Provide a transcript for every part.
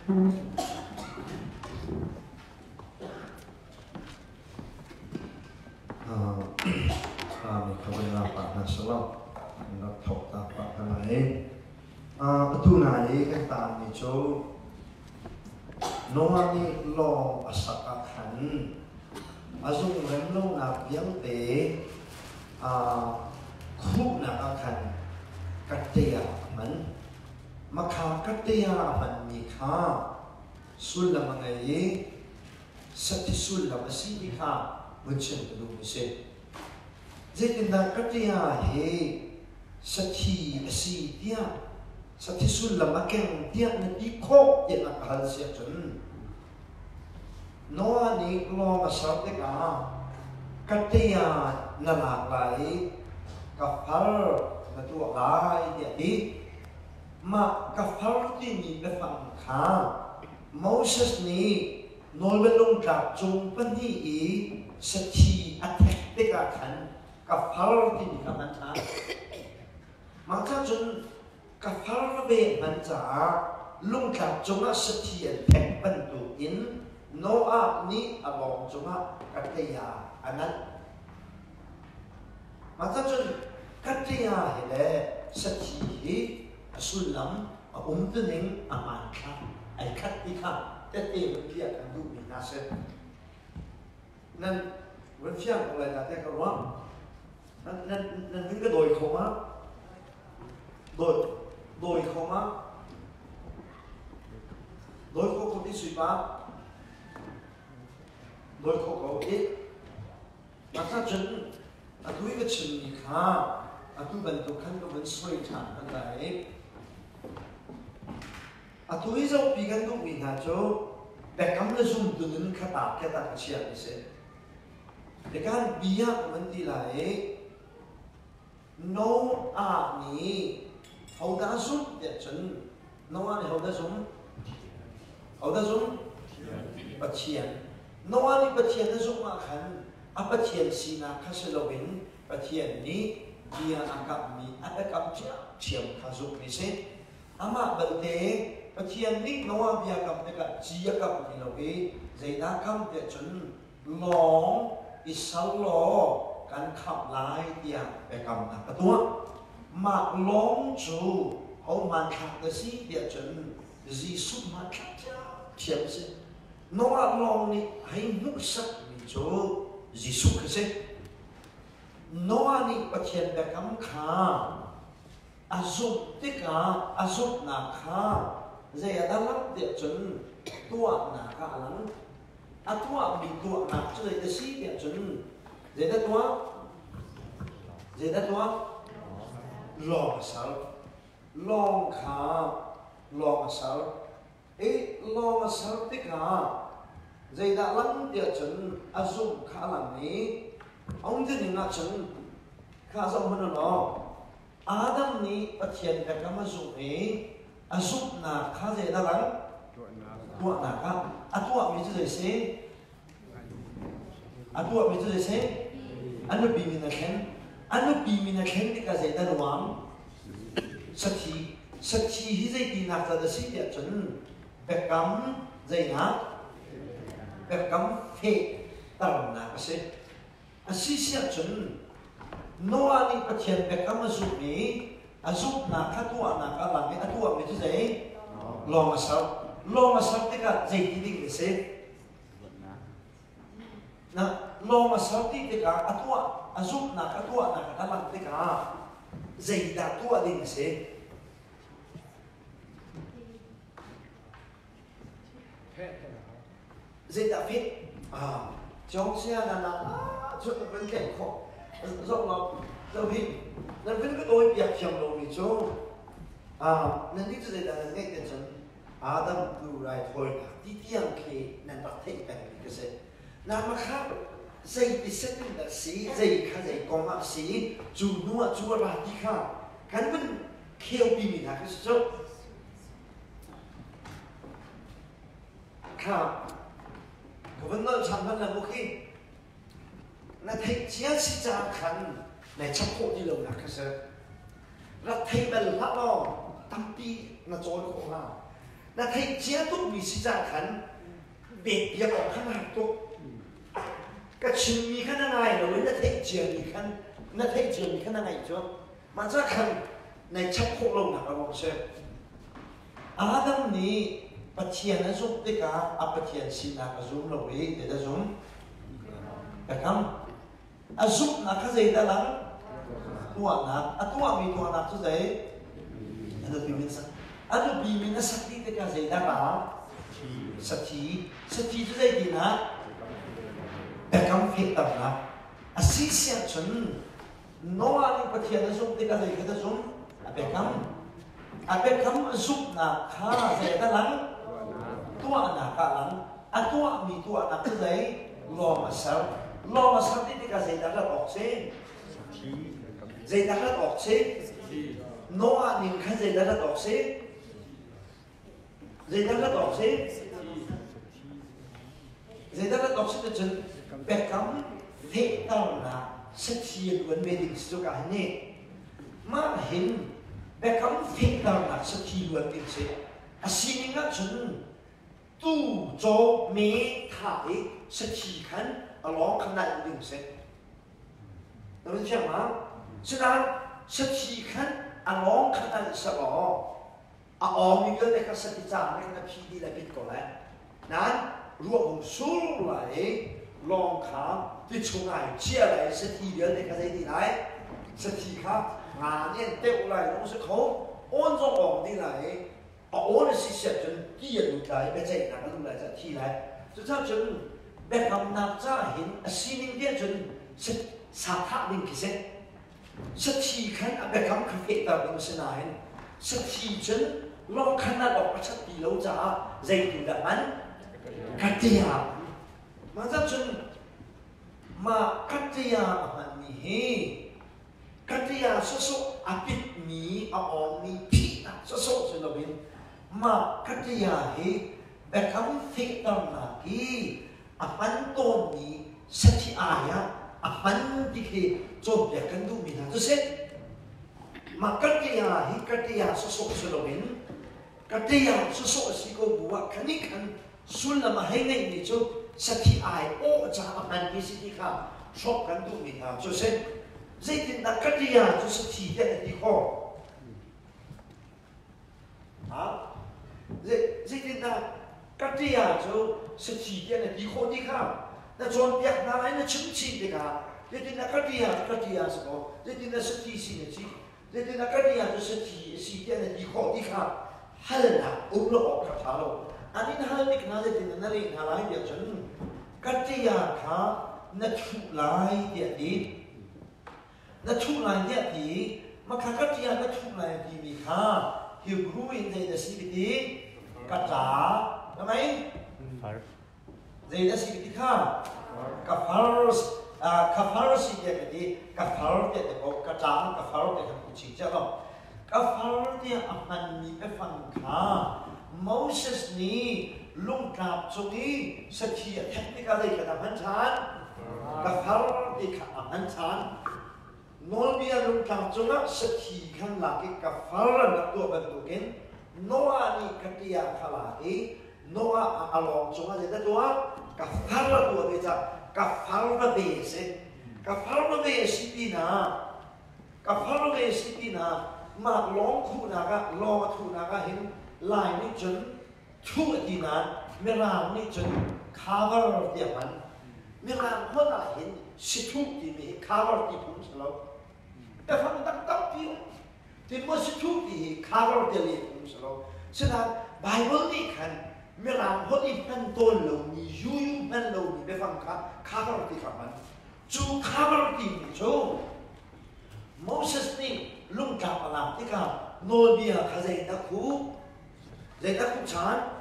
Kami kawan apa nasional nak thok ta apa tanai patunai kan tam ni jo noani lo asaka khan azung remlo na piang te khu na ka khan kateya man makha kateya man ni kha sulam ngai sati sulam si ni kha munchen tu ni se Jika kerja he sati asi dia sati sulam makan dia nanti kok yang nak hal siapun. Noa ni kalau masal teka kerja nalak lagi kafar natu lagi dia di mak kafar ini befang kah Moses ni nolbelong jatuh pendi sati atek teka kan kafar ini kaman tak, maka jun kafar be manja lungkap cuma setia tek bentukin Noah ni abang cuma katanya anak, maka jun katanya hele setia sulam tening aman kah, ikat ikat tete berpihak kandu binasa, nan berpihak oleh nanti keluar. Nên những cái đồi không á đồi không á đồi không đi suy ba đồi không ít mà ta chân tôi cái chân gì cả tôi vẫn tôi khăn tôi vẫn xoay thẳng anh này tôi giờ bị cái tôi bị nào cho để cắm lên zoom từ những cái ta cái chuyện này sẽ để cái bia mình đi lại Noah ni hầu đã giúp để chân Noah ni hầu đã giúp bát chiên Noah ni bát chiên đã giúp mà khăn bát chiên xin na khá sẽ lâu hình bát chiên ni dia angkat ni ada kam chiam khá giúp ni se ama bát te bát chiên ni Noah bia kam dekat chia kam ni lâu hình dây đá kam để chân long isal loกันขับไล่เดียไปกำนักตัวมาล้อมจูเอามันขับกระสีเดียจนจีสุมาขับเจ้าเทียมสิโน้ตลองนี่ให้มุกสักนี่จูจีสุกสิโน้ตนี่ประเทศไปกำขาอาซุบติกาอาซุบนาขาเจียดลับเดียจนตัวนาขาหลังตัวมีตัวนาจะเลยกระสีเดียจนJadi tua, long asal, long kha, long asal, long asal tika, jadi dalam dia jen azum kalam ni, orang tu ni nak jen, kasar mana lo, Adam ni percian mereka masuk ni, azum nak kasar dalam, tua nak kah, atua macam tu sih, atua macam tu sih. Anu biminakan di kasih dan uang, seti hizai di nak ada sih dia jen, bekam zainah, bekam fe, tahu nak kasih, asih siap jen, Noah ni percian bekam masuk ni, azub nak katua nak alam ni, atua macam zai, long asal dekat zai di kasih. Nah, lo masalti tika atua azuk na atua na kataman tika zaida tua din se zaida fit trong xe là chút vấn đề khó rộng lắm rồi thì nên với cái đôi việc chồng đồ thì chỗ nên như thế là ngay cái chân Adam tu rai thôi đi tiang khi nên bắt thấy cái gì Nama khác dây bị xét định đặc sĩ dây khá dây công áp sĩ dù nua chú ra đi khá cán vẫn kêu bị mình hả cái số khá có vấn nói chẳng vấn là một khi là thấy chia sĩ ra khăn này chấp hộ đi lâu là cái số là thấy bần lắc lo tâm ti là trôi khổ nào na thấy chia túc vì sĩ ra khăn biệt việc của khăn hạt túc cái chuyện mi khăn này rồi nó thấy chuyện mi khăn nó thấy chuyện mi khăn này chưa mà ra khăn này chấp khổ lâu nào ông xem Adam ni bắt chiên nó giúp tất cả bắt chiên xin là giúp lâu ấy để ta giúp phải không giúp là cái gì ta làm tua nạp tua mi tua nạp chứ gì ada bimin sa ada bimin na sakti te ka zai da ba sakti sakti tu zai dina bekam fit tam na asisia chun no ani pathia na zum te ka zai ka zum bekam zup na kha zai da lang tua na ka lang tua mi tua na tu zai lo masal te ka zai da la ok se zai da la ok se Noah nhìn khai dây đã đọc xế dây đã đọc xế dây đã đọc xế là chân bẹt cắm thế tao là sẽ chiên vấn đề định số cả này mà hình bẹt cắm thế tao là sẽ chiên vấn đề xế xin ngã chân tu cho mê thải sẽ chỉ khăn ở đó khăn đại định xế nó biết chưa mà sẽ là sẽ chỉ khăn anh long khăn anh sợ lo, ông mình cái cái sự tình này cái phi đi là biết có lẽ, nên ruộng sung lại long khăn thì chúng ai chia lại sẽ thi đến cái gì này, sẽ thi khác, nên tiêu lại nó sẽ khó, ôn trong ông đi lại, ôn là sự sẽ chân kia được lại, bây giờ là cái lại sẽ thi lại, cho nên chân bây giờ nạp ra hiện xin những chân sẽ sát thác đến cái gìสักทีขันอาเบคำคาเฟ่ตาเป็นสนายสักทีฉันลองขนาดออกมาชัดปีแล้วจ้าใจถึงแบบนั้นกัตยามาจากฉันมากัตยามันมีกัตยาสุดๆอาปิดมีอาออมมีพี่นะสุดๆฉันเราเป็นมากัตยาเบคำเฟ่ตาหน้ากีอาปันโตมีสักทีอายะApan dikhe job dia kan tu mina tu set makatia hikatia sosok soloin katia sosok siko buat kanikan sulla mahengai ni jo sati ai o cha apan bisiti ka shop kan tu mina tu set zaitin na katia tu sati dia di ho ha zaitin na katia tu sati dia di ho di ka那装别拿来那亲戚的个，这点那个地呀什么，这点那是提醒的起，这点那个地呀就是提点的以后，你看，还是那欧了好看他了，啊你那你看这点那里拿来的真，个地呀看那出来的地，那出来的地，嘛看个地呀那出来的地，你看，有不因在的是个地，个咋，对没？Jadi nasi kita kafar sih dia jadi kafar dia tu kacang kafar dia kucing jalan kafar dia aman ni pefangka Moses ni lungkap sungi setia teknikal dia kata mancan kafar dia kata mancan nol dia lungkap sunga setikan lagi kafar nak dua bentukin Noah ni ketia kalai Noah along sunga jadi dua kafar dua beca kafar besi pina mak long tu naga hin line ni jen tu dina merang ni jen cover dia man merang mana hin situ di ni cover di pun selalu tapi tak piu di mana situ di cover dia ni pun selalu sedang Bible ni kan merang hoti pen ton lo ni yu pen lo ni be fang cover ti kaman chu cover ti ni chu Moses ni lung ka pala ti ka no dia kha zai da khu chan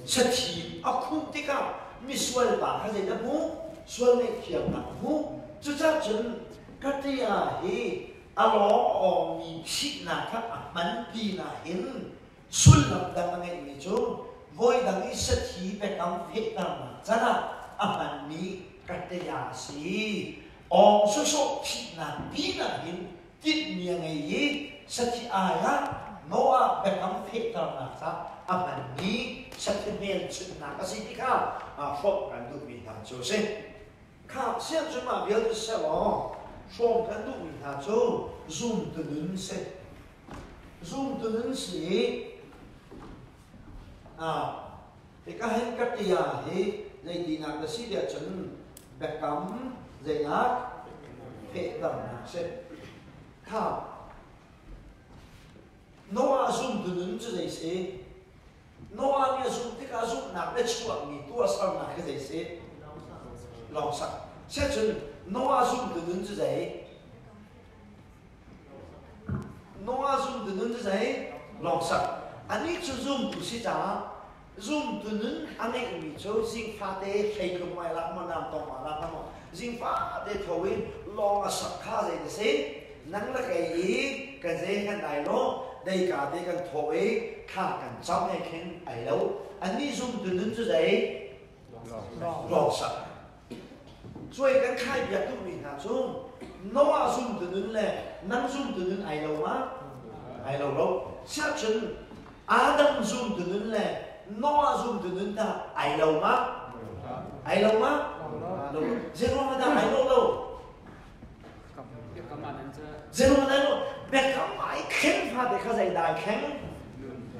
sathi akhu ti ka miswal ba kha zai da mu swal ne khiam na mu chu cha chen ka ti ya he alo o mi chi na ka man ti na hin sul lam da ngai ni chu Voi đang đi sát khí về cắm hết tầm chắc là anh mi cắt tay giả sĩ ông số số chỉ là bí là hiện tiết miệng ngày gì sát khí ai á Noah become fit na sa aman ni sa temel na kasi di ka from kan du mi ta chu se ka sia chu ma biao de se lo from kan du mi ta chu zoom de nun se zoom de nun si thì các hình các tia thì dây đi nặng là xí địa chân become dây ngát hệ đầm nặng se ka Noah zoom từ nướng cho dây xe Noah nghe zoom tích zoom nạp để chuộng nghỉ tua sao nạp cái dây xe lòng sắc sẽ chân Noah zoom từ nướng cho dây Noah zoom từ nướng cho dây lòng sắc anh ấy cho zoom từ xí trả zoom từ nướng anh ấy bị cho riêng pha tế hay không ai làm mà làm tổng mà làm mà riêng pha tế thôi lòng sắc khá dây để xe nắng là cái gì cái dây cái này nó đây cả đây cần thổi khá cần trong hay khen ấy đâu anh đi dùng từ nướng cho đấy lò sạch rồi cái khai biệt tụi mình hả xuống nó dùng từ nướng là nắng dùng từ nướng ấy đâu mà ấy đâu xác chân Adam dùng từ nướng là nó dùng từ nướng ta ấy đâu mà dễ không người ta ấy đâu giờ nó nói nó bé cắm mãi khen pha để khá dày đài khen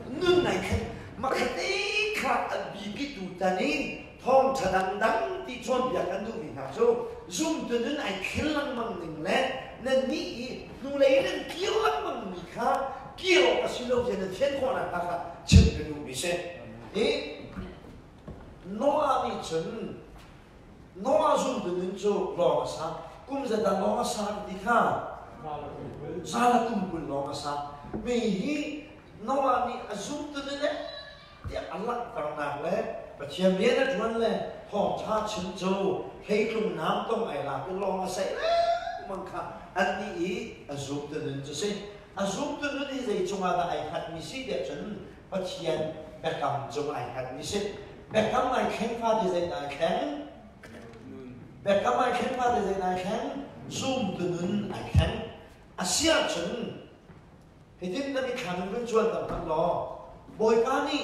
nương này khen mà cái đấy khá bị cái tụ ta ní thong chả đắng thì chọn việc ăn đủ mình hả số dùng từ nương này khen lăng bằng mình lên nên nghĩ nung lấy nên kêu lăng bằng mình khá kêu cái xin lỗi nên thiên khoa là ta khá chân cái đủ mình xem ý nó bị chân nó dùng từ nương cho lo mà sao cũng giờ ta lo mà sao thì khá Salah kumpul lo masa, mehi nawani azum tu ni le, dia Allah terang le, macam mana tuan le, hong cha cenjo, hei kum nam tong ai la, lo masa le, mangka, ani azum tu ni tu se, azum tu ni zai cuma ada ai hat misi dia cen, macam bekam cuma ai hat misi, bekam ai khen fa dia zai ai khen, bekam ai khen fa dia zai ai khen, zoom tu ni ai khen. Asia chân thì tin ta đi khăn với chuan tầm khăn lo bồi cá ni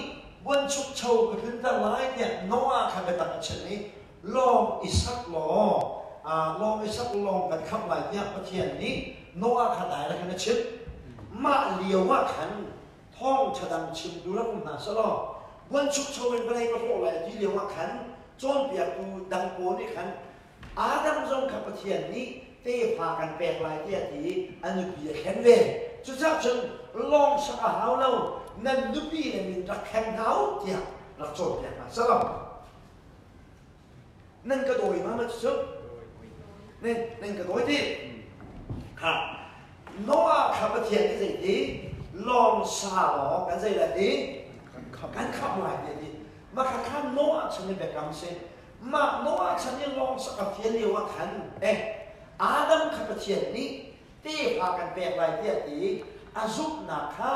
quân chúc châu cái tin ta lái nhẹ Noah khăn cái tận chân ni lo Isaac lo Isaac lo cái khắp lại nhẹ bất thiện ni Noah khăn đại là khăn chết mà liều mà khăn thong chả đằng chim du lắm mà sao lo quân chúc châu bên bên này có hộ lại đi liều mà khăn chọn việc tu đằng cố ni khăn Adam trong khắp bất thiện ni tế pháกันแปลกหลายที่ที่อันนี้เบียแข็งเว้จุดจับจนลองสักหาวเรานั่นนุบีเนี่ยมีรักแข็งเท้าเดียวรักโจทย์อย่างนั้นสลับนั่นก็โดยมามันสุดนั่นก็โดยที่ค่ะโน้ตขับเทียนที่สิ่งที่ลองสาหรอกันสิ่งอะไรที่กันขับหลายที่มาขับโน้ตฉันนี่แบบกำเซ็นมาโน้ตฉันนี่ลองสักเทียนเดียวว่าขันAdam ขับเทียนนี้เต้พากันแปลกหลายเดียดีอาซุกหนักข้า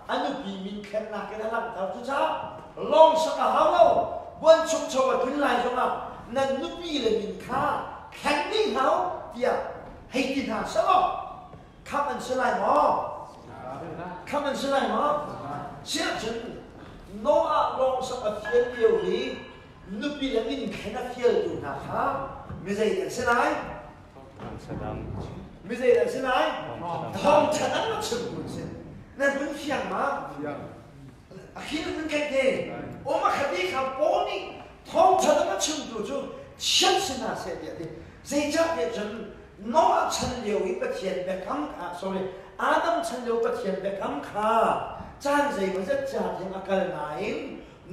อันนี้ปีมินแข็งหนักกันแล้วเราจุดจ้าลองสักหาวเราวันชุกชวขึ้นลายจังหวะนั่นนุบีเลยมินข้าแข็งนิ่งเขาเดียให้กินหาซะหรอข้ามันสลายหมอข้ามันสลายหมอเชื่อฉันโน้ตลองสักเทียนเดียวนี้นุบีเลยมินแข็งเทียนอยู่นะคะไม่ใช่อย่างสลายไม่ใช่แต่สิไหนทองฉะนั้นมันชื่อคุณสินั่นเป็นเพียงมาคิดเป็นแค่เดียวโอ้มาคดีขับโป้นี่ทองฉะนั้นมันชื่อตัวจุเชื่อสินะเสียเดียวดิเสียจับเดียวจนน้องฉันเดียวอีกประเทศแบบคำขา sorry อาดัมฉันเดียวประเทศแบบคำขาจานใจมันจะจัดยังอาการไหน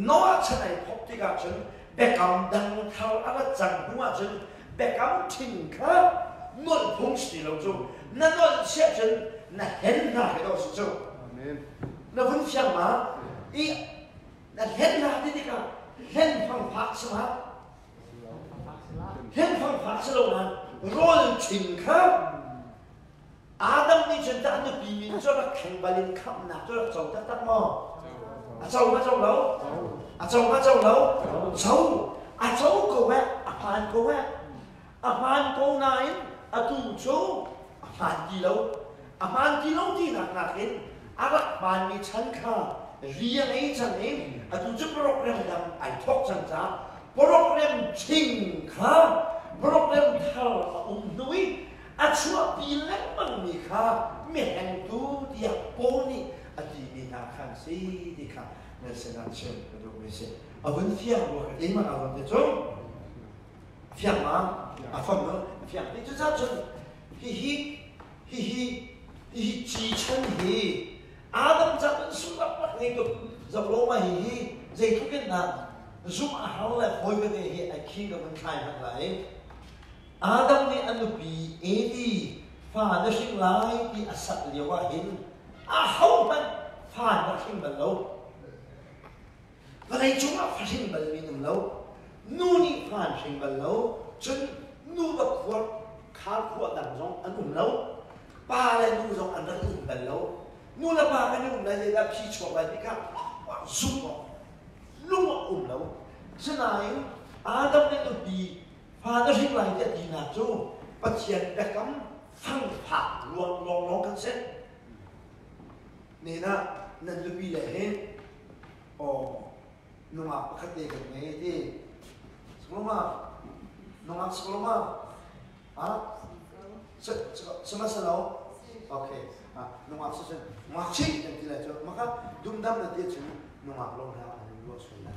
น้องฉันไหนพบที่กับฉันแบบคำดังเท่าอะไรจังหัวฉันแบบคำทิ้งข้านวลพงศ์ที่เราจูนั่นนวลเชื่อฉันนั่นเห็นหน้าให้เราสุดจูนั่นพุ่งเชื่อมาอีนั่นเห็นหน้าที่นี่ก็เห็นฟังพักสมาเห็นฟังพักสโลนั้นรอลทิ้งข้าอาดัมนี่ฉันจะอันนี้ปีมินจะรักแข่งบอลขับหนักจะรักเจ้าตัดหม้อเจ้ามาเจ้าเราเจ้ามาเจ้าเราเจ้าก็แวะผ่านก็แวะผ่านก็นายtu chỗ phản gì lâu phản gì lâu thì nặng nặng đến arak ban mi chan kha riang ei chan ei atu chu program dam ai thok chan cha program ching kha program thal nui achua pi lek mang mi kha me hang tu dia poni ati ni na khan si di kha ne se na chen do me se avun fiang wo ka ma avun de chu fiang ma a fam no fiang ni chu cha chu hi chi chen hi Adam cha sulap pak ni to zablo ma hi zai thu ken na zum a hal la hoi be hi a king of kai han lai Adam ni anu bi edi fa na sing lai ti asat lewa hin a hau man fa na sing ba lo và đây chúng ta phát sinh bệnh mình lâu nu ni phát sinh bệnh lâu chân nu bậc khuất khá khuất đằng trong ăn lâu ba là nu trong ăn rất bệnh lâu nu là ba cái nu là gì là khi chọn lại thì khác giúp họ lúc lâu thế này Adam nên được đi pha nó sinh lại thì là chú bắt chuyện đã cấm phăng phạt luôn căn xét nên là nên được đi lại hết nung apa kata kan ni di nung apa sebelum semasa lalu, okay, nung apa saja macam yang tidak jauh maka dum-dum nanti cuma nung apa long dah ada dua sudah,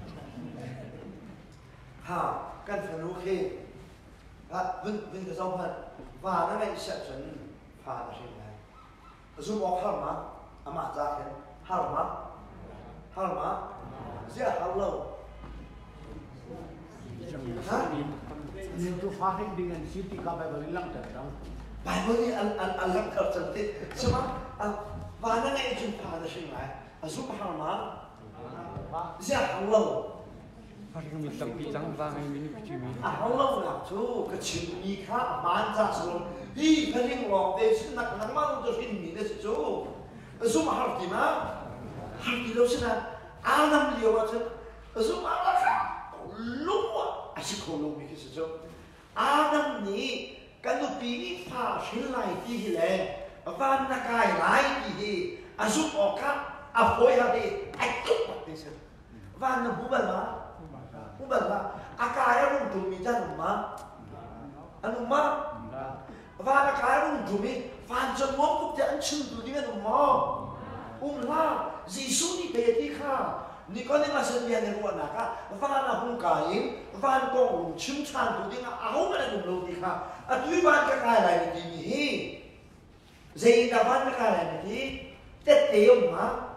kan fanu ke, vin kesampan, wah nama isyak jen, ada sih kan, semua halma, amat jaken, halma. Dia halau. Itu fahim dengan siti kapai berilang terdang. Bible ni alam tercantik. Semua mana nak jumpa ada sini lah. Subhanallah. Dia halau. Fahim minta pisang fahim ini kecil. Halau nak tu kecil ni kah manja sebelum. Hi paling long deh nak malu tu ini ni tu. Subhanallah di mana? Harti lu sana. Adam lihat macam, semua orang lupa asyik kalau mikir sesuatu. Adam ni kalau pilih pasien lain di hele, van nak kaya lain di, asuk oka, apa yang di, ekor pasti sen. Van nak bubar lah, akaya pun dumi jangan anu van akaya pun dumi, van semua pun jangan cendu dengan lah, Yesus ni beti kah? Ni kau ni masih dia ni buat nak? Van aku kain, van kau cumcan tu dengan aku mana tu belum dikah? Atu van kakak lain ni, Zaida van kakak lain ni, teteu ma,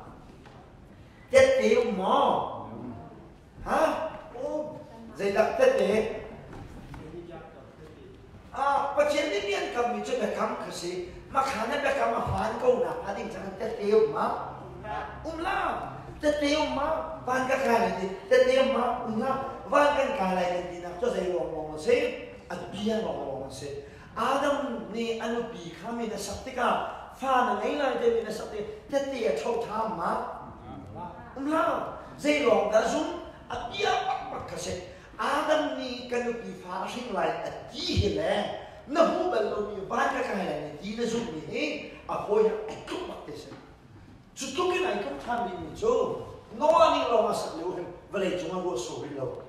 Zaida teteu. Pasien ni biar kami cuba kami kasih. Makanya mereka mahan kau nak ada jangan teteu ma, teteu ma, bangga kaya ni, teteu ma, bangga kaya ni nak tu saya ngomong sih, ada biar ngomong sih. Adam ni anu bi kami na sakti ka, fan ni lah dia ni sakti, teteu tahu tham ma, saya ngomong dah zoom, biar apa kasih. Adam ni kanu bi fasting like adi hele. Nahu belum ni banyak kaya ni, dia zoom ni, apa yang ikut makasih. Cukup kan ikut kami ni jo, Noah ni lo masak lewat, boleh cuma gua sorry lo.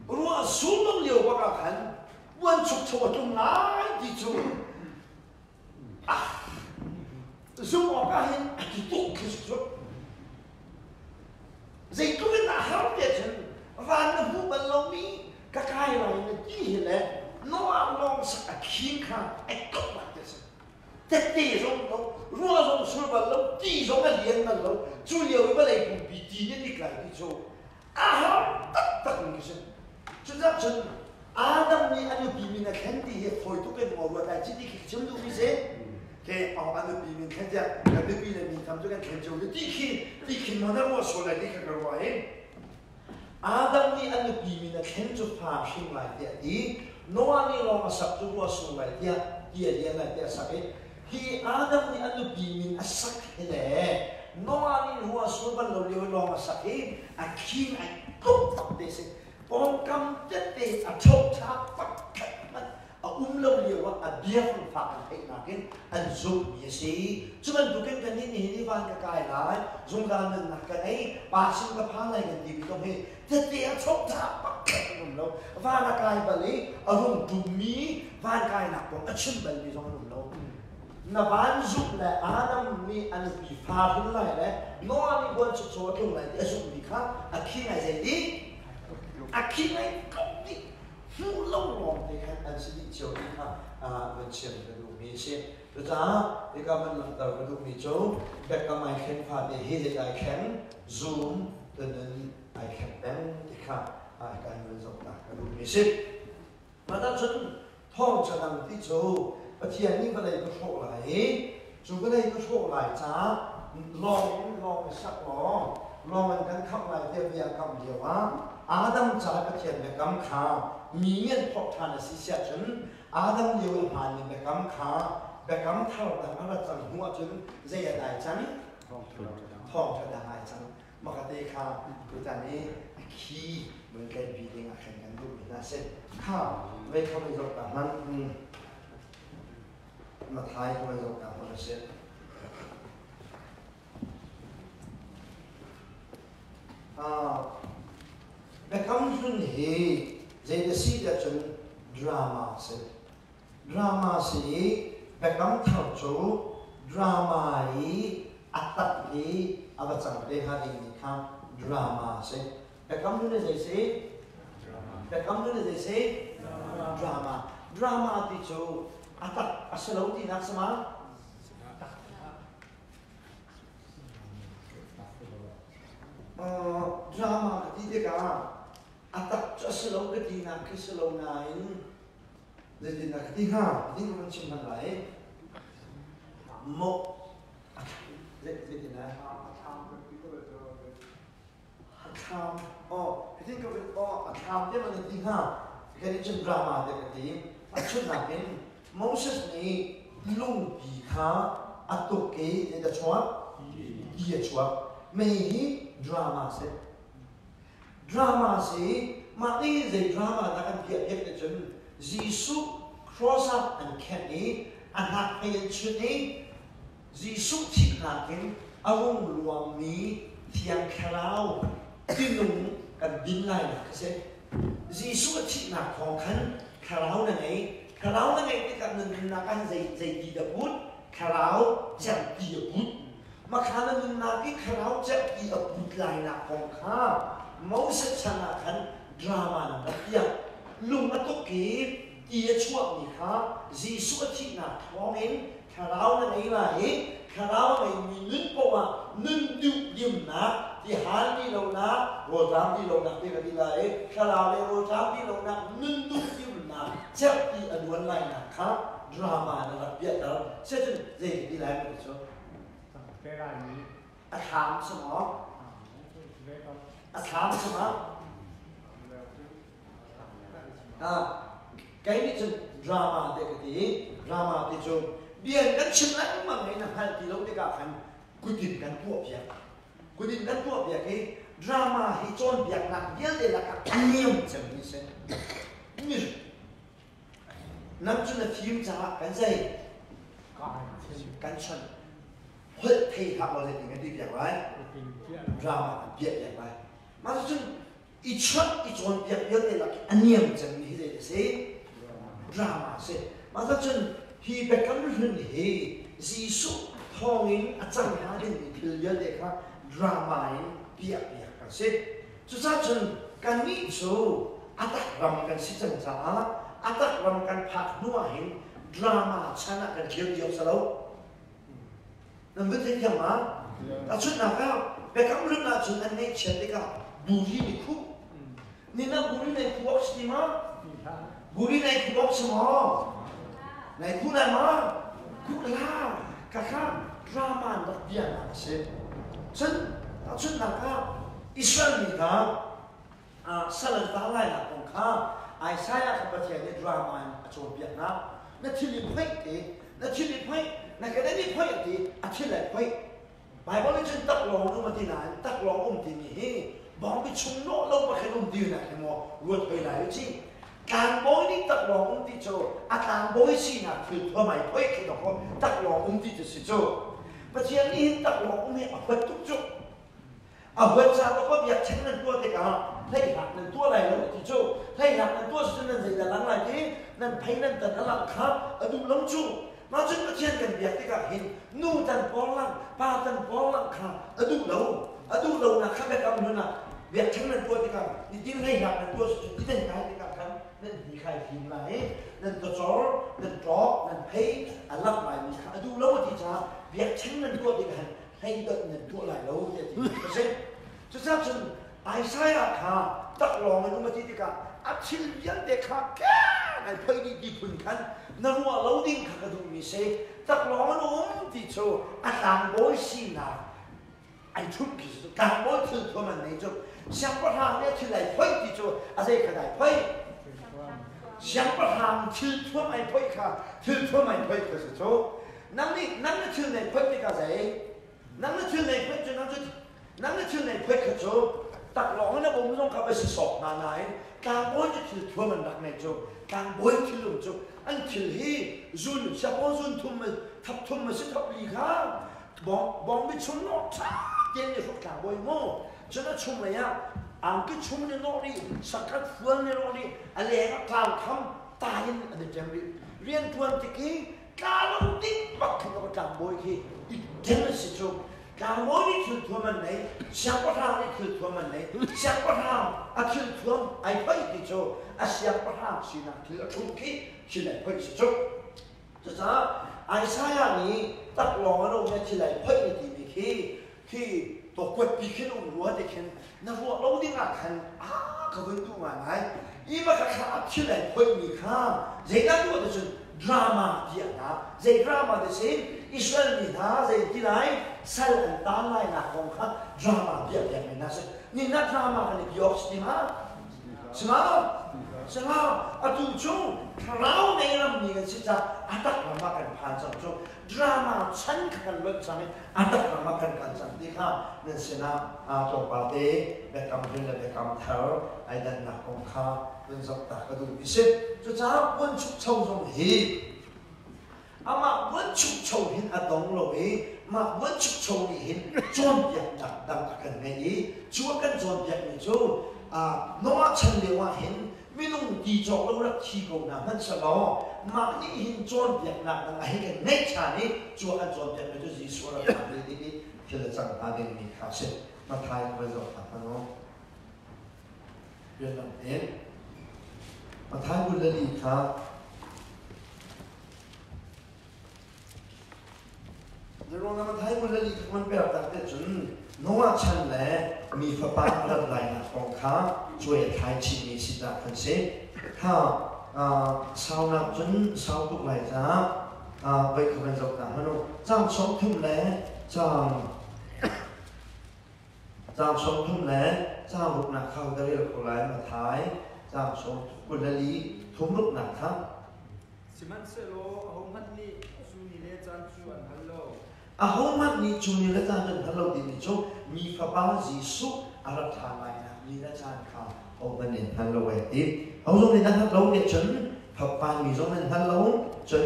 Ruang sulung lewat bakakan, bukan cukup tu naik di jo. Semua kahin itu kisah. Jadi tu kan harap dia jen, nahu belum ni. Kakak lain ni hele, Noah long sekian kan, ekor macam tu. Tetapi ruang surga lo, di surga lian lo, julia boleh pun biji ni kelai di jo. Tak ni kisah. Jadi Adam ni anu bimin nak hendi he, foi tu kan mau buat aja di kecil tu bisa. Ke anu bimin kerja, anu bimin ni kamu tu kan kerja di mana mau solat di kerja Adam ni anu bimi na kenjo passion like that. Noah ni lo masak tu so like dia like dia sakit. Adam ni anu bimi asak hele. Noah ni lo so ban lo masak akin ai kop dese. Pom kam tete a chok chak pak เราเรียกว่าเบียร์ฝากกันให้นักกินอันซุปมีสิจุดมันดูกันกันนี่วันก็กลายหลายสงการนั้นนักกันไอ้ป่าชิงกับพานอะไรกันดีไม่ต้องให้จะเตี้ยชกท่าปักแข็งนุ่มเราวันก็กลายไปเลยอารมณ์ดูมีวันกลายหนักกว่าชิมไปเลยสองนุ่มเรานบ้านซุปเลยดัมมีอันปีฟ้าขึ้นเลยเลยน้องมีคนชุดโซ่ขึ้นเลยซุปมีข้าขี้ไงเจดีขี้ไงก็ดีหูลงลงที่แค่อันสิ่งเดียวที่ข้ามันเชื่อมกันดูมีเช่นแต่ถ้าเด็กมันหลังจากกันดูมีโจ้เด็กก็ไม่แข็งพาดีให้เด็กแข็งซูมตัวนั้นไอแข็งแบงที่ข้าการเงินสดกันดูมีเช่นมาตั้งฉันท่องจะนั่งที่โจ้ประเทศนี้ก็เลยก็โชคไหลจูก็เลยก็โชคไหลจ้าลองไปสักลองมันกันขับไหลเดียวคำเดียวว่าดัมจ่ายประเทศแบบกำขามีเงินพอทานสิเสียจนดัมเดียวผ่านแบบกำขาแบบกำเท่าแต่อะไรจังหัวจนเสียได้จังท่องจะได้จังมากระเตะขาคือตอนนี้ขี้เหมือนกันบีเองแข่งกันดูน่าเสียข้าวไม่เข้าไปจบแบบนั้นมาท้ายเข้าไปจบแบบนั้นเสียแบบคำจุนเฮเจดสีเดชนดราม่าเสียแบบคำทั้งจูดราม่าอีอัตตับอีอาบัติสังเดหาริมิคังดราม่าเสียแบบคำจุนเจสีแบบคำจุนเจสีดราม่าที่จูอัตตับอัศลุที่นักสมาดราม่าที่เด็กอัตจะสโลกที่นักสโลงานเรื่องนักที่ห้าที่มันชิมมันไหลมกเรื่องนะทำที่ก็เป็นทำที่มันที่ห้าแค่นี้ชิมดราม่าเด็กที่ชุดนักเป็นมอสนี่ลุงปีขาอัตุกเกย์จะชัวดีชัวไม่ดราม่าเสดราม่าสิมาที่จะดราม่านักเรียนเด็กจนยิสุครอสอันแค่นี้อันนักเรียนชุดนี้ยิสุที่นักเรียนอารมณ์รวมมีเทียงคราวที่นุ่งกันบินไล่นะก็เสยิสุที่นักของขันคราวนั่นไงที่กันนึงนักการใจดีดับบุตรคราวจะดีดับบุตรมาขณะนึงนักที่คราวจะดีดับบุตรไล่นักของข้ามอสชนะขันดราม่านักเรียนลุงมาตุกีอีช่วงนี้ค่ะจีสุที่นักท้องเองคราวนั่นเองล่ะคราวไม่มีนึกเพราะว่านึกดุยิ่มนะที่หาที่เรานะโรตามที่เรานะที่กันที่ไรคราวเลยโรตามที่เรานะนึกดุยิ่มนะเจ้าที่อดวนไล่นะครับดราม่านักเรียนเราเช่นเรื่องที่ไรไม่รู้เวลานี้ถามสมองถามสมองcái này là drama để cái gì drama thì cho biển cái chuyện này mà người nào hay thì lâu để cả phần quyết định cái tua việc cái drama thì chọn việc làm nhất là các niềm chẳng như thế như nắm cho là phim trả cái gì cái chân hết thì học vào gì thì cái gì việc đấy drama việc vậy mà chứ ít chọn việc nhất là cái niềm chẳng như thế thế drama se mà chân hi be kam rin he jisu thongin achang ha din thil ya de kha drama in pia ka se chu sa chân kan ni chu atak ram kan si chang cha atak ram kan phak nuwa hin drama chana kan khel yo salo nam bu thei ma ta chu na ka be kam rin na chu an nei chen de ka buri ni khu ni na buri nei khu ox ni ma buri này khu bốc semua, này khu này mà khu là các drama đặc biệt là gì? Chân là các Israel này các Salad phá lại là con các Isaiah các bậc thầy drama cho Việt Nam, nó chỉ là phải, nó cái đấy là phải thì chỉ là phải, bài báo lên trên tắc lòng luôn mà thì này tắc lòng thì nhỉ, bóng bị trúng nọ lâu mà cái lòng tiền này thì mà ruột về lại chứ. การบ่อยนี่ตักหลอกที่โจอาการบ่อยสินะคือทำไมพ่อยคิดว่าตักหลอกที่จะสิโจปัจจัยนี้ตักหลอกนี่เอาไปทุกจุดเอาเวลาเราก็อยากใช้เงินตัวเด็กอ่ะให้หักเงินตัวอะไรเราที่โจให้หักเงินตัวสิ่งนั้นสิ่งนั้นอะไรที่นั่นไพ่นั่นแต่นั่นหลังครับดูลงจูมาจนปัจจัยกันเบียดที่ก็เห็นนู่นตันปอลังป้าตันปอลังครับดูเรานะครับแบบนั้นนะเบียดใช้เงินตัวเด็กอ่ะยิ่งให้หักเงินตัวสิ่งที่นั่นใครเด็กอ่ะครับนั่นมีใครพิมพ์ไหนนั่นกระจอกนั่นกรอกนั่นเพย์อันลับใหม่มีค่ะดูแล้วที่จะเบียดใช้เงินตัวเด็กอ่ะให้เดินเงินตัวอะไรแล้วเนี่ยที่เปอร์เซ็นต์จะทราบจนไอ้สายอาคาตักลองมันรู้มาที่ที่กันอัดชิลยันเด็กขาแก่ไอ้เพย์ดีพุ่นกันนั่นว่าเราดิ้งขากระดูกมีเสตักลองมันที่โชอัดตามโบยสีนาไอ้ทุกข์คือการโบยถือตัวมันในจุด想不上เนี่ยที่ไหนเพย์ที่โชอะไรก็ได้เพย์想不上ถือตัวไม่เพย์ค่ะถือตัวไม่เพย์ก็是โชนั่นถือในเพย์ที่กันสินั่นถือในเพย์จนนั่นถือในเพย์ก็โชตักหลองนะผมต้องเข้าไปสอบนานๆการบ่อยจะถือทั่วมันรักในโจการบ่อยที่ลงโจอันที่ฮีจุนเฉพาะจุนทุ่มมันทับทุ่มมันสิทับลีข้าบองไม่ชุ่มนอกช้าเย็นเลยพวกการบ่อยโม่ฉะนั้นชุ่มเลยอ่ะอ่างก็ชุ่มในนอกนี่สักกัดฟื้นในนอกนี่อะไรก็กลางคำตายอันเดียวกันเรียนทวนตะกี้การลงติ๊กปักขึ้นกับการบ่อยที่อีกเท่านั้นสิโจการบ่อยนี่คือทั่วมันไหน想不上นี่คือทั่วมันไหน想不上啊คือทั่วไอ้ไปที่โจ啊想不上是那คือทุกข์ที่ไหนไปสิโจจะจ้าไอ้สายนี้ตักลองเราเนี่ยที่ไหนไปที่มีที่ตัวกวดปีขึ้นองหัวเด็กเห็นนักเราดิ้งอ่ะคันก็เป็นตัวมาไหนอีมาข้าที่ไหนไปมีข้าเจ้านั่นตัวจะดราม่าเดียนะเจ้าดราม่าเด็กอิสราเอลมีท่าเจ้าที่ไหนสัลลันตานไลน์นักของข้าดราม่าเดียอย่างนี้นะสินี่นักดราม่ากันที่ยกสติมาใช่ไหมอะดูจงเราในเรามีกันสิจ้าอัตตามากันผ่านจังจงดราม่าฉันกันเลิกจังอัตตามากันจังที่ข้าเนี่ยสินะจงปาเต้เบกำเรื่องเบกำเท้าไอ้ดันนักของข้าเป็นสักตากระดูกพิเศษจ้าวันชุกเช่าจงฮีอามาวันชุกเช่าหินอดงโลเอมาวันชุกเช่านี่หินจอมเบียดดังกันไงชัวกันจอมเบียดนี่จูน้องฉันเรียกว่าเห็นไม่ต้องดีจอกแล้วรักที่กูนะมันสลอมานี่หินจอมเบียดดังไงกันในชานี้ชัวกันจอมเบียดไม่ต้องจีสวรรค์เลยที่ที่เราจังตาเด่นมีข่าวเสร็จมาทายไปจบกันเนาะเรื่องนั้นเองมาทายบุญเลยดีครับเดี๋ยวเรานำมาทายบุญเลยดีมันเป็นแบบแต่จนน้องฉันแหละมีฝาบ้านระดับนะของข้าช่วยทายชีวิตสิดาคันเซ่ข้าสาวนับจนสาวตุกไหลจ้าไปขบวนจบกันฮะนุจ้างสองทุ่มแล้วจ้างสองทุ่มแล้วจ้างลูกหนักเข้าได้เรียกคนร้ายมาทายจ้างสองบุญลีทุ่มลูกหนักครับสิมันเซโลเอามันนี่จูนี่เลจันจวนฮัลโหลอามันนี่จูนี่เลจันจวนฮัลโหลดีนี่จูมีฟ้าบ้านจีสุอารัฐาไลนะมีเลจันข้าวเอามันนี่ฮัลโหลเองเอาตรงนี้นะครับเราเนี่ยจนฟ้าบ้านมีตรงนี้ฮัลโหลจน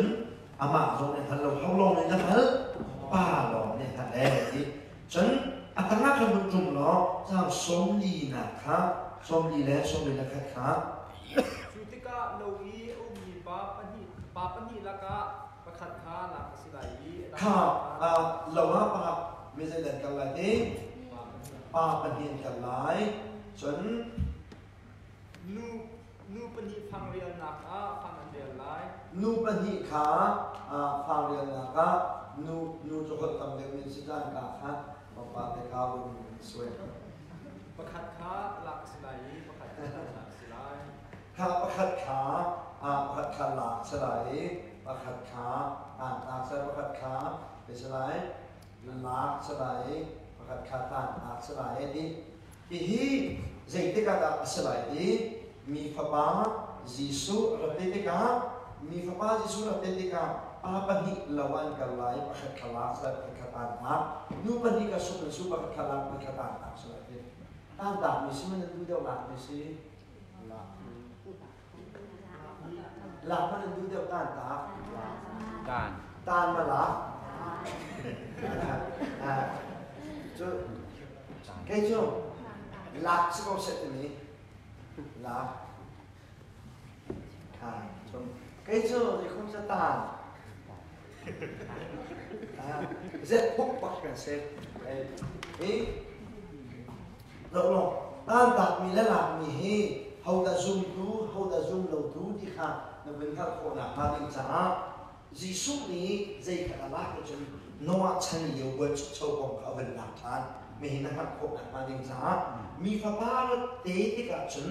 อามาตรงนี้ฮัลโหลเขาลงเลยนะครับป้าลงเนี่ยฮัลโหลเองจนอาการนักการจุ่มล้อจ้างสมดีนะครับสมดีแล้วครับชุติกาโลอีอุมีปาปนี่ละกะประคัดคาหลักสิไลค่ะเราว่าปาไม่ใช่เด็กกันเลยนี่ปาปนีกันหลายจนนูปนีฟังเรียนหนักฟังอันเดียวไลนูปนีขาฟังเรียนหนักนูจะคนทำเรื่องนี้สิจานกันฮะปาเตก้าวสวยประคัดคาหลักสิไลประคัดคาหลักสิไลข้าประคัดขาประคัดขาหลักสลายประคัดขาหลักสลายประคัดขาเป็นสลายหลักสลายประคัดขาหลักสลายนี่ที่เจติกาหลักสลายนี่มีฟ้าบ้าจิสุรับเจติกามีฟ้าบ้าจิสุรับเจติกาป้าปนิลวันกันไลประคัดขาหลักสลายประคัดขาหลักนูปนิก็สุประคัดขาหลักประคัดขาหลักสลายนี่ตั้งแต่มีสิ่งนั้นดูเดียวหลักมีสิ่งหลัก หลักมันดูเดียวกันตา Dan. ตานมาหลักจุดแค่จุดหลักสกอเสร็จนี้หลักจุดแค่จุดที่คุณจะตานเสร็จปุ๊บปักกันเสร็จนี่เราตานตัดมีและหลักมีให้เขาจะซูมดูเขาจะซูมเราดูที่ข้างนั่นเป็นข้างคนหนักมาถึงจ้าจีสุนี้ใจกันละก็จนนัวชันเยอะเวิร์ดโชว์ของเขาเป็นหลักฐานไม่เห็นนะครับคนหนักมาถึงจ้ามีฟ้าบ้าแล้วเตะที่กับจน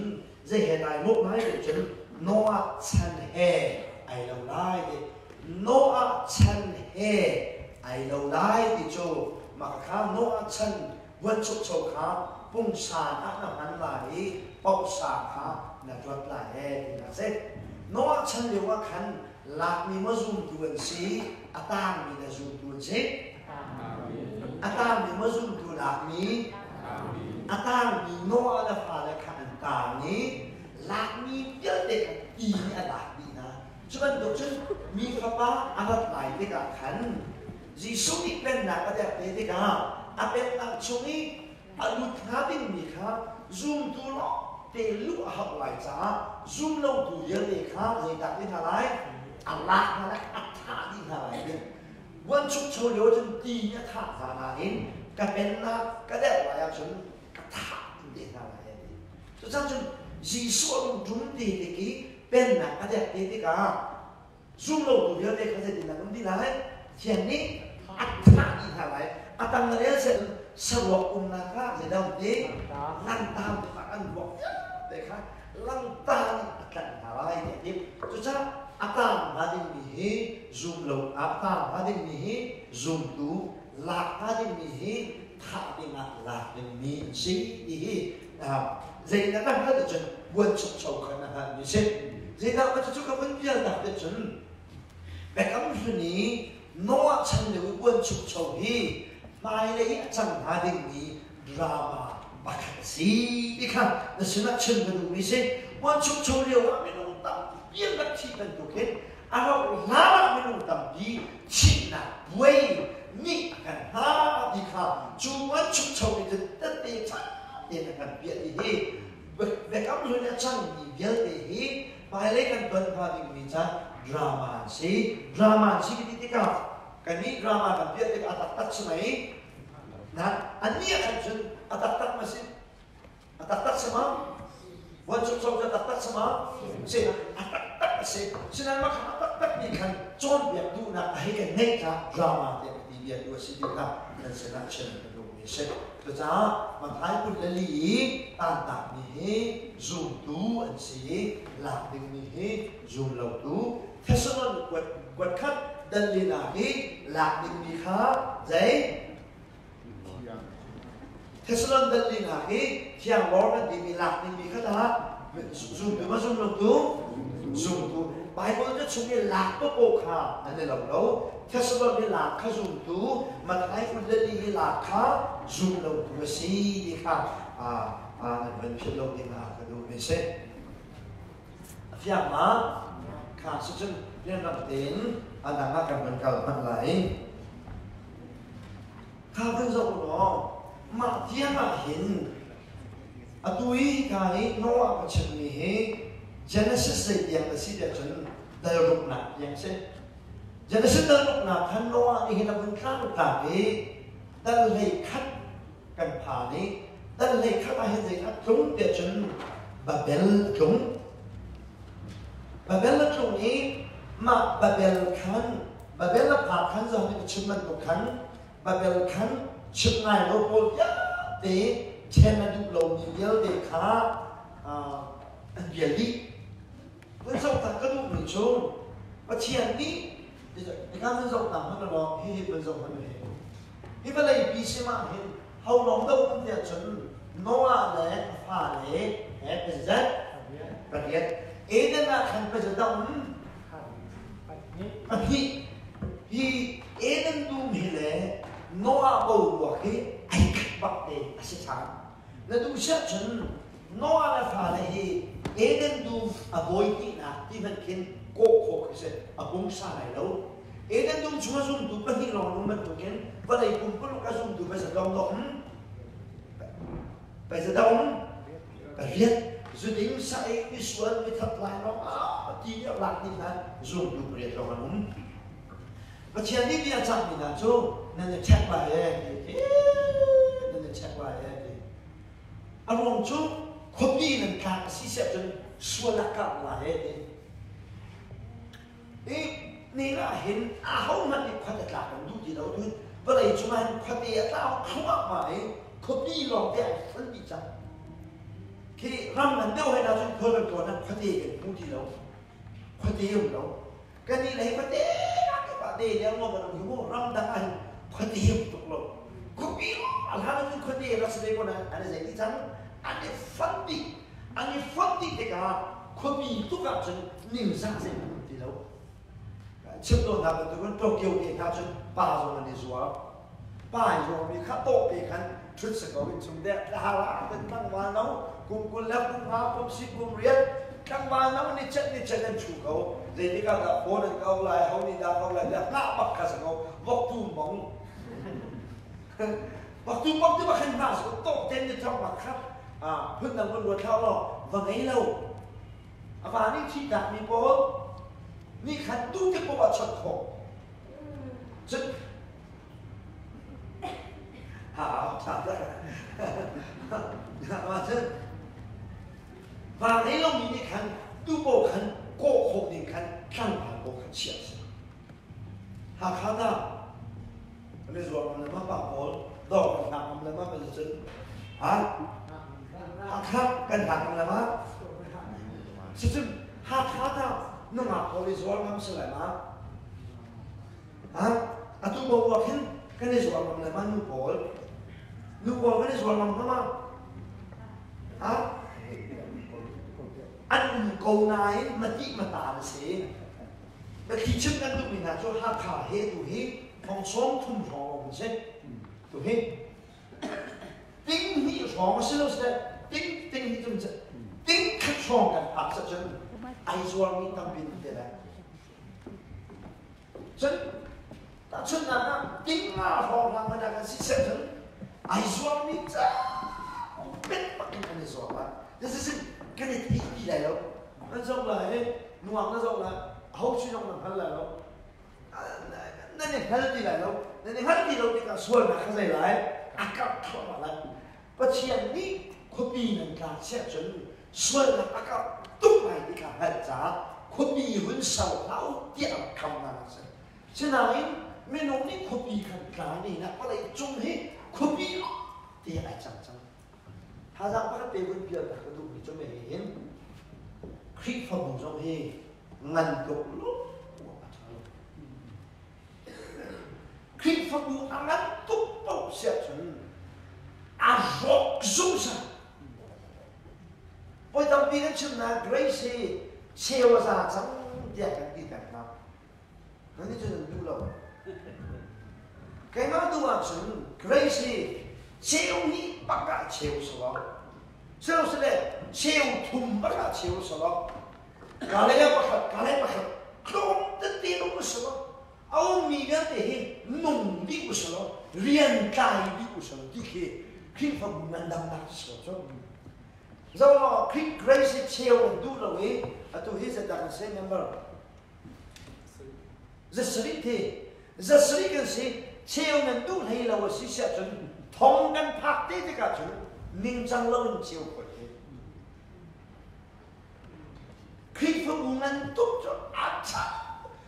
ใจเห็นได้ลูกไม้เลยจนนัวชันเฮไอเราได้นัวชันเฮไอเราได้ที่โจมาข้านัวชันเวิร์ดโชว์ขาปุ่งชาอันนั้นไหลปอกสาขาหนักรถไหลที่นั่นเสร็จนัวชันเรียกว่าคันหลักมีมาซูมตัวสีอัตามมีแต่ซูมตัวเจ็ดอัตามมีมาซูมตัวหลักมีอัตามมีโน้อะไรฟ้าและขันต่างนี้หลักมีเยอะเด็กอีอะไรดีนะฉะนั้นตัวฉันมีคำว่าอะไรหลายเด็กขันจีสุนิเป็นหนักก็จะเป็นเด็กอ่ะอาเป็นหลักช่วงนี้อนุทาดิ้งมีค่ะซูมตัวล้อเตลุหักไหลจ้าซูมเราตัวเยอะเด็กค่ะใจตัดได้เท่าไรอัลลาห์นั่นแหละอัตถาดีเท่าไรเนี่ยวันชุกโชว์เยอะจนดีเนี่ยท่าทางนั้นเองก็เป็นนักก็ได้ว่าอย่างฉันก็ท่าดีเท่าไรเนี่ยจนจนจีส่วนจุ่มดีเด็กกี้เป็นนักก็ได้ดีเด็กอ่ะซูมเราตัวเยอะเด็กเขาจะดีนักดีอะไรเช่นนี้อัตถาดีเท่าไรอัตถาเนี่ยเสร็จสรุปนักก็จะได้ดีลั่นตามไปอันบอกเด็กค่ะลั่นตามกันเท่าไรเนี่ยจนAtam hading mihi zoom low atam hading mihi zoom tu lak hading mihi thading lak ding mi si mihi zai na tam hada chen wen chok chok kana ha mi se zai na ma chok ka wen bia da de chen be kam ni no chan de wen chok chok hi mai le chan hading mi drama bakha si ikha na sina chen de mi se wen chok chok le wa me no tam bien la chi ben token aro la me no tam bi chi na wei ni kan ha di kha chu wan chu chou ni de te cha de kan bia di hi ve kam lu na chang ni bia de hi bai le kan ban pha di mi cha drama si ki ti ka kan ni drama kan bia de atak tak chmai na ania kan chun atak tak masin atak tak sama wan chu chou ja tak sama se atak tak se sinan ma kha tak tak ni kan chon bia du na ai kan nei cha drama de di bia du si di ka kan se na chen du mi se to cha ma thai kun le li tan tak ni he zoom tu an si la ding ni he zoom lo tu thesalon kwat khat dan li na hi la ding ni kha zai Thesalon dan li na hi thiang lo na di mi la ding ni kha da zoom tu ma zoom lo tu zoom tu Bible จะช่วยหลักตัวโกขาอันนี้เราแล้วเทสโลนี่หลักข้าซูมตูมันให้คุณเล่นดีหลักข้าซูมเราตัวสีดีค่ะนั่นเป็นเชื่อโลกดีมากก็ดูไม่เสร็จที่อ่างมาข้าศึกษาเรียนรับเต็นอันนั้นก็เป็นการมันไหลข้าเพิ่งจะรู้มาเที่ยงมาเห็นตัวอีกการนี้โน้ตมันจะมีให้Genesis yang tersidia jen dialog nak yang se Genesis dialog nak kan Noah ni hina pun kan tadi dan lekat kan pani dan lekat akhir lekat tung dia jen Babel tung ni mak Babel kan pak kan zah ni cuman bukan Babel kan cungai lo ya de chena du lo ni dia de ka biali When so ta ka du mi chu pa chian ni de ka when so ta ma lo hi when so ma ni hi ba lai bi se ma hin how long do kun dia chun Noah le fa le he is that but yet Eden na kan pa da hi Eden du mi le Noah bo wa ke ai ka ba de a se cha na du sha chun Noah le fa le hi Eden Doom avoid it na ti man ken ko se abung sa lai lo Eden Doom chuma zum du pa hi lo no man to ken va lai kum ko ka zum du ba sa dong dong ba sa dong ba viet zu ding sa e mi suan mi thap lai no ti ya lak ni na zum du pre lo man ba chian ni dia chang ni na chu na ne check ba ye na ne check ba ye arong chu khobi nan ka si se chen suala ka la yeนี่ละเห็นเขามันมีความแตกต่างกันดูดีเราดูเวลาจุมันความเดียดเราเขาว่าหมายเขาดีลองได้ฟันดีจังคือรำมันเดียวให้เราจุดเพิ่มตัวนั้นความเดียกันดูดีเราความเดียวเรากันนี่เลยความเดียความเดียแล้วเราแบบอยู่รำดังอันความเดียวตกลงความเดียวอะไรนั่นคือความเดียวเราแสดงว่าอันนี้สิ่งที่จังอันนี้ฟันดีเด็กอะความเดียวทุกอย่างจนนิ่งสังเกตดูดีเราชิมตัวนั้นตัวคนโตเกียวเองครับจนป้าจงมันดีสัวป้าจงมีข้าโตเปีกันชุดสกอวินชุมเด็ดฮาราเป็นตั้งวันน้องกุมแล้วกุมหากุมสิกุมเรียนตั้งวันน้องนี่เช็ดกันชูเขาเรื่องนี้ก็แบบโบนัสเขาไล่เขานี่ดาเขาไล่แล้วหน้าบักกระสังเขาบอกตู้มองบอกตู้มองที่ว่าขันมาสุดโตเต็มจะจังหวะครับเพิ่งนำคนรวยเข้าหรอวันไหนเราอานี่ที่ดักมีโบนี่ขันดูที่ประวัติศาสตร์ของฉันถามได้มาฉันมาในโลกนี้นี่ขันดูโบขันโกหกนี่ขันข้างผ่านโบขันเฉียบหากข้าได้ไม่รู้ว่ามันมาปะโบดอกกันทางมันมาเป็นฉันหากข้ากันทางมันมาฉันหากข้าได้น้องอาพอลิสวอลมันสลายมาตุบอกว่ากันลิสวอลมันเลยมานูบอลกันลิสวอลมันมาอันกูนายมาที่มาตามเสียแต่ที่ชิมกันดูมีนะช่วยหาขาเฮตุเฮมองซ้อมทุ่มทองเช่ตุเฮติ้งที่ทองเสียแล้วเสียติ้งที่จุ่มเสียติ้งขัดทองกันผักสักจนไอซัวมีตั้งบินเท่าไหร่ฉันแต่ฉันนั้นติ้งมาทองทางมาจากกันสิเสร็จฉันไอซัวมีจ้าเป็นปักกันในซัวมาแต่สิ่งกันในที่ที่ไหนแล้วนั่นส่งเลยนัวนั่นส่งเลยเขาชื่อน้องนั่นพันเลยแล้วนั่นเนี่ยพันที่ไหนแล้วนั่นเนี่ยพันที่เราที่กันส่วนมาข้างในไหนอากาศเข้ามาแล้วปัจจัยนี้คนปีนั้นการเชื่อฉันส่วนมาอากาศตุ้มไปที่การหัดจ้าคนปีหุ่นเสาเราเดี่ยวคำนั้นสิฉะนั้นไม่น้องนี่คนปีขันกลางนี่นะอะไรจงให้คนปีเดี่ยวจังถ้าเราพักเปรี้ยวเปรี้ยวแต่ก็ดูไม่จงไม่เห็นคลิปฟังจงให้งันตกลุกคลิปฟังดูอันนั้นตุ๊บตุ๊บเสียจนอารมณ์สุ่มซ่าพอทำปีนั้นฉันนะเกรซี่เชี่ยวซาจังเดียกันดีกันครับนั่นนี่จะดูเราใครมาดูว่าฉันเกรซี่เชี่ยวนี่ปากกาเชี่ยวสลบเชี่ยวสเลเชี่ยวทุ่มปากกาเชี่ยวสลบกาเลยปากกาคลองตัดตีลูกสลบเอามีกันแต่เห็นนุ่มดีกุศลเรียนกายดีกุศลที่คือคลิปฟังมันดังนักสวดจนเราคลิปเกรซี่เชี่ยวดูเราเองตัวที่จะดังเส้นนัมเบอร์จะสริกันสิเชี่ยวนั้นดูให้เราสิเสียจนทองกันพักได้ที่กันจนนิ่งจังเราเชี่ยวคนเองคลิปฟังมันตุ๊บจนอัดช้า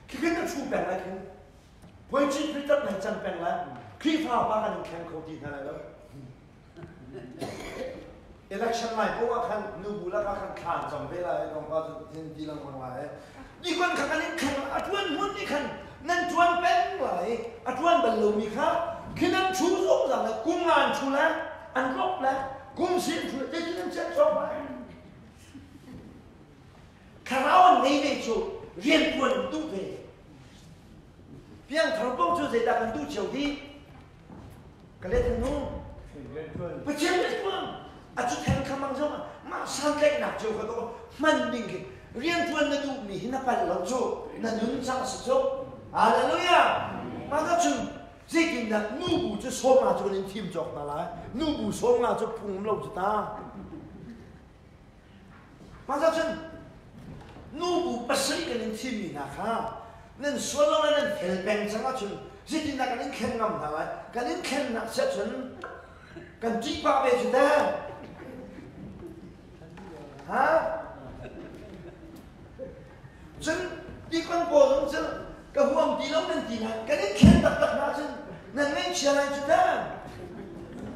คือกันชูแบ่งอะไรกันพอจีพิจารณาจังแบ่งแล้วคลิปฟ้าบ้านแข่งเขาดีเท่าไหร่แล้วelection ไหนเพราะว่าคันนูบุแล้วก็คันขานจำเวลาไอ้ตรงว่าที่ดีลังวังไว้นี่คนขันกันนี่ขันอัดวันมุ่นนี่ขันนั่นชวนเป็นไหลอัดวันบรรลุมีครับคือนั่นชูส่งสั่งเลยกุมงานชูแล้วอันรบแล้วกุมสิ้นชูจะกินน้ำเช็ดชอบไหมข้าเราในเวชูเรียนควรดูเวเพียงเขาต้องช่วยใจดักันดูเฉียวดีก็เลยถึงนู้นไปเชื่อมเลยเพื่อนอาจจะแทงคำบางช่วงมาเส san lek nak jo ko man ding ki rian tuan na du mi hina pal lo jo na nun sang si jo hallelujah ma ga chun zikin na nu bu je so ma jo nin tim jok na la nu bu so ma jo pung lo ji ta ma ga chun nu bu pa sai ka nin tim mi na kha nen so lo na nen tel beng sang ga chun zikin na ka nin khen ngam na la ka nin khen na sa chun kan ji pa be ji da ha chân đi con bò giống chân cái huông tí lắm nên tí này cái đấy khen tập tập nào chân nên mấy chuyện này chúng ta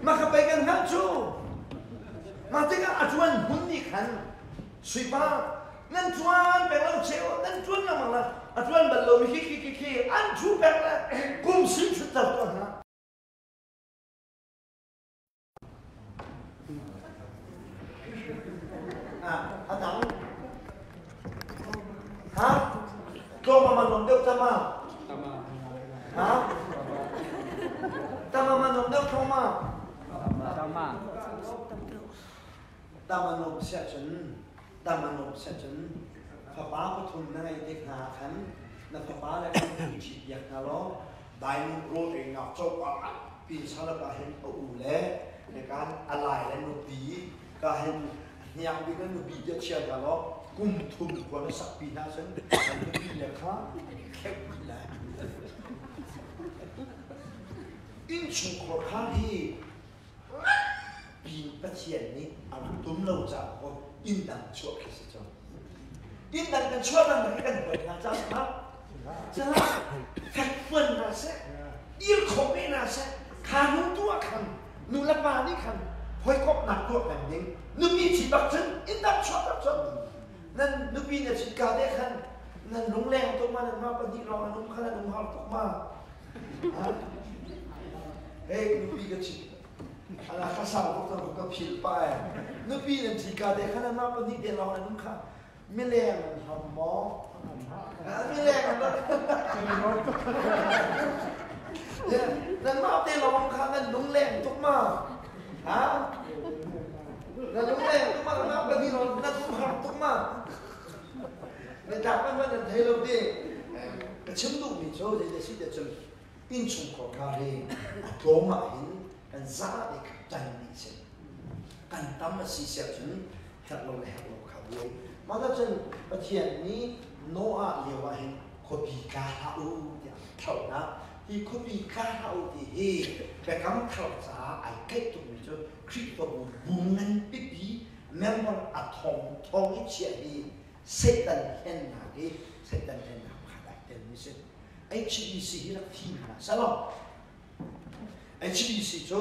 mà các bạn cần nắm chú mà thế cái chuan muốn đi khăn suy ba nên chuan bé lâu chéo nên chuan là mà là chuan bật lầu khi ăn chú bé là cùng xin chút tập thôi hả anh thắng hả? Kau mama nong dek sama? Hả? Ta mama nong dek sama? Sama. Ta mama nong sẽ chấn, ta mama nong sẽ chấn. Papa có thun này dek hà khánh, na papa lại không chỉ việc hà lo. Đại nụ rô thì ngọc châu bạc, pin sao là bà hen ủ lẽ, để cái alai lên nụ bí, cái hen nhang bị cái nụ bí giật chia hà lo. Cùng thùng của nó sắp bị na sân, nó bị là khác, khép bị lại. In chung khó khăn thì bị bắt hiện ní, anh túm lâu ra có in đằng chuột cái gì cho. In đằng cái chuột là cái cần phải làm sao hả? Chứ là phép phân là sẽ, yêu khổ bên là sẽ, khá nụ tua khăn, nụ là bà đi khăn, hơi có nặng tua cảnh định, nụ bị chỉ bạc chân, in đằng chuột. Nên lúc bây giờ chỉ cả đấy khăn nên lúng leng tôi mà nên mà bận đi lo nên lúng khăn nên lúng hao tôi mà hey lúc bây giờ chỉ là khá sao cũng có phil bài lúc bây giờ chỉ cả đấy khăn nên mà bận đi để lo nên lúng khăn mi leng hầm mó mi leng đó nên mà để lo khăn nên lúng leng tôi mà hả nên lúng leng tôi mà nó bận đi lo nên lúng hao tôi mà nên đáp ứng vấn đề thấy lâu đi cái chấm đủ mình cho để xin để chấm in chung khó khăn đi tổ mà hình cần giá để tranh đi xem cần tâm là xí xẻo chấm hết lâu khá vui mà ta chân bắt hiện ní nô à liều à hình có bị cá hao thì thầu na thì có bị cá hao thì cái cắm thầu giá ai kết tụng mình cho crypto buông ngân bí member at home thong ít chuyện đi Satan hen na ge Satan hen na khadai ten ni se HBC hi rak thim na salo HBC cho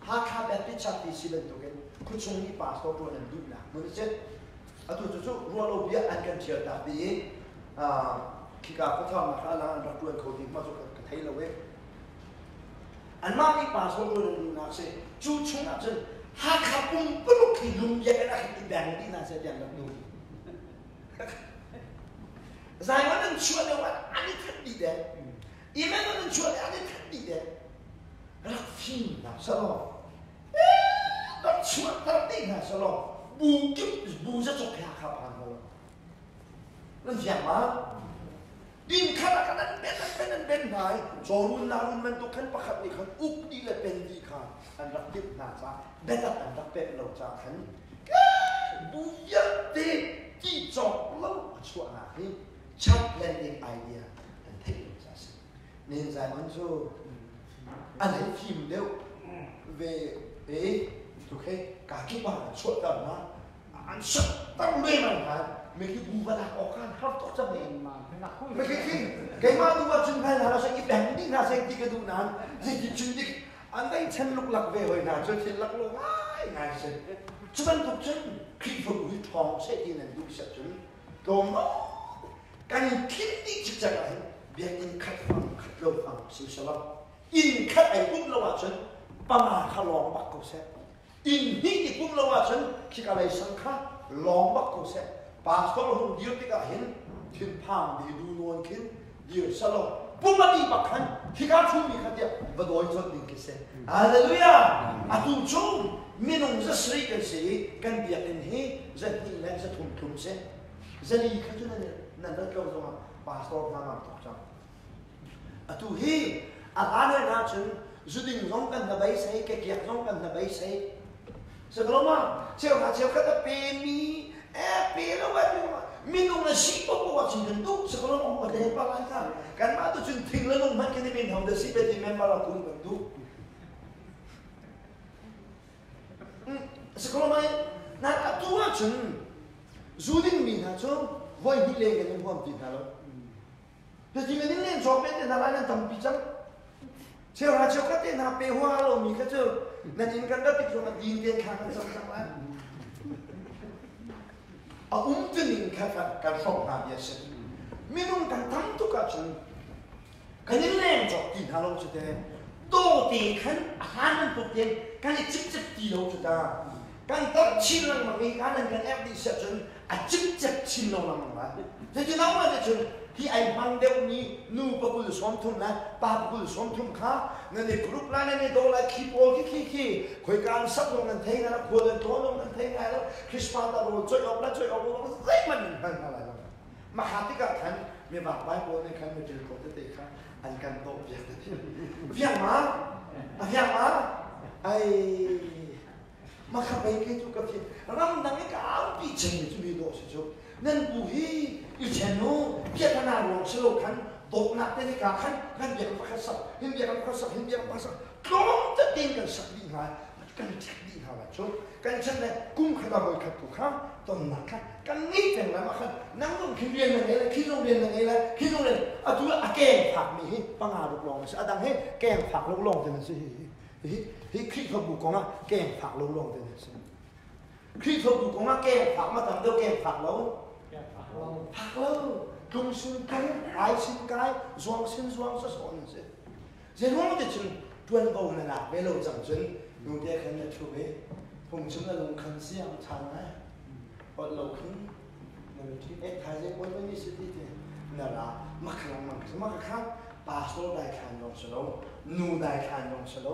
ha kha ba pi chat ti silen to gen khu chung ni pastor to na du na mo se atu cho ro lo bia an kan chia ta bi ki ka ko tham na kha la ra tu ko ti ma so ka thai lo we an ma ni pastor to na du na se chu chung na chen ha kha pum pu ki lum ye na ki bang di na se yang na du Giải mà nên chua đâu mà anh ấy thật đi đấy, ý mà nên chua thì anh ấy thật đi đấy, rất phim là sao lo, nó chua thật đi là sao lo, bù rất chọc hạ khắp hàng rồi, nên gì mà, đi khá là cáiนั้นbên này, cho luôn mình tụi khăn bắt khắp đi khăn úp đi là bên đi khăn, anh rất tiếp nà ra, bên đó anh rất bên lâu ra khăn, bù nhất đi. Chỉ chọn lâu chua là cái chắp landing idea and take it as nên giải món cho anh ấy phim đều về tụi cái cả cái bà chua tầm nó anh sợ tao lên mà hả mấy cái bù vào là khó khăn hấp tốt cho mình mà mấy cái mà tôi vào chân phải là nó sẽ ít đánh đi là sẽ đi cái tụi nào gì thì chuyên đi anh ấy chân lúc lạc về hồi nào cho chân lạc luôn ai ngày sẽ chứ anh thuộc chân khi phụ nữ thong sẽ đi làm đúng sẽ chuẩn còn nó cái thiên đi trực giác là việc in khách lâu phẳng siêu sao lắm in khách ấy cũng lâu à chân ba mà khá lòng bắt cầu xe in đi thì cũng lâu à chân khi cả lấy sân khá lòng bắt cầu xe ba số hôm điều thì cả hiện thiên phàm thì đu luôn kiến điều sao lắm bung mà đi bắt khăn khi cả chú mình khăn tiệp và đôi cho mình cái xe Hallelujah à tụi chúng mình ông rất sấy cái gì căn biệt lên hết rất nhiều lên rất thùng xe rất nhiều cái chỗ này là rất lâu rồi mà pastor làm tốt chẳng tu hi anh ấy nói chuyện dự định giống cần là bấy say cái việc giống cần là bấy say sao đó mà chiều cái tập bê mi bê nó vậy mà mình ông là sĩ bố của chính nhân tu sao đó ông mà để bao lại cả cái mà tôi chuyện thình lên ông mà cái này mình không được sĩ bê thì mình bao là cũng vẫn tu sao đó mà na tu á chuyện dự định mình là cho voi đi lên cái này không tin nàoแต่จริงๆนี่เล่นชอบเป็นแต่อะไรนั่นทำปีจังเชื่อว่าเชื่อก็เต้นหาเปหัวเรามีก็เชื่อนั่นยินกันก็ติดตัวมันยินเตียนข้างกันสังๆแล้วเอาจะนิ่งแค่การชอบหาเยอะสิไม่ต้องการทำทุกอย่างกันนี่เล่นชอบกินฮาโลสุดเลยโตตีขันอาหารมันตุกเย็นกันนี่จิ๊บตีเราสุดากันตัดชิ้นลงมามีการนั่นกันแอบดีเสียจนจิ๊บชิ้นลงมาบ้างแต่ที่น้องมาจะจนที่ไอ้บังเดียวนี้นู่ปะกุลสวมทุ่มนะป้าปะกุลสวมทุ่มข้านั่นเองกรุ๊ปนั้นนี่โดนอะไรขี้โป้ขี้คุยการสับลงกันเทงนะควรเลยโดนลงกันเทงไงแล้วคริสต์มาสตะโรช่วยออกแล้วเฮ้ยมันอะไรแล้วมาหาที่กันขันมีบาปไว้โบนในขันมาเจอคนที่เตะข้าอันกันโตเพียงเพียงมาไอ้มาขับไปกินจุกกระเทียมแล้วมันดังไอ้ก้าวปีเฉยจะมีโดสิจุนั่นบุฮีอีเชนูเพียรนาหลวงสโลขันตกหนักในการขันเบียร์พักสับเบียร์พักสับกลมจะดิ้งกันสักดิ้งหายกันจักดิ้งหายจุกันฉันเลยกุ้งขนาดบริขัดถูกข้าต้นหนักข้ากันนี่แต่งแล้วมาขันนั่งต้องคิดเรียนยังไงเลยคิดโรงเรียนยังไงเลยคิดโรงเรียนตัวแกงผักมีปังอาลูกหลงสิดังให้แกงผักลูกหลงแต่นั่นสิคลิกเขาบุกของอ่ะแกงผักลูกหลงแต่นั่นสิคลิกเขาบุกของอ่ะแกงผักมาทำเดียวแกงผักแล้วผักแล้วกลุ่มสิ่งกันไอสิ่งกายสว่างสิ่งสว่างสักส่วนนึงสิเจ้าว่าจะจึงทวนเบาหนักเวลาจังจนดูเด็กคนนี้ช่วยผมจึงจะลงคันเสียงทางนะพอเราขึ้นถ่ายเจ้าคนนี้สิที่นั่นละมักขังปาสโตได้ขันยองสโลนูได้ขันยองสโล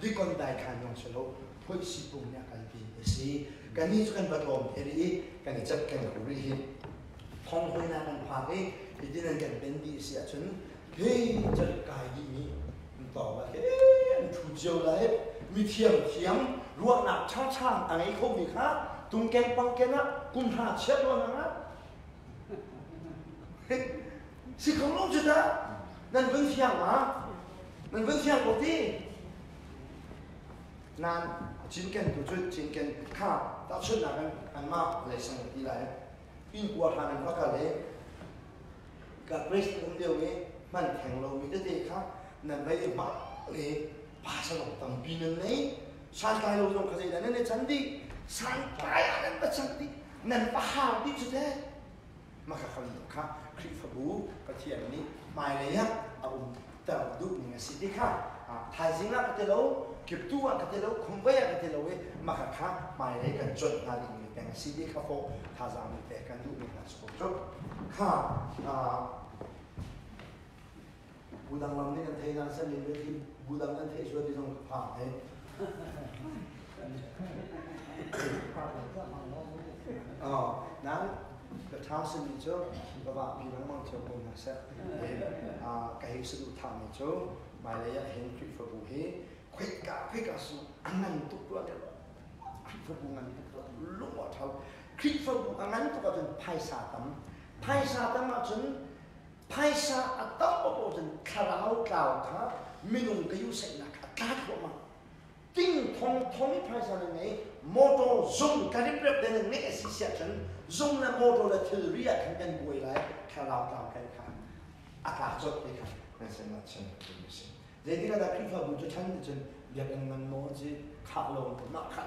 ดิคอนได้ขันยองสโลพูดสิปุ่มเนี่ยกันดีสิกันนี้กันบัดลมเฮรีกันนี้จับกันกุริฮิทองหอยนากันพาที่ที่นั่นกันเป็นดีเสียจนเฮ้ยจะกายดีมีต่อมาเฮ้ยถูกเจียวเลยมีเทียมรวดหนักช่างอะไรเขามีค่ะตุงแกงปังแกนะกุมหาเช็ดวันนั้นสิของลูกจุดนะนั่นเพิ่งเที่ยงมานั่นเพิ่งเที่ยงปกตินั่นจินกันตัวจุดจินกันข้าตัดชุดนั้นอันมากเลยสมัยที่ไรอินกัวทางนั้นก็กันเลยกับเรสต์เดียวนี้มันแข่งเรามีแต่เด็กครับนั่นไม่ได้มาเลยภาษาเราตั้งปีนึงเลยสังกายเราต้องเข้าใจนั่นในชั้นดีสังกายนั่นเป็นชั้นดีนั่นปะหาดีสุดเลยมาขับขันอยู่ครับคลิปบูกระเทียมนี้มาเลยฮะเอาแต่ดูนี่ไงสิที่ค่ะถ่ายสิ่งนั้นก็จะรู้เก็บตัวก็จะรู้คุ้มไว้ก็จะรู้มาขับขันมาเลยกันจดนาฬิกาแต่งสิที่เขาโฟท่าจำแต่กันดูนี่นะสกุลจบค่ะบูดังลำนี้กันเทนันเส้นนี้ที่บูดังนั้นเทช่วยที่ต้องผ่าเทนั้นก็ท้าสิ่งนี้จ้ะก็ว่าพี่น้องมันจะมุ่งนะเสร็จก็ให้สุดท้ายนี้จ้ะมาเลยเห็นคลิปฟูเฮคุยกับสุอันนั้นตุกตัวเดียวคลิปฟูงั้นตุกตัวลุ่มว่าเท่าคลิปฟูอันนั้นตุกตัวจนไพ่ซาตัมมาจนไพ่ซาตัมตัวจนคาราโอเกะค่ะไม่ลงก็อยู่เส้นนักอากาศว่ามันติ้งทองไพ่ซาหนึ่งไงโมโตซุ่มการเปรียบเทียบหนึ่งนี่สิเสียจนซุ่มและโมโตและเทอร์เรียกันกันบุยเลยคาราโอเกะกันค่ะอากาศจดเลยค่ะนั่นเป็นนัดเช่นนี้สิเดี๋ยวนี้ก็ได้คลิปฟูจะทันจนเบียกันมันโมจิขาลงนักขัน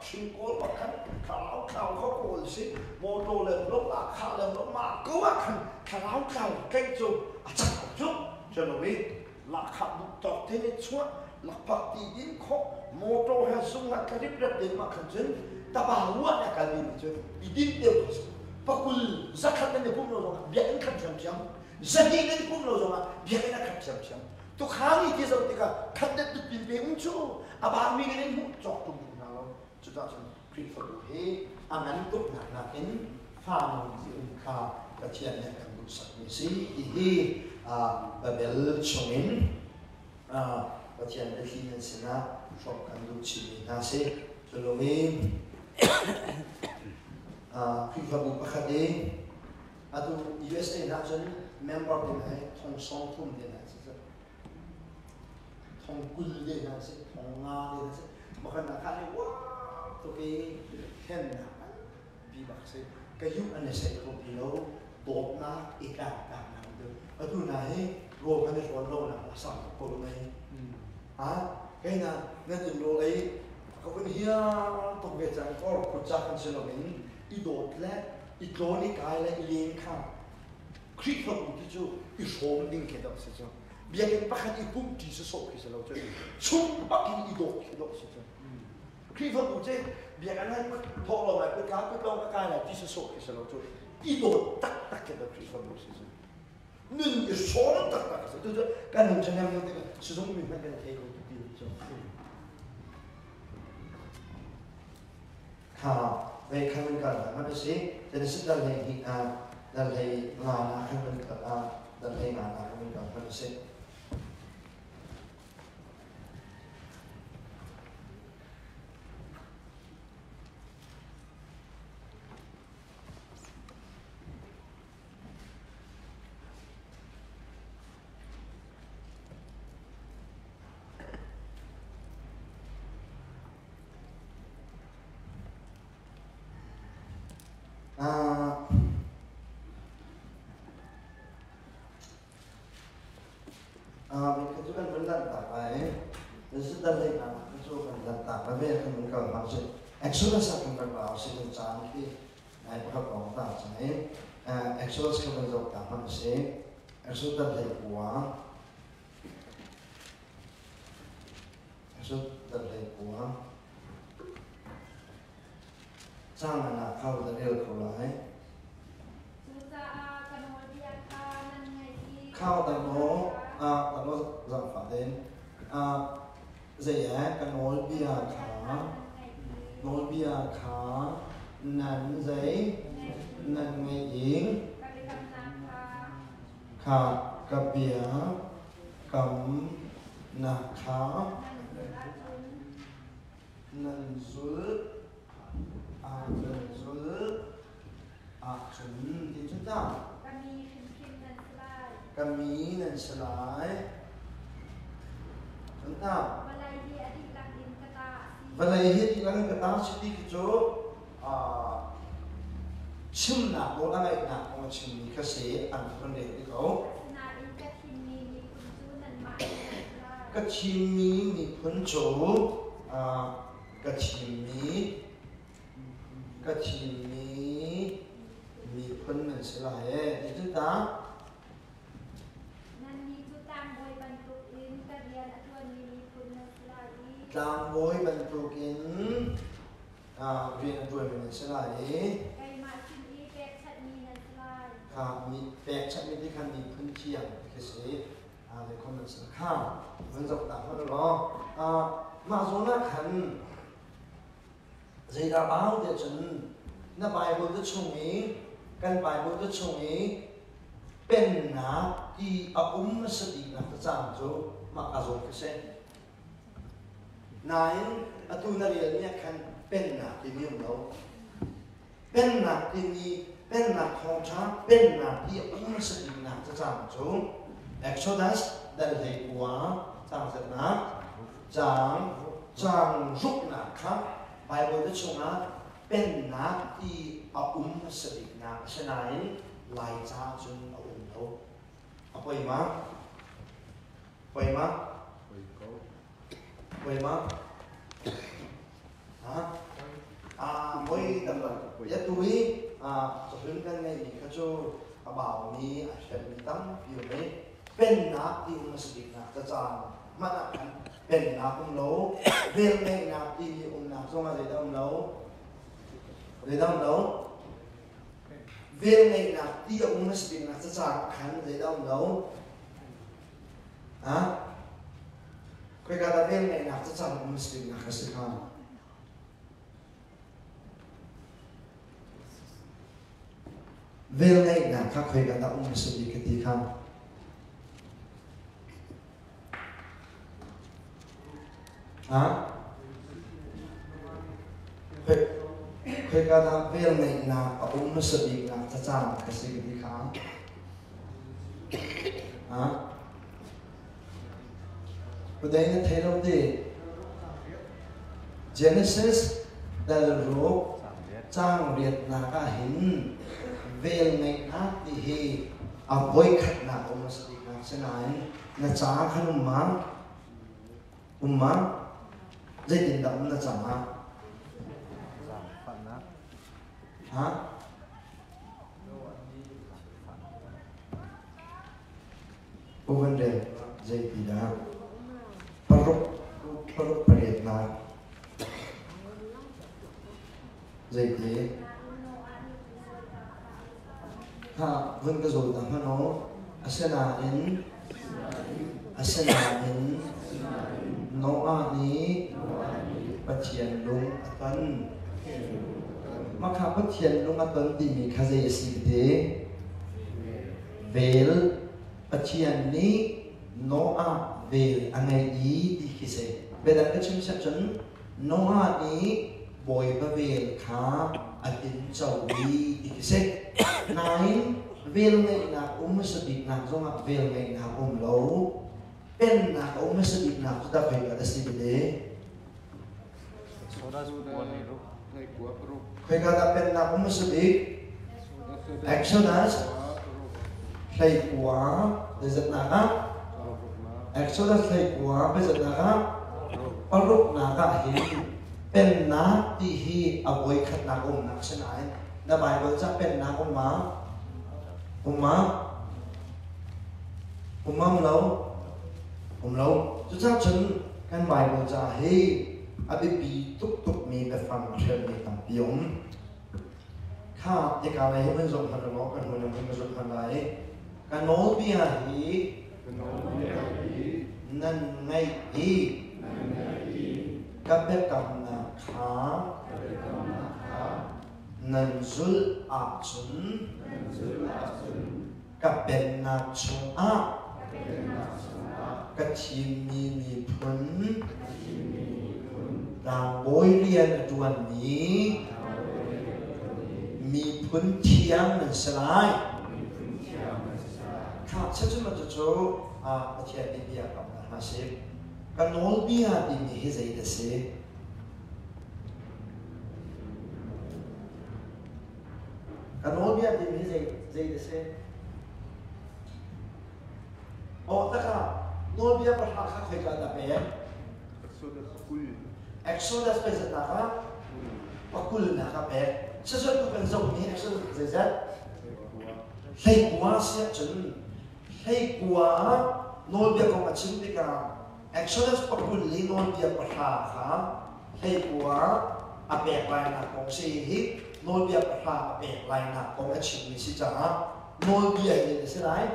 ชิงโก้มาขันคาราโอเกะเขาโกนสิโมโตเลยลบมาขาเลยลบมาก็ว่าขันคาราโอเกะเก่งจุอาจารย์จุจนวันนี้หลักขับบุกตอกเทนิชัวหลักปักตีดินเขาโมโตให้สุ่งให้การเปรียบเทียบมาขันจนตาบ่าวว่าเนี่ยการเปรียบเทียบดินเดียวปักกุลสักขันเนี่ยพุ่งเราเบียนขันเฉียมจะดีเนี่ยพุ่งเราเบียนขันเฉียมตัวข้านี่ที่สุดที่ก็ขันเด็ดตุ่นเปย์มุ่งชูอาบ่าวมีเงินมุ่งจอกตุ่มเรา จุดนั้นคริสต์บุรีอันนั้นตุกหนักหนักอินฟ้ามันที่อุ้มข้ากระเทียนเนี่ยกันบุษมีสีที่บาเบลชงอินกระเทียนได้ที่นั่นสินะชอบกันดูชีวิตน่าสิจะลงอินคริสต์บุรีขัดเองอะดู USA นะจน member เป็นไงทองสองทุ่มเป็นไงสิทองกุลเป็นไงสิทองงาเป็นไงสิบางคนนะคันว้าวตัวเองเห็นนะบีบักสิก็ยุคอันนี้ใส่ตัวพี่เราโดดนะอีกแล้วแบบนั้นเดิมอะดูนะให้โลกอันนี้ชวนโลกนะสั่งตัวไหนแค่นั้นนั่นจึงโลกไอ้เขาเป็นเฮียตัวเวจังก็ขุดจักกันเสร็จแล้วนี่อีโดดและอีโดนี่กายและอีเลี้ยงข้างคริสต์มาบุตรจู่อีโฉมดิ้งเขดับเสียจ้าเบียกันปักอีปุ่มที่สุดส่งที่สุดเราจะชุ่มปักอีโดเขดับเสียจ้าคริสต์มาบุตรเจ้เบียกันให้ทอเราไปเป็นการเป็นเรากายและที่สุดส่งที่สุดเราจะอีโดตักตักเขดับคริสต์มาบุตรเสียจ้านึ่งอีโฉมตักตักเสียจ้าการหนุ่มจะยังยังเด็กสุดท้ายมีแม่กันเทโกตุดีจ้าข่าวในคำเป็นการมันเป็นสิ่งจะได้สิ่งใดที่dalai ngana kan kata dalai ngana kan kata se itu kan benar tak baik. Sudah lepas itu kan tak baik kan kalau masih Exodus akan berbahasa dengan cantik. Naik berapa tak saya. Exodus kan berbahasa masih. Exodus dari buah. Exodus dari buah. Jangan nak kau dari kau lah. Kau tak mau. Ta nói rằng phải đến dễ cái nối bia khá nắn giấy nắn ngày yến khá cà bia cầm nạc khá nắn dữ chuẩn thì chúng ta kami nan selai tentang balai di langit kata sidi kejo chim nak mo langai nak mo chim ni kasi an pande di kau kachimi ni punjo kachimi ni pun nan selai itu tak Đang bối bận trục in viên đuôi mình sẽ lại mi bẹt chắc mi đi khăn đi phun chiang cái gì để con mình sẽ khao vẫn dọc đảo hơn đó mà số nó khăn gì đã báo để chuẩn nó bài một cái chung ý căn bài một cái chung ý bên ná thì nó sẽ đi là cái giảm số mà cả rồi cái xe nãy tu na riêng nhé kan pen nạp thì nhiều đâu pen nạp thì mi pen nạp không cha pen nạp thì ông sẽ đi nạp cho giảm xuống Exodus đại hệ quá giảm giật nạp giảm rút nạp khác bài bố đất xuống á pen nạp thì ông sẽ đi nạp sẽ nãy lại ra chung ông đâu vậy mà vậy mà mỗi tầm nhất túi cho hướng cái này mình có cho bảo mi xem mi tắm nhiều mấy bên nạp thì ông sẽ định nạp cho chàng mà nạp bên nạp ông nấu viên này nạp thì ông nạp xong rồi để ông nấu viên này nạp thì ông sẽ định nạp cho chàng khăn để ông nấu cái kata viên này nạp cho chàng ông sẽ định nạp cái gì không về ngay là các khởi cả đạo sự bị cái gì không hả khởi cả đạo về ngay là ông sự bị là cha cha cái gì không hả bữa nay nó thấy đâu đi Genesis đã rồi trang Việt là cả hình về ngày nát thì hi avoid khát na ông sẽ đi ngang sẽ này na trả khăn mà dây tiền đậm na trả hả ô vấn đề dây tiền đã paruk periat na dây tiền ha vâng cái rồi tạm nó asena in no ani pathian lung atan makha pathian lung atan ti mi khaze sikde vel pathian ni no vel angai i ti khise bedan ka chim sa chun no ani boy ba vel kha atin chawi ti khise nine vel ngay na sabi na zonga vel ngay na lo pen na sabi na ta phải là sibide phải kata pen na sabi Exodus thầy của để dẫn na Exodus thầy của bây giờ na paruk na ka hi pen na ti hi avoid khat na na senai na Bible cha pen na lâu chú cha chân cái Bible cha hi abi bi tuk mi cái phần trên mi tam pion kha cái cái này mình dùng phần nó cái hồi mình dùng phần này cái nốt bi hi nên ngay hi cái bé cầm na khá nên zul chun cái bên na chung cái chim mi phun đào bối liên tuần ní mi phun thiang nên sai khá chắc chắn là chỗ ở trên đi bia cầm na sẽ cái nỗi bia thì mi hết gì đó sẽ cái nỗi bia thì mi hết gì đó sẽ ô tất cả nỗi bia bắt học khác phải cả bé Exodus bây giờ là và kul là các bé sẽ rất có cần dùng như Exodus dễ dàng thầy quá sẽ chuẩn thầy quá nỗi bia không có chứng đi cả Exodus và kul lý nỗi bia bắt học khá thầy quá bé lại là công sĩ hít nỗi bia bắt học bé lại là công cái chứng minh sĩ trả nỗi bia thì sẽ lại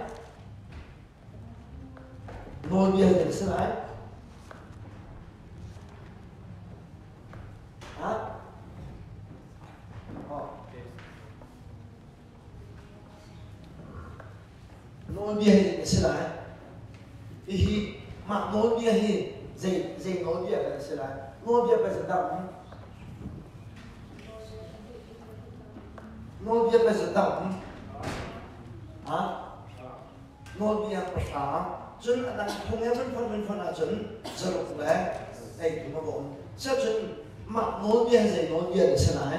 nỗi bia thì sẽ lại nỗi bia thì sẽ lại thì mà nỗi bia thì dây nỗi bia thì sẽ lại nỗi bia bây giờ đậm nỗi bia bây giờ đậm nỗi bia bắt phá chân đang không nghe vẫn phân là chân giờ lúc đấy đây chúng ta gọi sẽ chân mà nỗi bia dây nỗi bia thì sẽ lại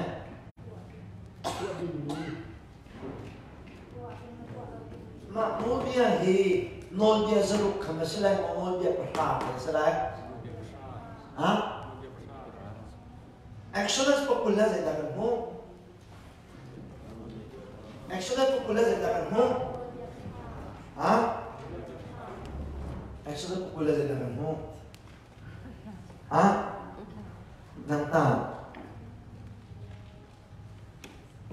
mà nỗi bia thì nỗi bia giờ lúc không sẽ lại nỗi bia bắt phá thì sẽ lại Exodus popular dạy đặc không Exodus popular dạy đặc không Exodus popular dạy đặc không nang ta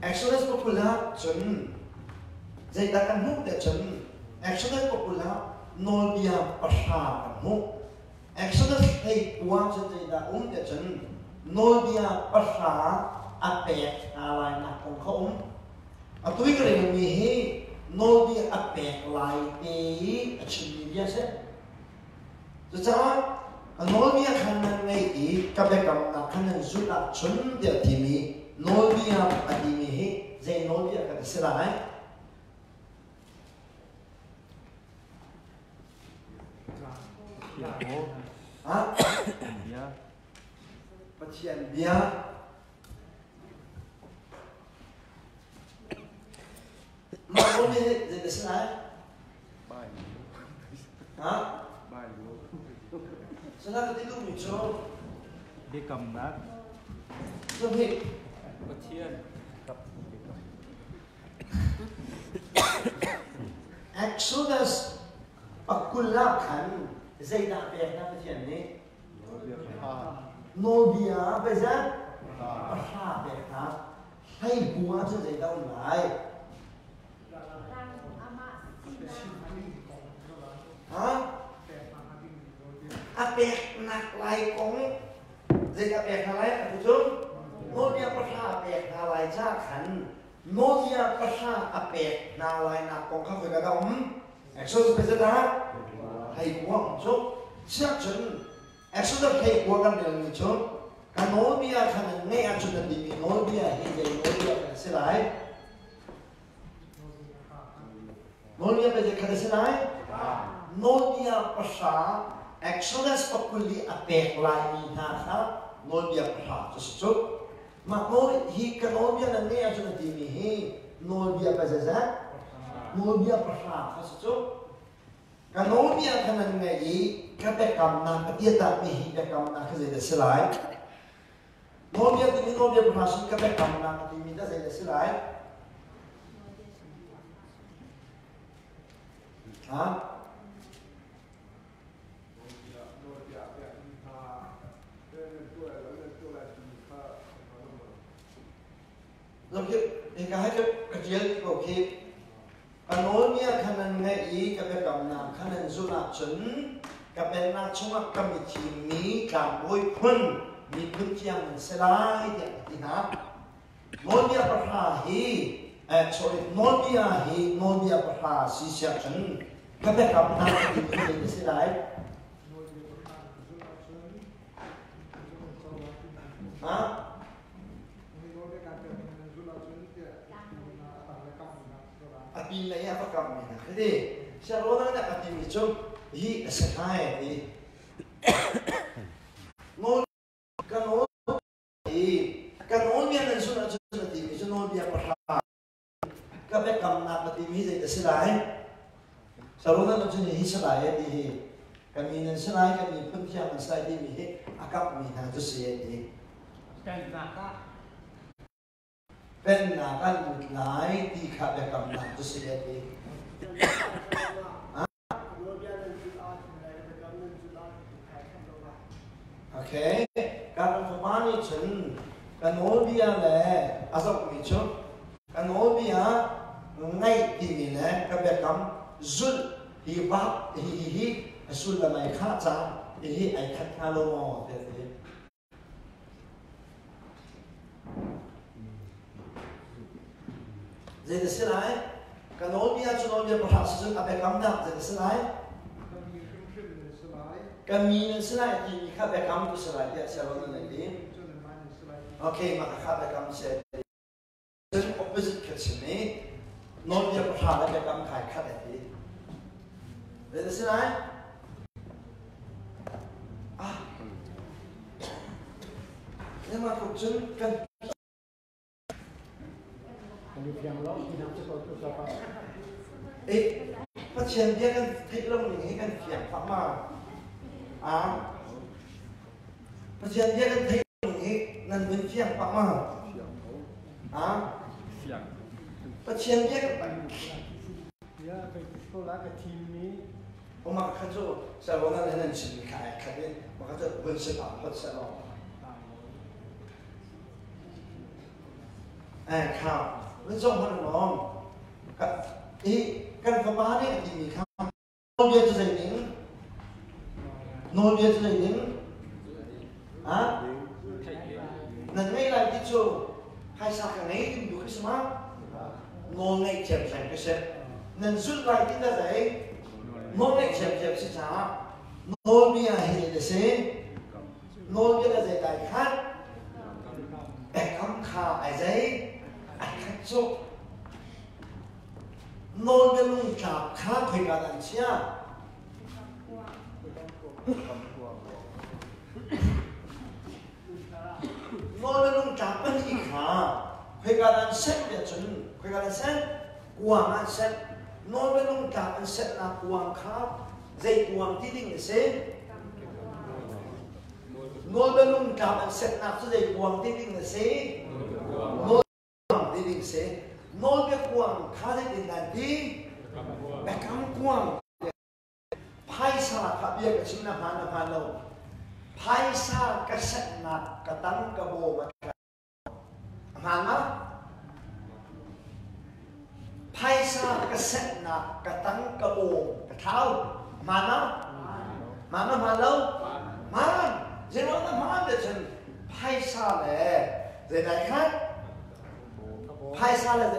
Exodus popular chân dạy đặc không để chân Exodus popular nỗi bia bắt phá không Exodus hay qua chân dạy đặc để chân nỗi bia bắt phá áp bẹt lại là không tôi cái này mình nô đi áp bẹt lại thì chừng gì sẽ cho cháu nô đi khăn năng ngay thì các bé cầm là khăn năng rút lại chuẩn để thì mình nô đi áp thì mình dây nô đi cái sẽ lại hả bắt chuyện bia mà nô đi dây sẽ lại hả sẽ lại cái thứ mình cho đi cầm nát cho mình Bất thiên. Exodus Akula Khan Zaida Pekna Petiane Nobia Bezat Pasha Pekna Hay Bua to Zaida Ulai Hả? Apek nak lai kong Zaida Pekna lai betul Nobia Pasha Pekna lai cha Khan Nobia Pasha Apek na lai na kong kha phơi ka Exodus Bezat hay quá một chút chắc chắn Exodus hay quá cái điều này chút cái nói bia khả năng nghe ăn chút thì mình nói bia hiện giờ nói bia sẽ lại nói bia bây giờ cái sẽ lại nói bia bắt sa Exodus bắt kuli apek lại mình ha nói bia bắt sa chút mà nói hi cái nói bia là nghe ăn chút thì mình nói bia bây giờ nói bia bắt sa chút cái nỗi bia khả năng này ý các bé cầm na cái tiết tạp mi bé cầm na cái gì để xử lại nỗi bia thì nỗi bia bùn sinh các bé cầm na thì mình đã gì để xử lại hả rồi thì cái chuyện của khi cái nỗi bia khả năng nghe ý các bé cầm nằm khả năng du lịch chuẩn các bé na chung các cái chỉ mỹ cảm bôi phun mỹ phun chiang sẽ lại thì hả nỗi bia bắt hà hi sorry nỗi bia hi nỗi bia bắt hà si sẽ chuẩn các bé cầm nằm thì mình sẽ lại hả api na ya pa kam na kadi sa rona na ati mi chum hi asai ni no kanon mi na suna suna ti mi no bia pa ka be kam na ati mi zai asilai sa rona na chuni hi salai di kami na salai kami pun siya na sai di mi akap mi na to siya di bên là cái một lái đi khắp để cầm nặng cho xe đi, ok, cái phần bán đi chân, cái nỗi bia này, sao mình chốt, cái nỗi bia ngay thì mình này, cái bé cầm rút hi bắp hi rút là mày khát cha, hi ai khát khá lâu mò thế thế. Jadi the silai, kalau dia cuma dia berhasil apa kamda, jadi silai. Kami silai ini apa kamu tu silai dia siapa nanti. Okay, maka apa kamu saya. Opposite ke sini, non dia berhasil apa kamu kai kat nanti. Jadi silai. Ini maka ujung kan. Phát triển biết cái thích lông mình hay cái phiền phạm mà phát triển biết cái thích lông mình hay lần bên phiền phạm mà phát triển biết cái ông mà khăn chỗ sao bọn nó nên chỉ khai khai lên mà cái chỗ bên sẽ bảo hết sẽ lo khảo nó rộng hơn nó cái phần ba đấy thì mình không nô bia cho dạy những nô bia cho dạy những lần ngay lại đi chỗ hai sao cái này thì đủ cái smart ngồi ngay chèm chèm cái xe nên rút lại tin là đấy ngồi ngay chèm chèm sẽ trả ngồi bia hay là xe ngồi cái là gì đại khác để cắm khả ai giấy ai khách chụp ngồi cái lung chạp khác phải cả đàn chia ngồi cái lung chạp bên gì khả phải cả đàn xét để chuẩn phải cả đàn xét quảng ăn xét ngồi cái lung chạp ăn xét là quảng khác dây quảng tí đinh để xét ngồi bên lung chạp ăn xét là số dây quảng tí đinh để xét ngồi quảng tí đinh xét ngồi cái quảng khác dây đinh đàn tí bé cắm quảng phai xa cả bia cái chính là phàn lâu phai xa cái xét nạp cái tăng cái bồ mà phàn á phai xa cái xét nạp cái tăng cái bồ cái thao phàn á phàn lâu phàn giờ nó phàn để chân phai xa này giờ này khác phai xa là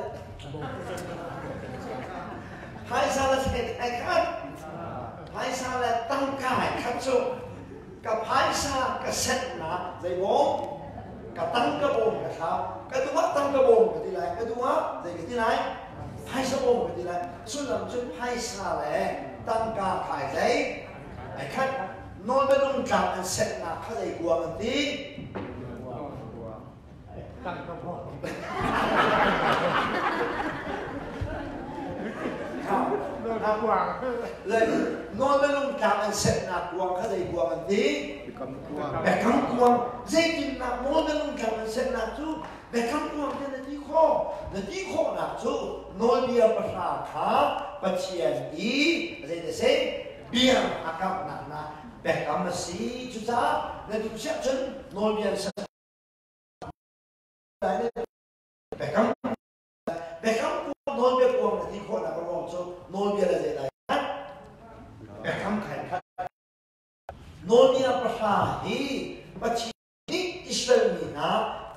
phai xa là gì này khác phai xa là tăng cải khắc dụng cả phai xa cả xét nạp dây bố cả tăng cái bồn cả thao cái thứ nhất tăng cái bồn cái gì này cái thứ nhất dây cái gì này phai xa bồn cái gì này xuân làm chút phai xa này tăng cả khải giấy này khác nói bên ông chạm anh xét nạp cái dây của mình tí tăng cái bồnเลยนอนไม่ลงจามอันเสร็จหนักกวางเขาจะกวางอันนี้แบบคำกวางเจ๊กินหนักนอนไม่ลงจามอันเสร็จหนักจู่แบบคำกวางเนี่ยในที่ข้อในที่ข้อหนักจู่นอนเบียร์ประสาขาปัจเจียนอีอะไรเนี่ยเซ่เบียร์อากับหนักนะแบบคำมาสีจุจ้าในที่เชื่อฉันนอนเบียร์เสร็จแบบคำนอนเบียร์กวางในที่ข้อหนักก็รองจู่นอนเบียร์อะไรได้แบบคำแข่งขันโนเนียประชาฮีปัจจุบันอิสราเอลนี่นะ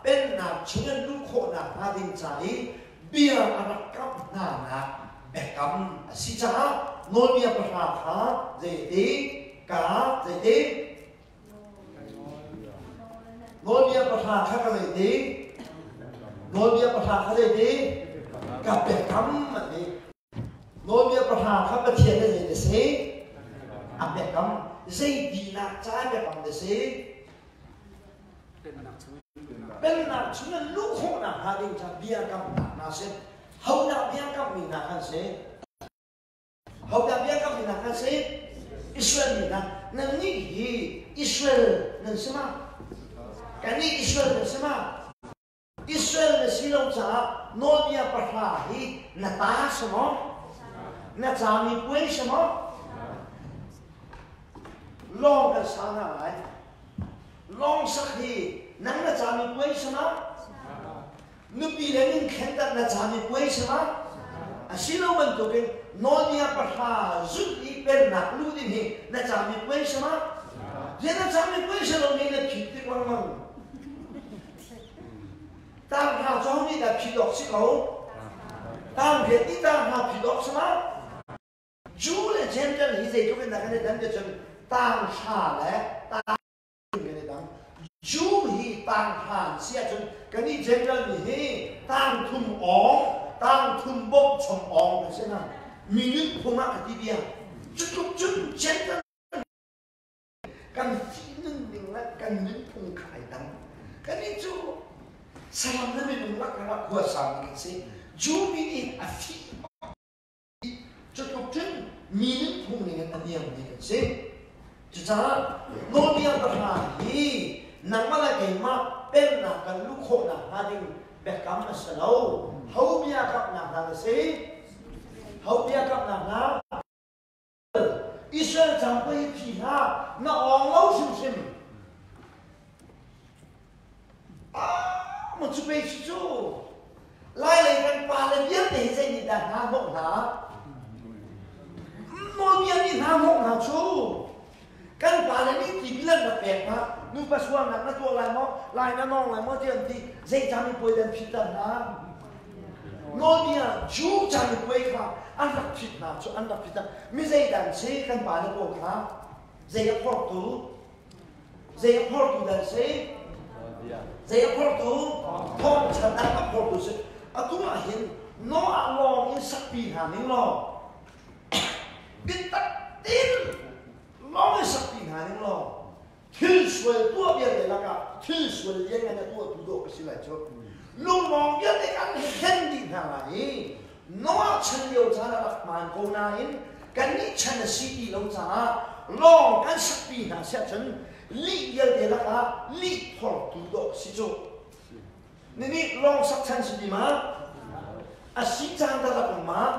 เป็นนักชิงลูกโคนักมาดินใจเบียร์อารักกับนานะแบบคำสิจ้าโนเนียประชาฮะเจดีกาเจดีโนเนียประชาฮะก็เจดีโนเนียประชาฮะเจดีกับแบบคำมันนี่โนเนียประชาฮะประเทศเจดีเซ่อันแบบคำdây đi nạp trái về bằng để xí bên nạp chúng là lúc khổ nạp hà đình cha bia cầm nạp nào xí hậu nạp bia cầm mình nạp ăn xí hậu nạp bia cầm mình nạp ăn xí Israel mình nạp nên ní gì Israel nên xí mà cái ní Israel nên xí mà Israel nên xí lâu cha nô bia bạc hà hi nạp ta xí mà nạp cha mi quên xí mà longกันสาหร่ายลองสักทีนั่งน่าจะมีป่วยใช่ไหมนึกปีเรื่องแข่งกันน่าจะมีป่วยใช่ไหมสิ่งเราเป็นตัวเองนอนเนี่ยปัญหาสุดที่เป็นหนักรู้ดีนี่น่าจะมีป่วยใช่ไหมเรื่องน่าจะมีป่วยใช่ไหมนี่เนี่ยผิดที่ว่ามันตามหาเจ้านี่แต่ผิดดอกสิเขาตามเหตุที่ตามหาผิดดอกใช่ไหมจูเลยเช่นกันที่จะทุกคนนักเรียนนั่นจะต่างชาติและต่างกันในดังจูฮีต่างหานเสียจนกันนี่เจนเรนนี่ต่างทุ่มอ๋องต่างทุ่มบกชมอ๋องกันเช่นนั้นมีนึกพงมากที่เดียวจุดเจนกันกันที่นึงดึงและกันนึกพงขายดังกันนี่จูสลับนั้นไม่เป็นรักนะหัวสามกันสิจูมีนี่อาทิจุดมีนึกพงนี่กันอันเดียวนี่กันสิจ้าโนเนียประหารฮีนังมาละเก่งมากเป็นนักกันลูกโคนักฮาดิงแบบกำมาสโลเขาเบียกับนักนั่นสิเขาเบียกับนักนะอิสราเอลจำไปพี่ฮะน่าอ่อนเล่าซิมมันจะไปจู่ไล่เลยกันปาเลยเยอะเลยใจนี่แต่หาหกหาโนเนียนี่หาหกหาจู่กันป่าเลยนี่ที่พิลันแบบแบบนะนู่นปัสสาวะหนักนะตัวลายน้องลายน้องลายมอเทียนที่เจ๊จำไม่ป่วยเดินผิดนะ nói bia chú cha được quay khá ăn đặc thịt nào cho ăn đặc thịt nào mi dây đàn xe căn bản là bộ khá dây áp phổ tu đàn xe dây áp phổ tu thong chân ăn áp phổ tu xe à tu mà hiện nó ăn lòng in sắc bì hà nín lo biết tắt tin nó mới sắc bì hà nín lo thiên suy tua bia để là cả thiên suy liên ngay là tua tu độ cái gì lại cho lúc mong biết để ăn hết đi thằng này nó chân liều cha là đặt màn câu này cái ní chân là sĩ đi lâu cha long cái sắc bì hà sẽ chân lý bia để là cả lý thọ tu độ sĩ cho nên ní long sắc chân sĩ đi mà à sĩ cha ta là mà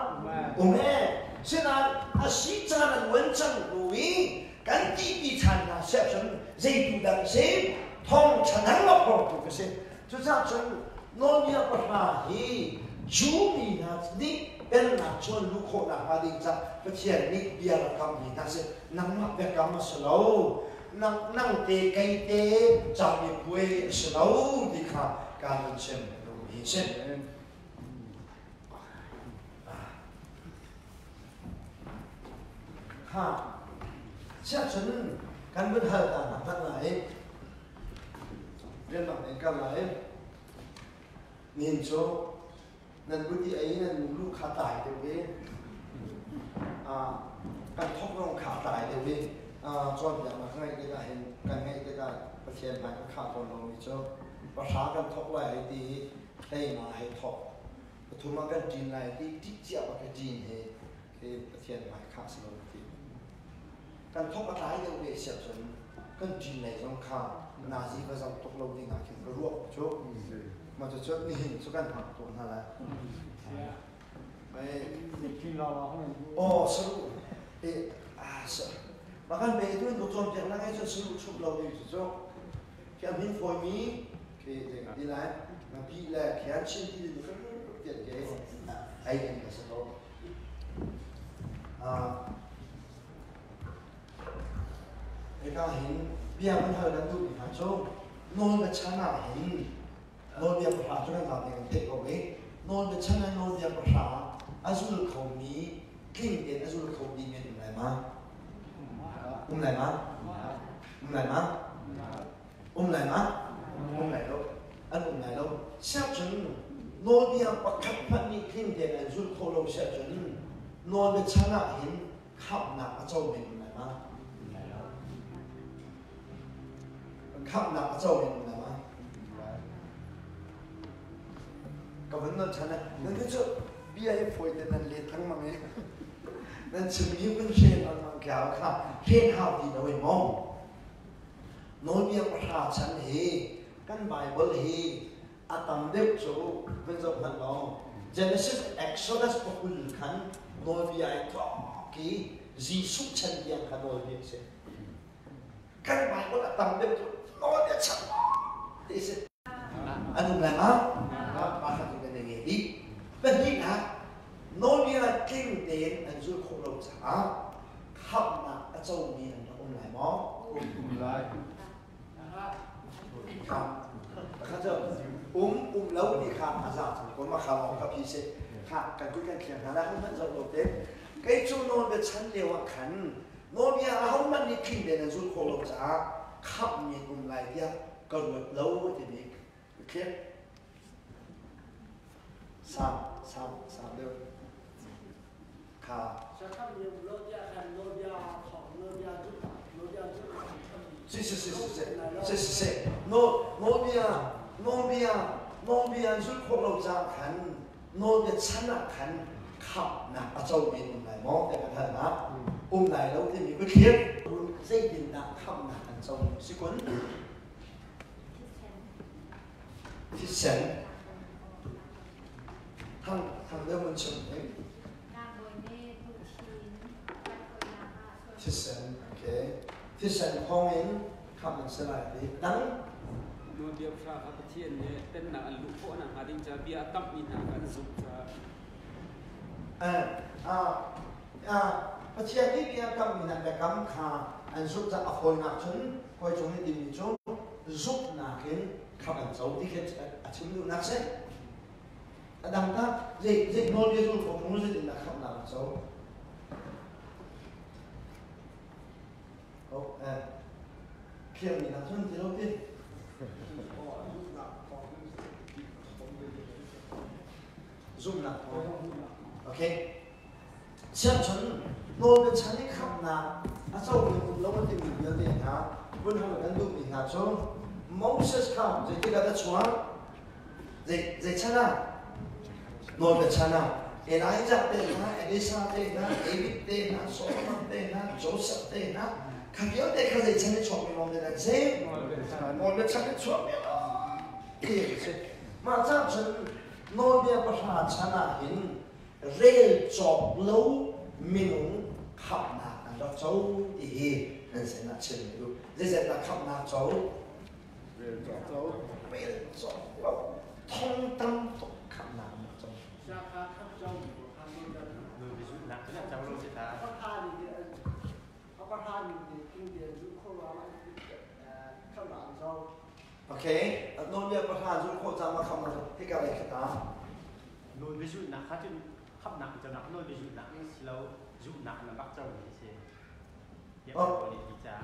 nghe xin à sĩ cha là vẫn chân đuổi cái đi chân là sẽ chân dây tu đằng sẽ thong chân hắn là thọ tu cái sẽ cho ra chân nói như vậy mà hi chú mình là đi bên là chọn lúc họ là hai đứa cha cái chuyện này bia là cầm gì ta sẽ nắm mắt về cầm mà sầu nang tê cây tê chào bị quê sầu thì khá cả một chuyện đồ gì xem ha sẽ chân căn bên hơi ta nằm thân lại bên mặt này căn lại nhìn cho nên bữa đi ấy nên lúc khá tải đều đi căn thóc nó khá tải đều đi cho việc mà ngay cái này căn ngay cái nàyประเทศไทยก็ขาดคนลงนี่เจ้าภาษากันทบไว้ดีได้มาให้ทบปฐุมกันจีนไหนที่เจียบกับจีนให้ประเทศไทยขาดสนุกทีกันทบอะไรเดียวเสียจนกันจีนไหนต้องขาดนาซีก็จะตกลงที่งานขึ้นก็รวบโชคมาจะช่วยนี่สุกันผักตัวนั่นแหละไปโอ้สรุปบางครั้งเบย์ด้วยตัวจอมจากนั้นให้ฉันสรุปชุบเราอยู่จุดโจ้แค่มิ้นฟอยมีคือดีไรมาพี่แหละแค่ชิ้นที่ดูก็เจ็ดเก๋ไอ้ยังก็สนุกไอ้ก็เห็นเบี้ยมันเท่านั้นดูอีกครั้งโจ้นอนกับฉันน่ะเห็นนอนเบี้ยประหลาดจนเราเนี่ยเด็กกว่านี้นอนกับฉันน่ะนอนเบี้ยประหลาดอายุเราเขามีกลิ่นเด่นอายุเราเขาดีเมียถึงไหนมาlại má đâu anh lại đâu sao chừng nôi bia bắt khắp phát đi kinh tế này rút khô lâu sao chừng nôi bị chán à hiện khắp nạp ở châu mình lại má khắp nạp ở châu mình lại má cái vấn đề chán này nên cái chỗ bia ấy phơi để nên liệt thắng mà nghe nên sự hiểu cái chuyện là kéo khá khen hào thì nó mong nói biaประชาชน căn bài bol hi atam deu chu ven zo phan lo Genesis Exodus pakul khan nói bia ai to ki Jesus chen yang khan nói bia se căn bài bol atam deu chu nói bia chan thế se anh làm á ba khăn cái này đi bên đi hả nói bia kinh tế anh du khổ lâu chả khắp nè ở châu miền lại mó lạiครับข้าเจ้าแล้วนี่ครับอาจารย์คนมาข่าวของกับพี่เสกครับการคุยกันเขียนหาแล้วมันจะโดดเด่นไอ้จูนนเป็นชั้นเดียวกันโนเนี่ยเขามันนี่ขึ้นเด่นจุดโคลจ้าขับมีหลายเดียวก็รวดแล้วทีนี้โอเคสามเดียวครับ是，诺比亚是可老家看，诺比亚产那看，靠那阿周边来摸这个看啊，来了这里个天，这边那靠那阿周是滚，是神，ทางเรื่องมันเฉยที่สันโอเคที่สันห้องเองคำมันสลายดีดังโนเดียบชาพักเทียนเนี่ยเป็นหนังอันลุกพวกหนังหาดิงจะเบียตั้มมีหนังกันสุดจะประเทศที่เบียตั้มมีหนังแต่กำขาอันสุดจะอภัยหนักจนคอยจงให้ดีมีจงสุดหนักเห็นคำอันเจ้าที่เห็นอาชิมดูนักเส้น đằng ta dạy nôn bia rồi cũng không dạy là không làm xấu khi mình làm xong thì đầu tiên zoom nào ok xem chân nôn bên trái khắp nào sau mình cũng lâu thì mình nhớ tiền hả vẫn không phải ăn mình hả cho Moses come dạy cái đó chua dạy chân nào nôn bên chân nào Elijah tên na Elisa tên na David tên na Solomon tên na Joseph tên na các kiểu tên các dạy chân để chọn mình nôn bên trái nôn bên trái chọn mình mà chắc chân nôn bên phải chân nào hình rel chọc lâu mình khắp nào anh đọc cháu thì nên sẽ là chân được dễ dàng là khắp nào cháu rel chọc lâu thông tâm khắp nào cháu người ví dụ nặng tức là cháu luôn chứ ta ok nôn bên phải dùng khẩu trang mà khắp nào thì cái này cái đó người ví dụ nặng khác chứ khắp nặng cho nặng người ví dụ nặng lâu dụ nặng là bắt cháu như thế hiện tại thì cha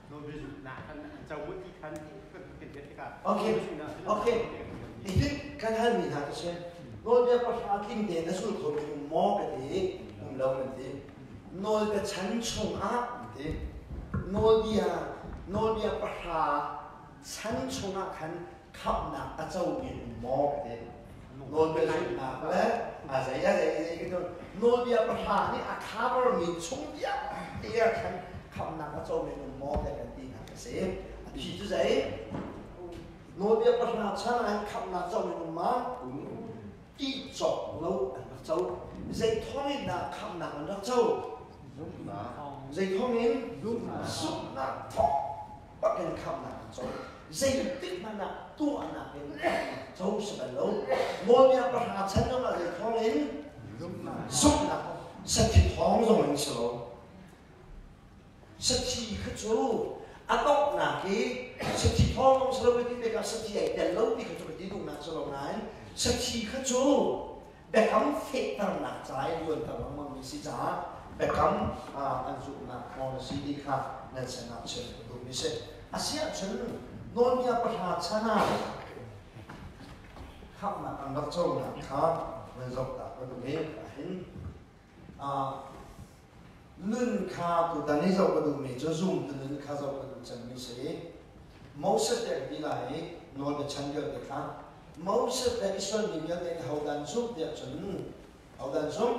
người ví dụ nặng thân cháu muốn đi thân cái cái cả ok thì cái hai mình hạt xem nôn bên phải kinh tế nó xuất khẩu mình mua cái gì mình lâu mình gì nôn cái chân chung á thì nôn bên phải chân chung á khăn khắp nào ở châu mình mua cái gì nôn bên phải đấy vậy cái đó nôn bên phải này cover mình chung đi thì khăn khắp nào ở châu mình mua cái gì cái gì thì như vậy nôn bên phải chân này khắp nào châu mình mua đi chọc lâu ăn được châu dây thong là khắp nào ăn được châu dây thong nên giúp là thong bắt cái khắp nào ăn châu dây tích mà là tua là cái châu sẽ là lâu nôn bên phải chân nó là dây thong nên giúp là sẽ thì thong rồi mình sẽ lâu sẽ thì cái châu ăn đốc là cái sẽ thì thong nó sẽ lâu cái cái sẽ thì để lâu thì cái chỗ cái đúng là sẽ lâu này sẽ chỉ khát chú, bé cắm phết tăng nát trái luôn tăng lắm mà mình xí giá, bé cắm anh dụng là con xí đi khác nên sẽ nát chân đúng như thế. Asia chân nôn nhà bắt hạt chana, khắp nát ăn đắp châu nát khác nên dọc ta có đúng hết hình lưng khá tụi ta này dọc có đúng hết cho zoom từ lưng khá dọc có đúng chân như thế. Moses để đi lại nôn để chân được để khác. Moses đã Israel mình nhớ đến hậu đàn giúp để chuẩn hậu đàn giúp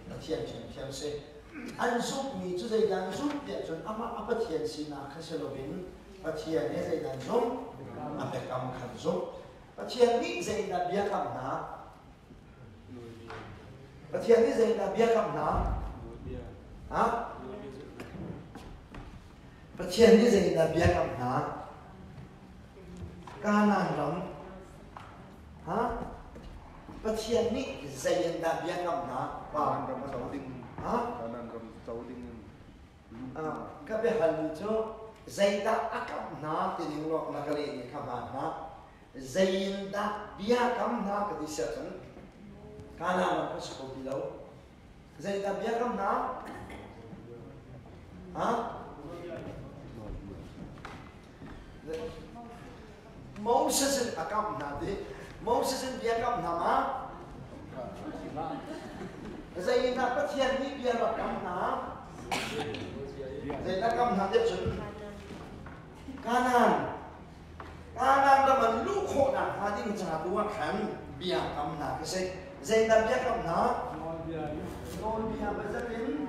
là thiên sẽ anh giúp mình cho dây đàn giúp để chuẩn apa thiên xin là khai sẽ lo bin và thiên này dây đàn giúp là phải cầm khẩn giúp và thiên này dây là bia cầm ná và thiên này dây là bia cầm ná hả và thiên này dây là bia cầm ná ca nan lắm hả? Và thiên ní dây đạp bia cầm ná và hả? Các bé hẳn cho dây đạp cầm ná thì những lúc là cái này cầm ná dây đạp bia cầm ná cái gì sẽ chẳng cả nào mà có sự đi đâu dây đạp bia cầm ná hả? Moses cầm ná đi Moses bia cầm ná mà dây đạp bắt thiên ní bia cầm ná dây đạp cầm ná tiếp chuẩn Kanan là mình lúc khổ nặng hoa đi trả đua khăn bia cầm ná cái gì dây đạp bia cầm ná nôn bia bây giờ đến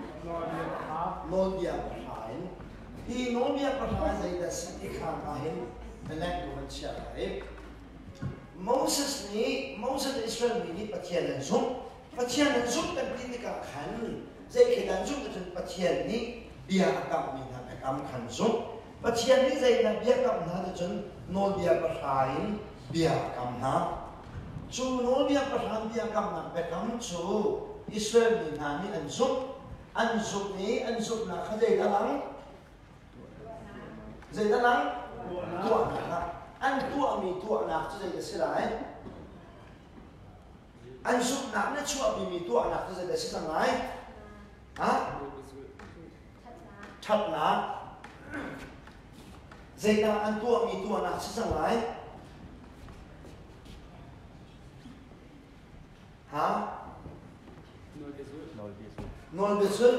nôn bia phải thì nôn bia phải dây đạp sẽ khăn phải mình lại của mình chia lại Moses Israel ni pathian giúp cái gì cả khăn dây cái đàn giúp cái pathian ni bia cầm mình là cầm khăn giúp pathian ni dây là bia cầm na cho chân nôn bia phải bia cầm na chú nôn bia phải bia cầm na phải cầm chú Israel ni na ni anh giúp là cái dây đã lắng tua na anh tua mi tua na cho dây cái gì lại anh giúp nạp nó chua bị mì tua nạp cho sẽ sang lại hả thật là dây nào ăn tua mì tua nạp sẽ sang lại hả nol besut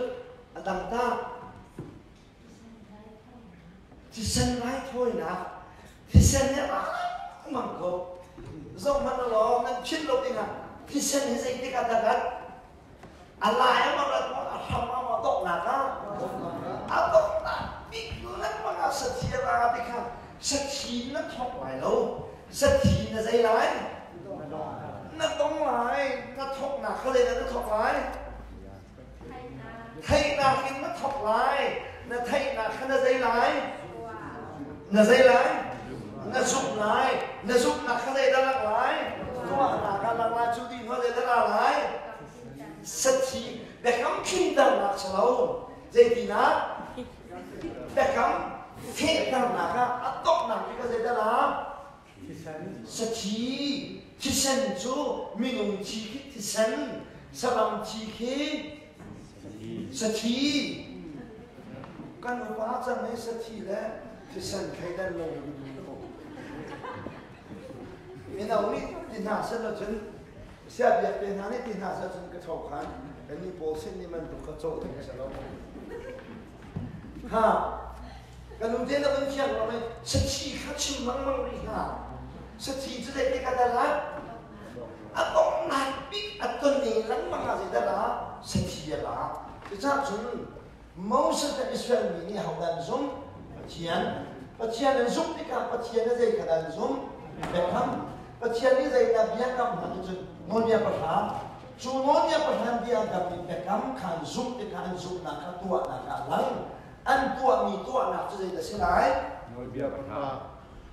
adang ta thì sen lại thôi nè thì sen nhé măng cô dòng mà nó lo nó chết lâu đi nè thì sen như vậy thì cả đất à lại mà là nó làm mà tóc nè đó à tóc nè bị nó mà sát chi ra đi cả sát chi nó thọc lại lâu sát chi nó dây lại nó tông lại nó thọc nè cái này nó thọc lại thay nè cái nó thọc lại nó thay nè cái nó dây lại nó dây lại nó giúp lại nó giúp nè cái này nó lắc lại nó nè cái lắc lại chú đi nó này nó lắc lại sát chi để cắm kinh đằng nè sao dây thì nè để cắm thế đằng nè cái tóc nè cái dây đó là sát chi thì sen chú mình chỉ cái thì sen sao làm chỉ cái sát chi cái nó phát ra mấy sát chi đấy thì sen khai đan lâu mình nào đi tin hà sơn là chân xe việt bên hà này tin hà sơn chân cái thầu khán cái này bộ sinh này mình được cái chỗ thì cái sao ha cái lúc đấy là mình xem rồi sát chi khác chịu măng măng đi ha sát chi chứ đấy cái đó là à tông này biết à tuần này lắm mà gì đó là sát chi là cái sao chúng máu sát tại Israel mình học đàn giống Bát chiên là giúp đi cả bát chiên là gì cả đàn giống đẹp lắm bát chiên như vậy là biếng cầm là cái ngôn biếng bát hàm chú ngôn biếng bát hàm biếng cầm thì đẹp lắm khăn giúp đi cả anh giúp là cả tua là cả lăng anh tua mì tua là cái gì là sẽ lại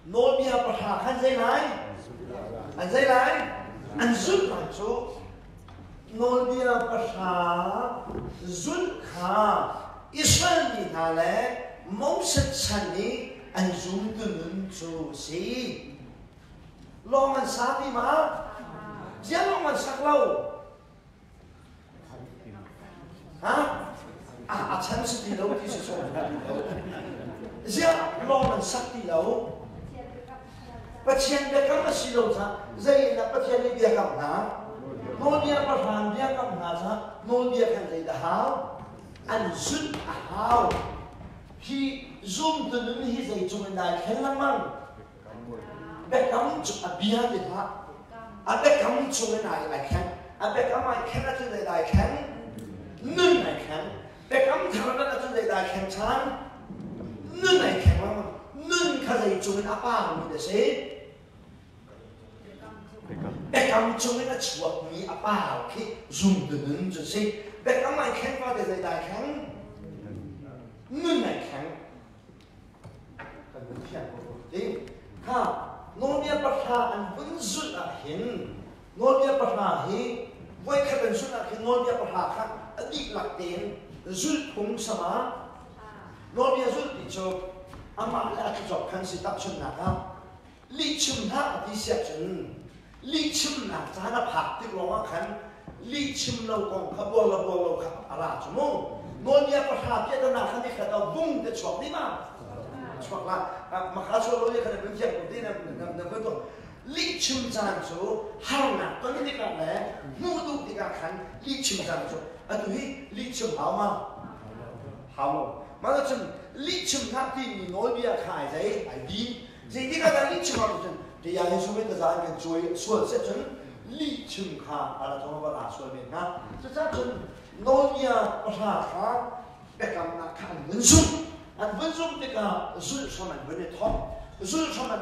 ngôn biếng bát hàm khăn dây lại anh dây lại anh giúp lại chú ngôn biếng bát hàm giúp khá Israel nhìn hà lẽ mong sát chân đi anh dùng từ ngữ chú sĩ lo anh sát đi mà giá lo anh sát lâu hả à chân sát đi lâu thì sẽ sao giá lo anh sát đi lâu bắt chiên để cầm xí lâu cha dây là bắt chiên đi bia cầm hả nôn bia bắt hàng bia cầm hả cha nôn bia cầm dây đã háo anh giúp háo khi zoom từ những hi dây chung này khen lắm mang bé cắm chụp bia thì hả bé cắm chung này lại khen bé cắm ai khen là chung này lại khen nương này khen bé cắm thằng đó là chung này lại khen chán nương này khen lắm nương cái dây chung này apa mình để xem bé cắm chung này chuột mi apa khi zoom từ những cho xem bé cắm ai khen vào để dây lại khen nương này khen đi ha nô bia bát hà anh vẫn rút à hiện nô bia bát hà hi với các bạn rút à hiện nô bia bát hà khác đi lạc tiền rút không sao nô bia rút đi cho ama lại cái job khăn sĩ tập chân nào ha lý chum ha đi xếp chân lý chum nào cha nó phạt tiếng lòng khăn lý chum lâu còn khắp bồ khắp à chú mông nô bia bát hà biết đâu nào khăn đi khát đâu vung để chọc đi mà hoặc là mà khá số lối cái này bên của tí này cái đó lý chum trang số hao nặng có những cái này mua đủ thì cả khăn lý chum trang số tụi lý chum hao mà nó chừng lý chum khác thì mình nói bia khai giấy phải đi gì thì cái lý chum hao chừng thì nhà hình số bây giờ anh cần chui xuân sẽ chừng lý chum khá là trong nó là xuân miền ha cho chắc chừng nói bia có sao khác bé cầm là khăn vẫn sung anh vẫn dùng cái rút cho mình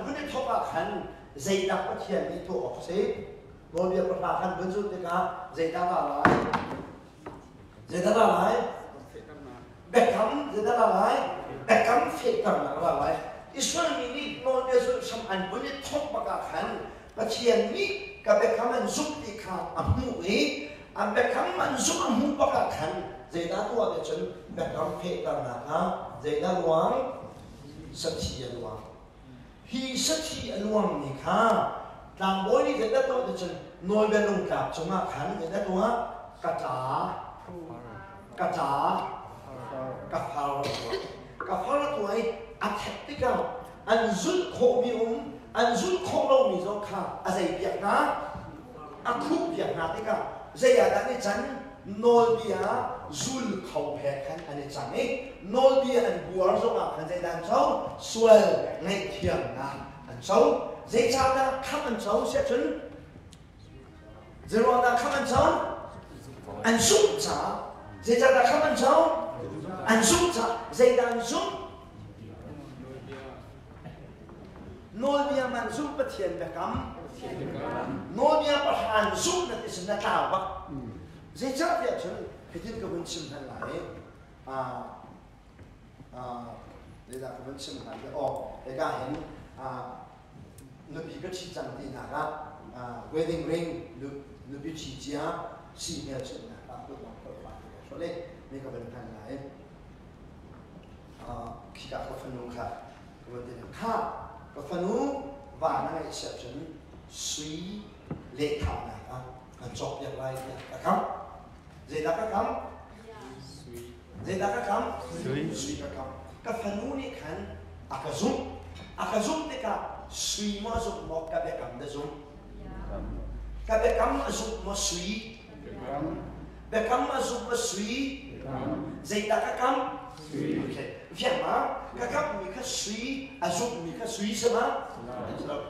vấn đề thóc là khăn dây đặc bắt hiện đi thuộc học sĩ rồi việc là khăn vẫn dùng cái dây đặc là lại bẹt cắm dây đặc là lại bẹt cắm phê cầm là lại Israel mình nói bây giờ xong anh vấn đề thóc mà cả khăn bắt hiện đi cả bẹt cắm anh dùng cái âm mưu ấy anh bẹt cắm anh dùng âm mưu mà cả khăn dây đặc tua cái chân bẹt cắm phê cầm là dây đa luang sát chi luang hi sát chi luang ni kha tang boy ni dây đa to de chen nồi bên nông cạp trong ngã khán người ta tua cà phao là tuổi attack tích cao anh rút khô mi anh rút khô lâu mi do khá dây việc na khúc việc na tích cao dây đã cái chắn nồi bia rút khâu hẹp khăn anh chẳng ấy nồi bia anh bùa do ngã khăn dây đàn cháu xuôi ngay thiềm na anh cháu dây cháu đã khắp anh cháu sẽ chân dây rồi đã khắp anh cháu anh rút trả dây cháu đã khắp anh cháu anh rút trả dây đàn rút nôi bia man rút bất thiện bạc cắm nôi bia bất hàn rút là cái sự là tạo bạc dây cháu việc chân cái thiên cơ vấn chim hành lại đây là cái vấn chim hành lại để cả hiện nó bị cái chi chẳng thì là wedding ring nó bị chi chia xì nhờ chuyện là bạn tôiบอกtôi bạn số lênนี่ก็เป็นทางไหนขี้กาก็ฟันนูค่ะก็เป็นอย่างข้าก็ฟันนูว่านั่งไอ้เสียจนสุยเละขาดนะกันจบอย่างไรเนี่ยนะครับเจดักก็คำเจดักก็คำสุยก็คำก็ฟันนูนี่ขันอากาซุ่มนี่ก็สุยมาซุ่มบอกกับเบกัมเดซุ่มกับเบกัมมาซุ่มมาสุยBekam masuk masui, zaidah kakam, okay. Macam kakam mika sui, azuk mika sui sama,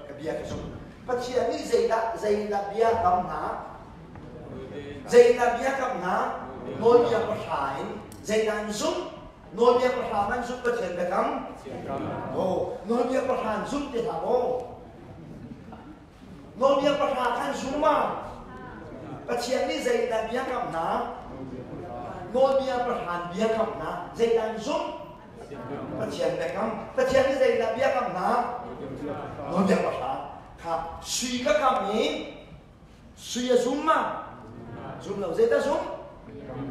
kebiak azuk. Pasien ni zaidah biak kam na, nol biak perhain, zaidah azuk, nol biak perhain azuk pasien bekam, nol biak perhain azuk tidak nol biak perhain semua. Pasien ni dây đàn bia cầm ná, nôi bia bát hàn bia cầm ná, dây đàn zoom. Pasien bê cầm, pasien ni dây đàn bia cầm ná, nôi bia bát hàn, khá suy các cầm ní, suy zoom mà, zoom là dây đàn zoom,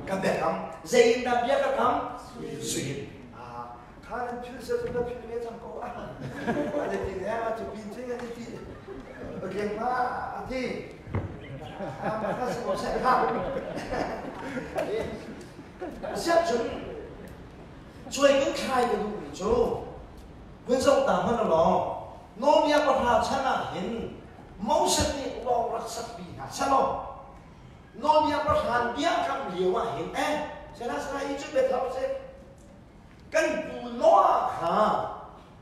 cầm bê cầm, dây đàn bia các cầm, suy. Khá nên chưa sẽ chúng ta chưa biết rằng có anh ấy thì nghe chụp pin chứ anh ấy thì, ok mà thì. Makasih mau saya tahu. Siap chun, chui cái khai cái đủ chú, bên trong tạm hơn là nó bia bát hạt chana hin, máu sạch đi uang rắc sạch bị hạt sao? Nó bia bát hạt bia cầm liều mà hin sẽ là sai chút biệt thảo sẽ, cái bù loa hả,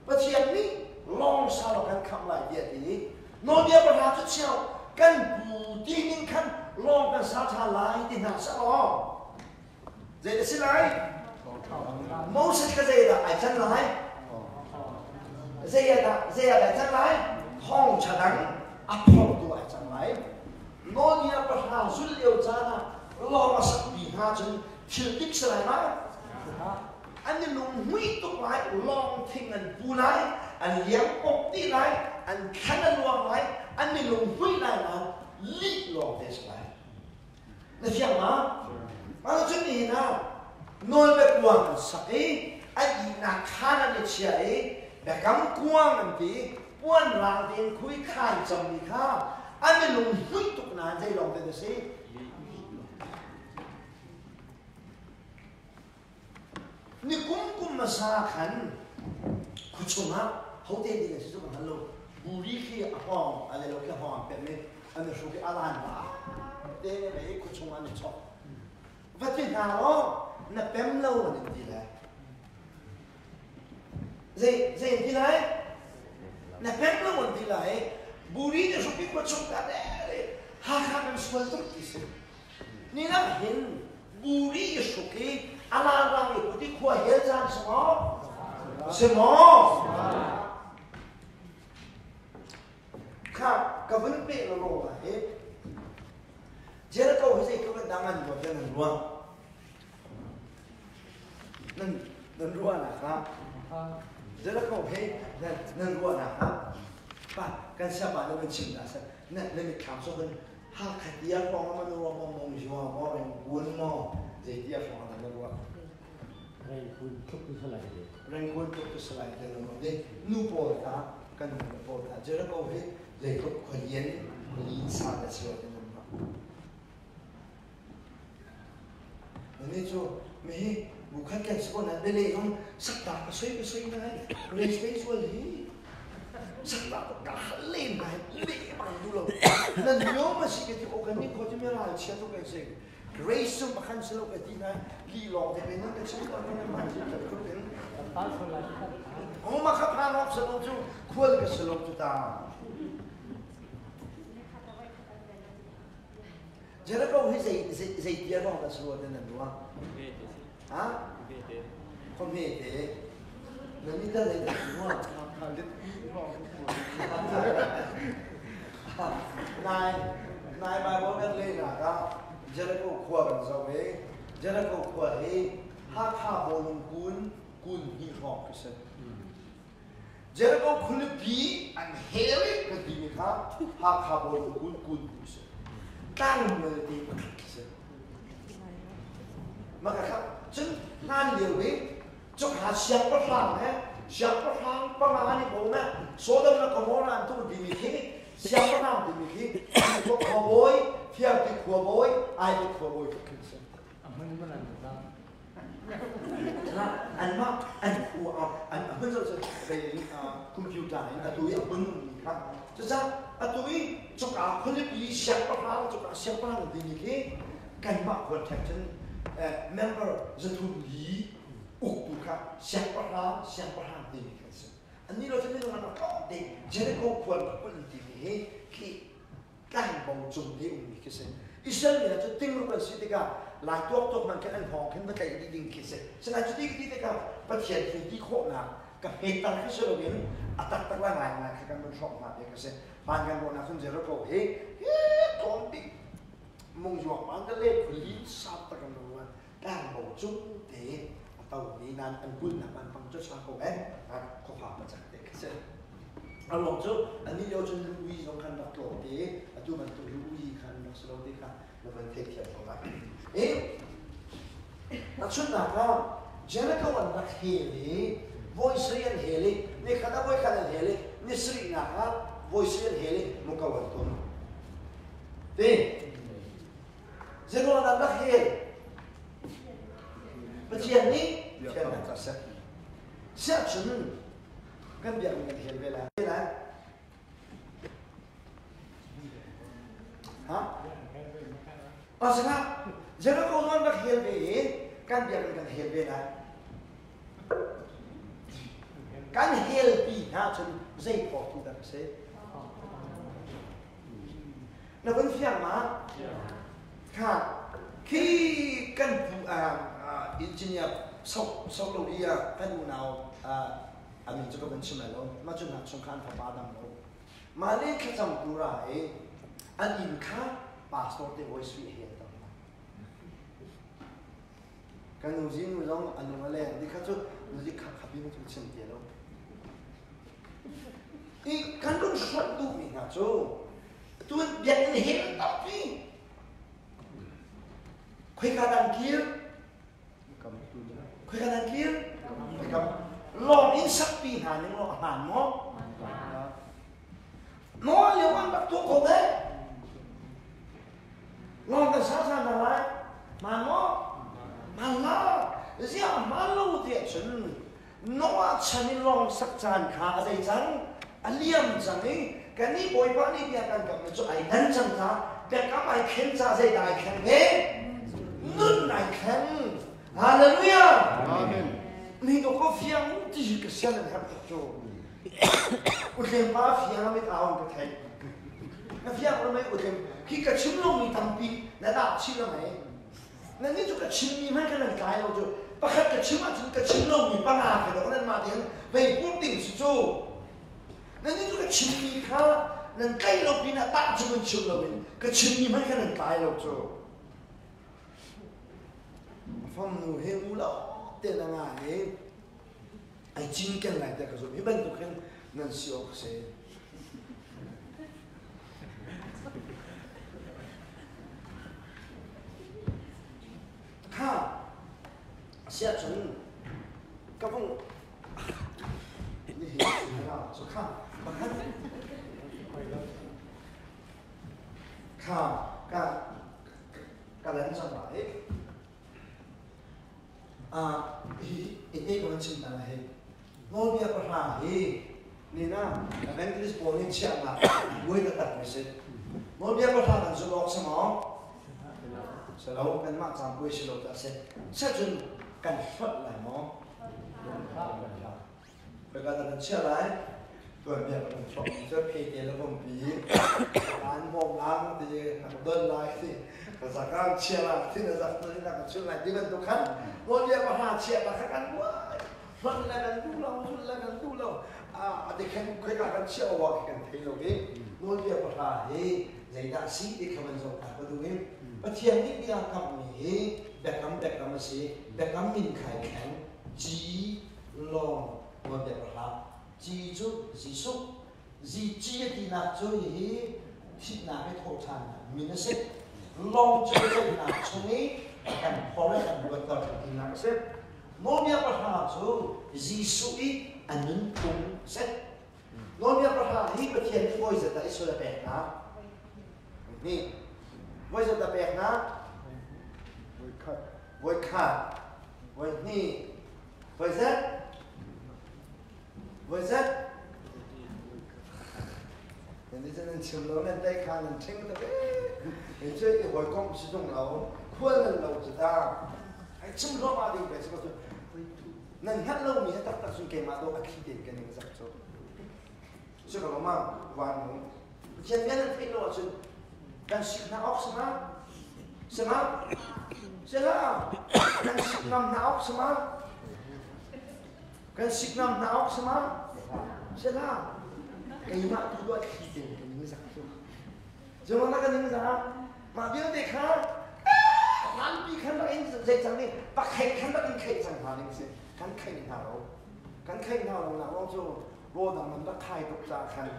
bất chiết ní, long sao là cái cầm lại địa đi, nó bia bát hạt chút chiều. Kan budi ni kan long kan sata lai di nak sao? Jadi dah silai. Mau sekali saya dah ajan lai. Saya dah ajan lai. Hong cadang apa tu ajan lai? Nonya perhal suliu jana long masak biha jen tiltik selai mana? Ane lung hui tu lai long tingan bulai, an liang pok ti lai, an kanan luang lai. Anh mình lùng vui này là lít lọt thế này, là chuyện mà nó chuyện gì nào, nói về quang sấy, anh đi nạc khăn anh đi chơi, để cắm quang anh đi, quang là tiền khui khai chồng đi khá, anh mình lùng vui tục nào dây lọt thế này, ni cũng mà xa khăn, cứ chung á, hậu tiên đi cái sự mà hắn luôn. Buri khi hong, anh ấy cái hong bên này, anh ấy số cái alan ba, đây là cái cuộc sống anh ấy chọn. Và chuyện nào đó, nó bém lâu rồi thì lại, gì thì lại, nó bém lâu rồi thì lại, buri nó số cái cuộc sống cả đấy, ha mình xuân tốt tí xíu, nên là hiện buri số cái alan ba cái cái khoa hết ra xem khá cái vấn đề nó là hết, giờ là câu gì các bạn đang ăn vào cái nền ruộng, nền ruộng là khá, giờ là câu hết nền ruộng là khá, và cái sao mà nó bên chừng là sao, nên mình cảm xúc hơn, ha cái gì phong nó ruộng mong gì mà mình buồn mong, gì gì phong nó ruộng, Ren kun chúc cái này, ren kun chúc cái này nó đi, nu bồi cả, cái nu bồi cả, giờ là câu hết. Lấy thuốc khởi yên lý xa là siêu cái nông mà nên cho mấy buộc khăn kẹt số này đây là không sắc đá cái xoay này lấy xoay gì sắc đá cả lên này lệ bằng đủ rồi nên nhớ mà chỉ cái chỗ cái này có chứ mới là chia cho cái gì Grace mà khăn sơ cái gì này đi lò thì bên nó cái chuyện đó nó mà chỉ cái ông mà khắp hàng học sơ lô chú khuôn cái sơ lô chú ta giờ nó có cái gì tiền đó là sơ lô tên là đúng không? Hả? Không hề thế nếu như ta thấy được đúng không? Này mà bố đất lên là đó giờ nó có khua bằng dầu ấy giờ nó có khua ấy hát hạ bố lùng cún hi họp cái sân giờ nó có khuyên bí anh hế ấy cái gì khác hát hạ bố lùng cún cái sân tăng người đi cái sân mà cái khác chân nan điều ấy cho hạt xiang bắt làm ấy xiang bắt làm bắt làm anh bố mẹ số đông là có món ăn tu đi mình thế xiang bắt làm đi mình thế có khổ bối phía cái khổ bối ai cái khổ bối cái sân anh mà anh khổ anh bây giờ về computer anh tôi anh bưng khác cho sao anh tôi cho cảคนที่เสียงประหลาดcho cảเสียงประหลาดดีนี่คือการมาคอนแทคชั่นmember จะถูกลีอุกตุค่ะเสียงประหลาดดีนี่คืออันนี้เราจะไม่ต้องมาต่อเด็กจะได้ก็ควรคนดีนี่คือการบ่งจุดนี้อุ้มนี่คืออิสราเอลจะติ้งรูปเป็นสิ่งที่ก็หลายตัวมันแค่นั้นพอแค่นั้นก็ยิ่งดิ่งคือฉะนั้นจุดที่ก็ประเทศที่โคตรหนักกับเหตุการณ์ที่เราเห็นอัตราหลายคือการมันชอบมาเด็กก็บางกันบอกนะคุณเจริญก็ตอนที่มุ่งหวังมันก็เล่นคุยซับตะกันดูว่าการบอกจุดเตะตัวนี้นั้นอันบุญนะมันฟังจุดชาโกเองข้อความมาจากเด็กก็เอาลงจุดอันนี้เราจะรู้วิธีของการดับตัวเตะจุดมันตัวรู้วิธีการดับสโลว์เตะค่ะแล้วมันเทคเกี่ยวกับอะไรนักชุดหนักก็เจริญก็วันนักเฮลีvoice real heli ni khada boy khada heli ni sri na ha voice real heli mukawan ton te zero na dak hel bachian ni chian na ka sa sa chun kan bia ni hel vela la ha asna zero ko non dak hel ve kan bia ni kan hel vela kan helpi ha chun zai po tu da se na vẫn fiang ma ha khi kan pu engineer sau lo ia kan mu nào mình cho cái chim lo mà chun hak song khan pha ba dam lo ma le kha cham tu ra e an in kha pastor te voice vi he ta kan nu jin nu long an nu le di kha chu nu ji kha kha bi nu chu chen te lo kan dong shot tu mi na cho tuan biar ni hel tapi khui ka dan kia kam lo in sak pi ha ni lo han mo no le wan ba tu ko de lo ka sa na lai man mo man la zia man lo de chen no a chen long sak chan kha dai chang aliam chang ni cái này bồi ba này bia cần cầm cho ai đánh chân ta để các bạn khen ra dây đại khen thế nương đại khen hallelujah amen mình đâu có phiền chỉ cái xe này hấp cho tôi thêm ba phiền mới tháo cái thầy cái phiền của mấy tôi thêm khi cái chim lông mình thầm pi là đạp chim là mấy nên những cái chim mình hay cái này cái đâu chứ bắt cái chim mà cái chim lông mình băng à cái đó nên mà tiếng về quốc tỉnh chú nên những cái chim gì khác nên cái lộc này tạo cho mình chim lộc mình cái chim gì mấy cái nên cái lộc cho phong ngủ hay ngủ lọ tiền là ngài ấy ai chính cái này thì cái rồi bên tôi khen nên siêu sẽ ha sẽ chúng các phong số khăn cái lần sau lại cái con chim nào này nói bây giờ là nè na evangelist Paul nên chia là vui được đặt mình sẽ nói bây giờ là thằng số lọc xem không sẽ lâu cái mặt trang vui sẽ lâu ta sẽ chừng cần phát lại mỏ bây giờ ta chia lạiตัวเมียมันชอบจะเพย์แล้วผมปีร้านมองร้านที่เดินไล่ที่ภาษาการเชียร์ที่เราจะตัวนี้เราชุดไหนที่เป็นตัวขันวันเดียวมาหาเชียร์มาขันว่าฟังแล้วกันดูเราชุดแล้วกันดูเราเด็กแข่งคุยกันเชียร์ว่ากันเที่ยวนี้วันเดียวมาหาเฮ้ใจด่าสีเด็กมันจะกันมาดูนี้ประเทศนี้มีอาการนี้แบกกำมาสิแบกกำมินไข่แข็งจีลองวันเดียวมาหาจีจุจีสุจีจีที่นักจุยที่นักให้โทษานมีนักเซ็ตลองจุยที่นักช่วงนี้กันพอแล้วกันวัดต่อที่นักเซ็ตโน้มยาประหารจุจีสุยอันนั้นคงเซ็ตโน้มยาประหารที่ประเทศที่ว่าจะได้สุดแปลกนะนี่ว่าจะได้แปลกนะว่าขาดว่านี่ว่าเซ็ต为啥？人家这人吃了那带看人听的呗，你这一会讲是种老，困了老子的，还吃不着嘛的呗，是不是？那你看老米还打算给嘛都还起点跟那个啥做，这个老嘛玩弄，前面的听了是，但是那奥什么？什么？是啦，但是那奥什么？kan signal naok sama sila kayo ma tuwa kitin kan sakto jama na kan sa ma biyo dekha nan bi kan ba in se chang ni pa khai kan ba in khai chang ha ni se kan khai ni ha ro na ro jo ro da man da khai tok sa kan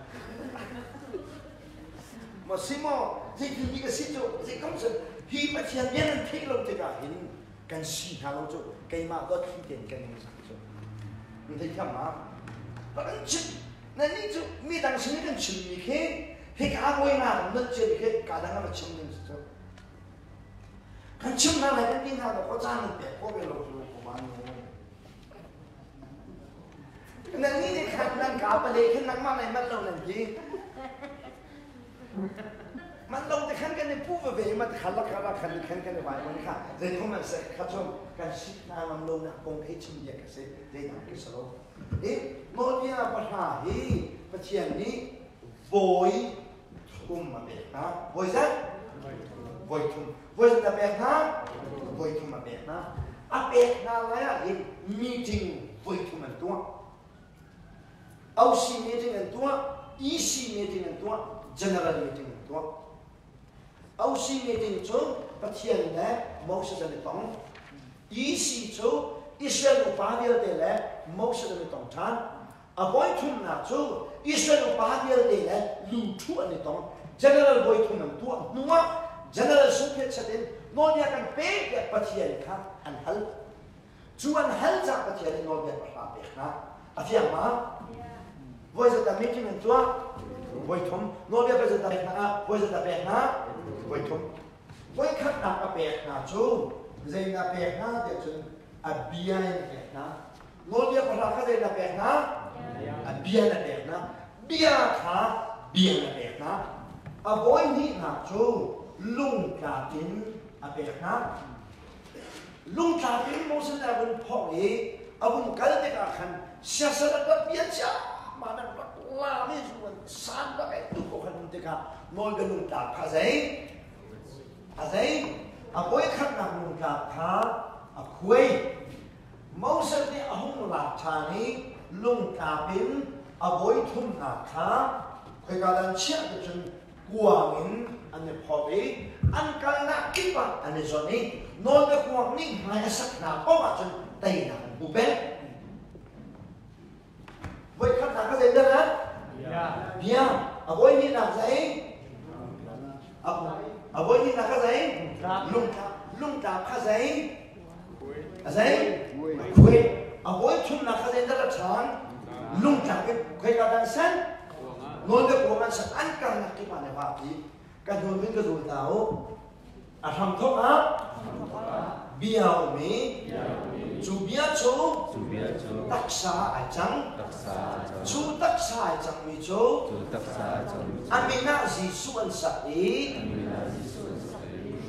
ma simo ji ki ga si jo ji kam se hi pa chian bien thik lo te ga hin kan si ha lo jo kai ma do kitin kan ni sa你睇看嘛，那跟吃，那你就每当时你跟吃米去，去家外那那这里去家当那么吃的是做，看吃那来跟平常的我咋能别过别老做不完呢？那你得看那家不来，看那妈来蛮老人去，蛮老的看跟你不为嘛，看跟你玩玩看，这他们是看中。กันสินาลำลงนะคงให้ชิมเดียกันเสร็จได้หนักกิสโลโนเดียปัญหาประเทศนี้โวยทุ่มมาเบกนะโวยซัดโวยทุ่มโวยจะเบกนะโวยทุ่มมาเบกนะอาเบกนะอะไรอ่ะมีจริงโวยทุ่มมันตัวเอาซีมีจริงมันตัวอีซีมีจริงมันตัว general มีจริงมันตัวเอาซีมีจริงจนประเทศนี้มองสิ่งที่ต้องอีสิจูอิสราเอลปาเดียร์เดลมอสเดมิตองทานอาบอยทุนนักจูอิสราเอลปาเดียร์เดลลูทูอันนี้ตอง general บอยทุนนั่นตัวนัว general สุขเสด็จโนเดียกันเป๊ะปัจจัยค่ะอันฮัลจูอันฮัลจากปัจจัยโนเดียประหลาดเป๊ะนะอาทิตย์มาบอยจะทำมิตรนั่นตัวบอยทุนโนเดียไปจะทำเป๊ะนะบอยจะทำเป๊ะนะบอยทุนบอยขัดหนักเป๊ะนะจูZai na pekna dia chun abia na pekna. Ngol dia pada kata na pekna, abia na pekna. Bia kha bia na pekna. Aboy ni na chu lung katin a pekna. Lung katin mo sa na bun phok abun kal te ka khan sia sa na bia cha ma na la ni chu san ba kai tu ko khan te ka ngol ga lung ta kha zai. Azai aboy khat na lung ka kha a khuai mau sa ni ahung la tha ni lung ka pin aboy thum na kha khoi ga dan chia de chun kuangin an phobi an kal na kipa an zoni no de kuang ni mai sak na ko ma chun tai na bu be boy khat na ka de na ya aboy ni na zai aboy ni na ka zai lung ta ka zai azai khuê aboy thum na ka zai da chan lung ta ke khuê ka dan san ngon de ko man san an kan na ki pa ne wa pi cái hồi bên cái rồi tao thầm thốc á biao mi chú biết chú tác xa ai chẳng chú tác xa ai chẳng mi chú anh mình na gì su anh sa ý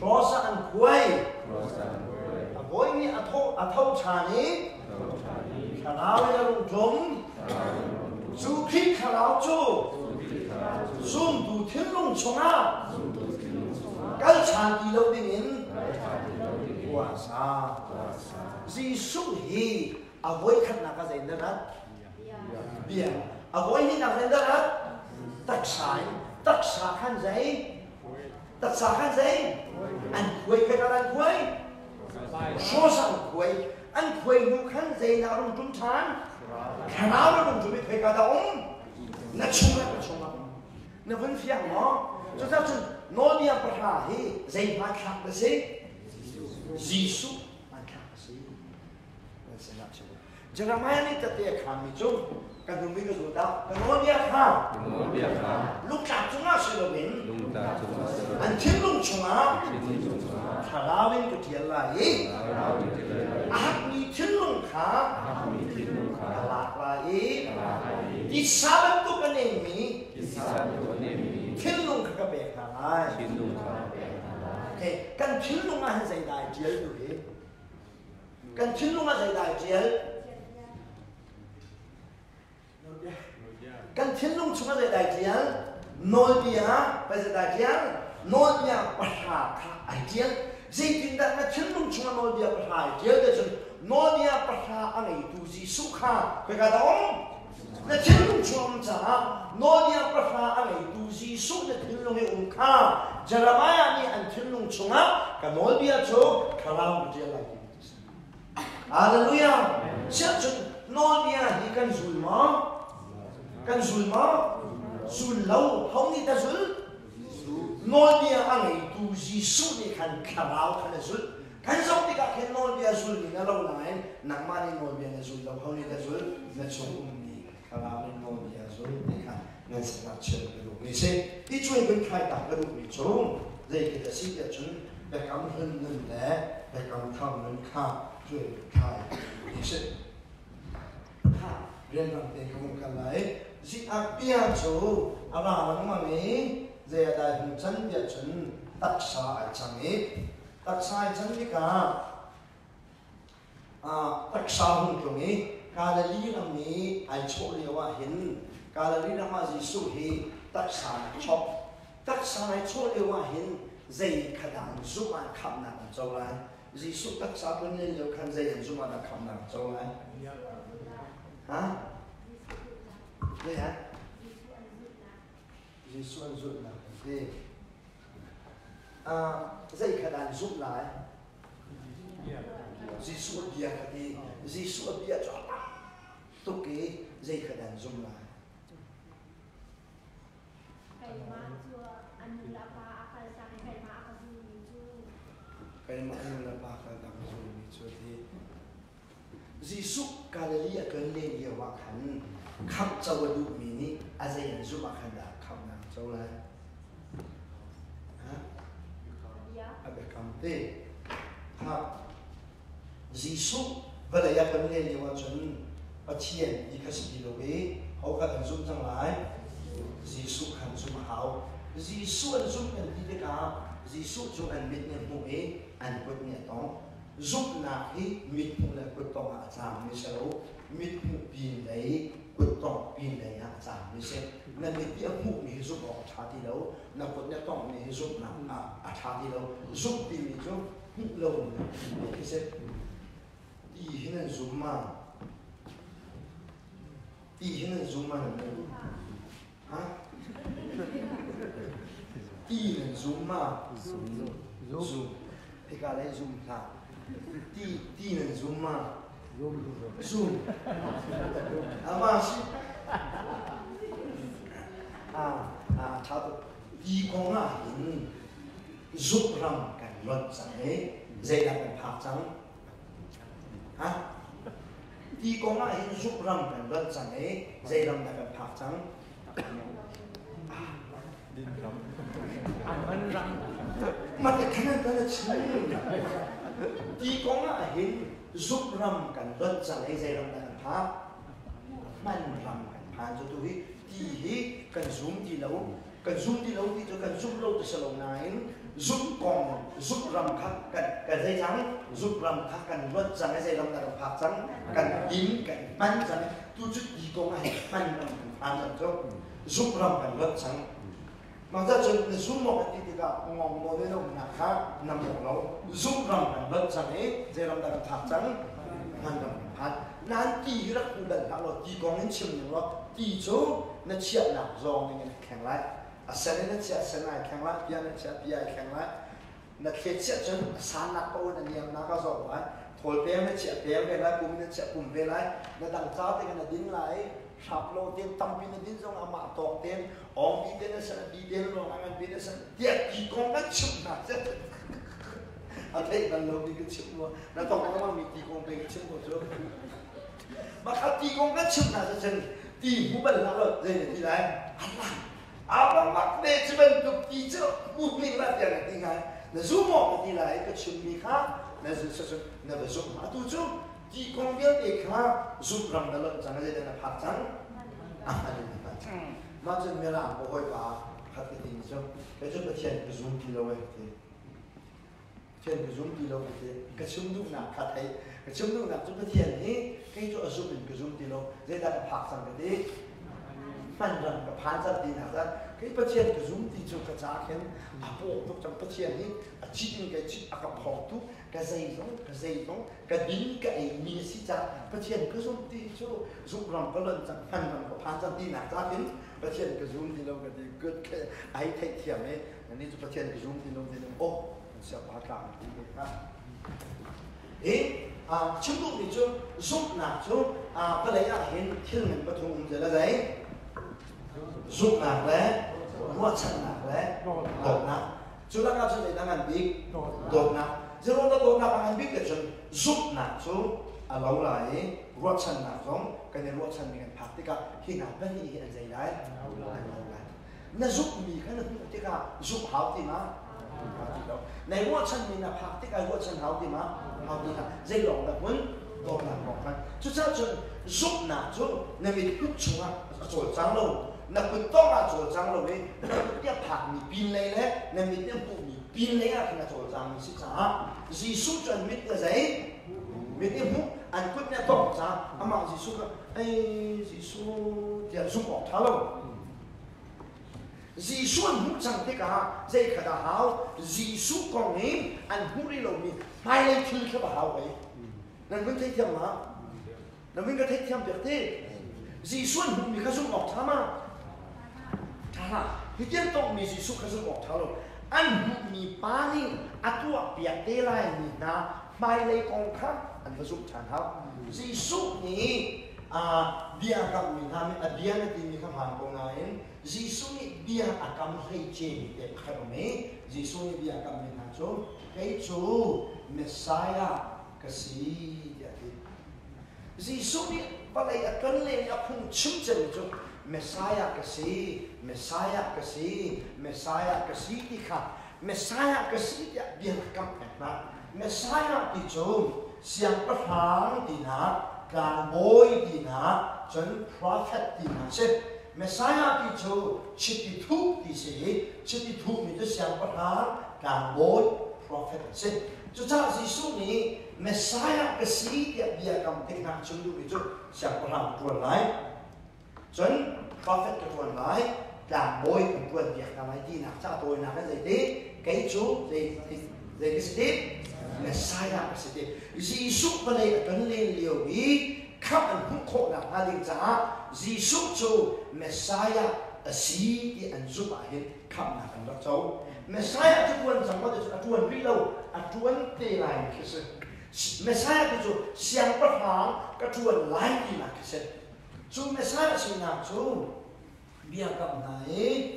rosa anh quay với mi à thâu trà ní khả nào là lùng trống chú khi khả nào chú zoom đủ thiên lùng trống á cái trà đi lâu đi min quá xa Giêsu hi với khát nào cái gì nữa đó bia với hi nào cái đó tất sai khăn giấy anh quay cái đó anh quay số sang quay anh quay mu khăn giấy nào trong trung thán khả nào nó trong chuẩn bị quay cái đó nó nó vẫn phiền nó cho nên nói đi ăn bát hi giấy mà khác cái gì Giêsu Jeremiah ni tete kami chung kan dumi ka zuta kan odia kha lúc chặt chúng ta sẽ đến anh thiên lung chunga thalawin ko thial lai ahni thiên lung kha la lai di sabat tu kan mi thiên lung ka be kha lai okay kan thiên lung a zai dai thial tu he kan thiên lung a zai dai thial kan thiên lung chung a đại chiến nói bia bây giờ đại chiến nói bia bắt hà ai chiến gì tin đã là thiên lung chung nói bia bắt hà chiến cái chuyện nói bia bắt hà anh ấy tu gì suy khá cái đó là thiên lung chung chả nói bia bắt hà anh ấy tu gì suy là thiên lung ấy khá Jeremiah ni anh thiên lung chung á cái nói bia cho khá làm cái lại Hallelujah sẽ chuyện nói bia thì cần zul mà kan zul ma zul lâu không đi ta zul nói bia anh ấy tu gì suốt đi kan kharao kan zul kan giống đi cả cái nói bia zul đi nó lâu lại nặng mà đi nói bia nó zul lâu không đi ta zul nó chung đi kharao đi nói bia zul đi kan nó sẽ phát triển cái lúc này sẽ đi chơi bên khai tạo cái lúc này chung đây cái là sự kiện chung để cảm hứng nên để cảm thông nên khá chơi khai này sẽ riêng rằng tiền không cần lấy chỉ áp bia chú à là nó mà nghĩ về đại hùng chân địa chân tất sai chẳng ít tất sai chân đi cả tất sai hùng kiểu nghĩ cả là lý làm nghĩ ai chỗ liều à hiện cả là lý làm mà gì su hi tất sai chọc tất sai chỗ liều à hiện dây khả năng giúp anh khám nặng châu lại gì su tất sai bên nên liều khăn dây giúp anh khám nặng châu lại hả đây hả Giêsu anh giúp là gì dây khả năng giúp lại Giêsu bia cái gì Giêsu bia cho tôi kể dây khả năng giúp lại cái mà anh là ba cái mà anh là ba cái thì Giêsu Galilee cần lên nhiều quá khăn khắp châu đủ mini à dây anh giúp mà khăn đã khắp nào châu này hả à bé cầm tê ha Giêsu và lại cần lên nhiều quá chuẩn ở chiên đi cái gì đâu ấy họ cần giúp chẳng lại Giêsu khăn giúp hảo Giêsu anh giúp anh đi được cả Giêsu giúp anh biết nhận mục ấy anh quyết nhận đó giúp na khi mít mục là quyết tông hạ giảm như sau mít mục pin đấy quyết tông pin đấy hạ giảm như sau nên mít tiêm mục này giúp họ thả đi đâu na quyết nhận tông này giúp na thả đi đâu giúp pin này cho mục lâu này cái sẽ đi hiện giúp mà đi hiện giúp mà hả đi hiện giúp mà zoom thì cái này zoom thà đi nên zoom mà zoom mà si thà đi con à giúp rằng cái luật rằng ấy dễ là cái phạt trắng hả đi con à giúp rằng cái luật rằng ấy dễ làm là cái phạt trắng Ăn răng. mà cái khả năng đó là chính đi có ngã hình giúp rầm cảnh đơn giản hay dây rầm cảnh phá man rầm cảnh phá cho tôi đi hi cần zoom đi lâu thì cho cần zoom lâu từ salon này giúp còn giúp rầm khác cần dây trắng giúp rầm khác cần đơn giản hay dây rầm cảnh phá trắng cần dính cảnh man trắng tôi chút đi có ngã man rầm cảnh phá cho giúp rầm cảnh đơn giản mà ra chân zoom một cái thì cả ngọn mồi đấy đâu là khác nằm ở lâu zoom rầm cảnh đơn giản ấy dây rầm cảnh phá trắng man rầm phá nan ti rất là đần là ti con nên chim nữa ti chỗ nó chia nào rồi nên khang lại sen nó chia sen này khang lại bia nó chia bia khang lại nó khi chia chân san nát bao nó niệm nó có rồi vậy thôi bé nó chia bé về lại cùng nó chia cùng về lại nó đằng sau thì nó dính lại sập lô tiền tâm pin nó dính trong âm mạ tọt tiền ông pin nó sẽ đi tiền rồi anh pin nó sẽ tiệt ti con nó chụp nào chứ thấy nó lâu đi cái chụp luôn nó tổng nó mà mình ti con về cái chụp của chỗ mà các ti con cái chụp nào cho chân ti muốn bận lắm rồi đây là ti này mà mặc để cho mình được ti chứ muốn mình là tiền là ti ngay là giúp một ti lại cái chụp mi khác là giúp mà tu chứ ti con biết thì khác giúp làm đó là chẳng là là phát trắng mà chân mình làm một hồi bà phát cái tình chứ cái chỗ cái tiền cái zoom ti lâu ấy thì tiền cái zoom ti lâu thì cái zoom lúc nào phát thấy cái zoom lúc nào chúng cái tiền ấy cái chỗ zoom mình cái zoom ti lâu dễ là phát trắng cái đấyมันรันกับผ่านสันตินะจ๊ะcáiประเทศก็รุ่งที่จุกกระจายกันอาโปทุกจังประเทศนี้ชิดนี่ก็ชิดอากับพอทุกกระใจน้องกระดิ่งกระไอมีสิจ้าประเทศก็รุ่งที่จุกรุ่งรังก็เริ่มจากมันรันกับผ่านสันตินะจ๊ะเห็นประเทศก็รุ่งที่เราก็ได้เกิดไอ้ไทยเทียมเนี่ยอันนี้จุประเทศก็รุ่งที่เราได้โอ้เสียปากกลางที่นี่ครับชิมดูนี่จุรุ่งหนักจุก็เลยเห็นที่มันประทุมจะละไรgiúp nạc lẽ mua chân nạc lẽ đột nạc chú đang gặp chân này đang ăn biết đột nạc chứ lúc đó đột nạc ăn biết cái chân giúp nạc chú lâu lại mua chân nạc giống cái này mua chân mình phát tích cả khi nào bên này anh dạy đấy nó giúp mình cái này tích cả giúp hảo thì mà này mua chân mình là phát tích cả mua chân hảo thì mà hảo thì là dây lỏng là muốn đột nạc một cái chú sao chân giúp nạc chú này mình hút chung à rồi trắng lâu那不当然做账了喂，你拍你边来嘞，那明天不你边来啊，那做账是啥？是数转明天谁？明天不按今天当啥？阿妈是数个，是数点数毛他了。是数唔长的个，这个好，是数讲你按胡里路面买来听个好喂，那明天听嘛？那明天听别的，是数唔你个数毛他嘛？ที่เจ้าต้องมีสิสุขสุขบอกเท่าอันมีป้านี่อัตัวเปียกเตลัยนี่นะไม่เลยกองข้าอันก็สุขฉันครับสิสุขนี้เบียร์กับมีทำเบียร์นี่มีคำถามกงไงสิสุขนี้เบียร์กับให้เจนี่เด็กใครรู้ไหมสิสุขนี้เบียร์กับมีทำจูไอ้จูเมสไซอาก็สิเดี๋ยวสิสุขนี้อะไรกันเลยอย่าพุ่งชิมเจนจูMessiah kasi di ka Messiah kasi dia kam na Messiah di jo siang perang di na kan boy di na chen prophet di na se Messiah di jo chiti thu di se chiti thu mi de siang perang kan boy prophet se jo cha si su ni Messiah kasi dia kam tik na chung du jo siang perang tuan lai chân prophet cái tuần lại làm bôi cái tuần việc làm ai đi nào cha tôi làm cái gì thế cái chú gì cái gì thế Messiah cái gì thế Jesus bên đây tuần lên liều ý khắp anh cũng khổ là hai linh giá Jesus chú Messiah ở xí thì anh giúp ai hết khắp là anh đọc cháu Messiah cái tuần chẳng có được tuần đi lâu tuần tê lại cái gì Messiah cái chú siang bất hàng cái tuần lại đi là cái gì chú Messiah xin nào chú bia cầm này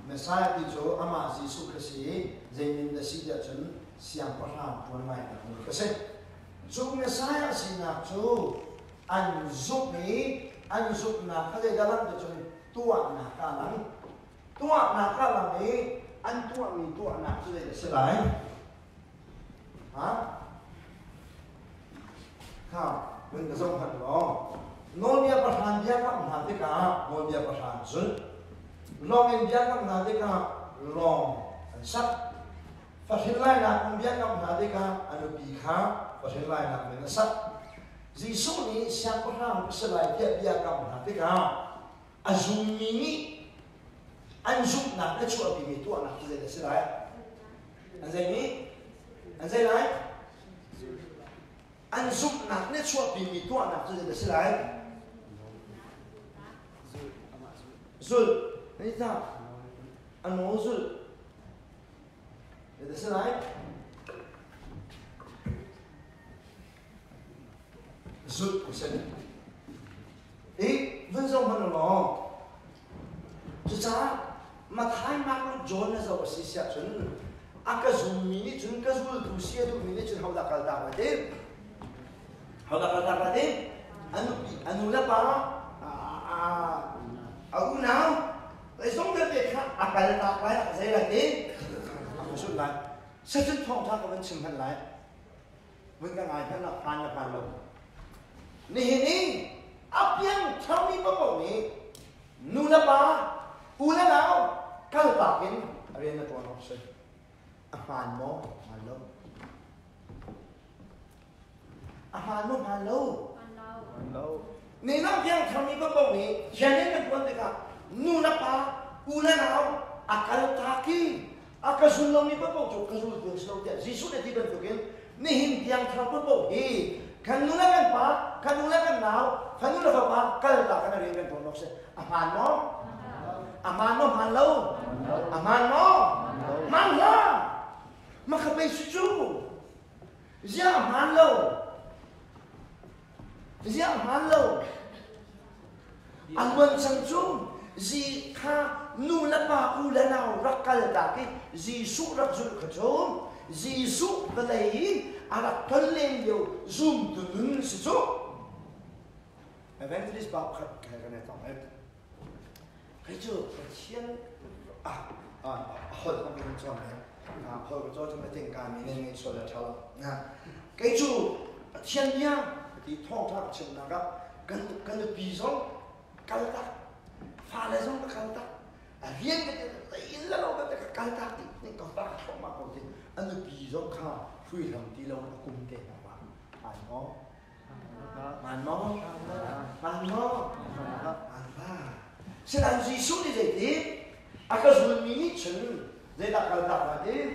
Messiah thì chú ama Jesus cái gì dây mình đã xin được chân siang bắt hàng tuần này là cái gì chú Messiah xin nào chú anh giúp nào cái gì đó làm cho chú tuan nào cả lắm tua na ka la me an tua mi tua na chu le se lai ha ha mình cái dòng hận đó nô bia bát hàn bia các món thế cả nô bia bát hàn dứt long em bia các món thế cả long sắc phát hiện lại là con bia các món thế cả anh bị khá phát hiện lại là mình sắc Giêsu ni siang bát hàn sẽ lại bia bia các món thế cả azum ni anh giúp nạp cái chuột bị tua nạp cái gì để sẽ lại anh dạy ni anh dạy lại anh giúp nạp nên chua bị mì tua nạp cho sẽ lại rồi đấy sao anh nói rồi để sẽ lại rồi sẽ ý vẫn giống hơn nó chứ sao mà thái mắc nó trốn ra rồi xí xả chân cái dùng mì chân cái dùng thủ xía thủ mì chân hậu đặc đặc vậy đấy hậu đặc đặc vậy đấy anh là ba ông nào lại sống cái việc khác cái là đặc vậy dễ là thế anh nói lại sẽ rất thông thạo cái vấn chừng hơn lại vấn cái ngày hơn là pan luôn nè áp yang thao mi bao bao nè nu là ba u là nào cái là đặc cái anh là tuan học sinh Ahan mo, malo. Ahan mo, malo. Hello. Ni nam yang kami bawa ni, jangan nak buat dekat. Nu napa, ula nau, akal taki, akal sulung ni bawa jo, kasul tu sulung dia. Jisu dia tiba tu kan, ni him yang kami bawa ni. Kan nu nak kan pa, kan nu nak kan nau, kan nu nak apa, kal tak kan ada yang pun maksud. Ahan mo, aman mo, malo. Aman mo, malo. Makapay suju, ziang malo, anwan sangju, zi ka nu lapa ulanau rakal daki, zi su rakzul kacom, zi su belai arak kaleng yo zoom tunun suju. Evangelist bab kaya kena tahu, kerja percian hot kami macam ni. Hồi của tôi mới tình cảm mình nên số là thảo cái chủ thiên nhiên thì thông thạo chừng nào đó cần được bị giống căng tắc pha lại giống căng tắc riêng cái đấy là nó cái căng tắc thì nên còn tắc không mà còn thì anh được bị giống khá phi lòng đi lâu nó cùng kể mà bạn nó sẽ làm gì suốt đi vậy thì cái rồi mình chừng dễ đặt căng tắc là thế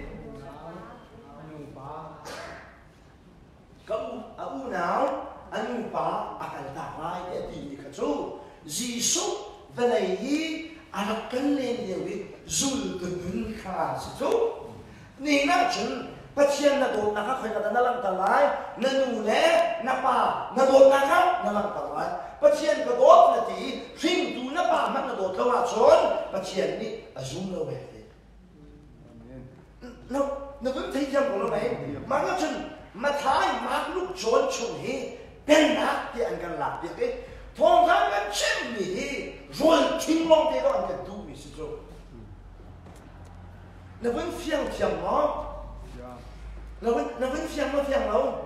có u nào anh pa akan takai dia di kacu Jisu velai akan len dia wi zul tunun kha situ ni na chun pathian na do na ka khoi ka na lang talai na nu le na pa na do na ka na lang talai pathian ka do na ti thing tu na pa mat na do thawa chon pathian ni azum lo we nó vẫn thấy rằng của nó này mà nó chừng mà thái mà lúc trốn trốn hi bên nát thì anh cần làm việc ấy thông thái cái chuyện gì rồi kinh long thế đó anh cần tu vì sao nó vẫn phiền nó nó vẫn phiền đâu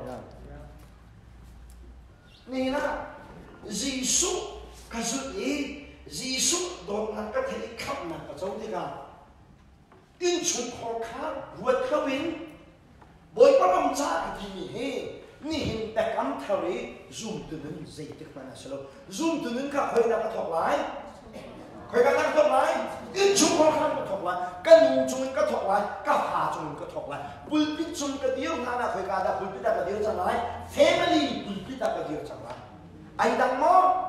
này là Giêsu cái sự ấy Giêsu đó là cái thể khắp là ở trong thế cả in chung khó khăn vượt khá bình bởi có đồng giá cái gì nhỉ ni hình ta cắm theo đấy zoom từ đến dây tức mà là sao zoom từ đến cả hơi là cái thọc lái khởi cái năng thọc lái in chung khó khăn cái thọc lái cái nung chung cái thọc lái cái hà chung cái thọc lái bùi bít chung cái điều na là khởi cái là bùi bít là cái điều chẳng lái family bùi bít là cái điều chẳng lái anh đang mò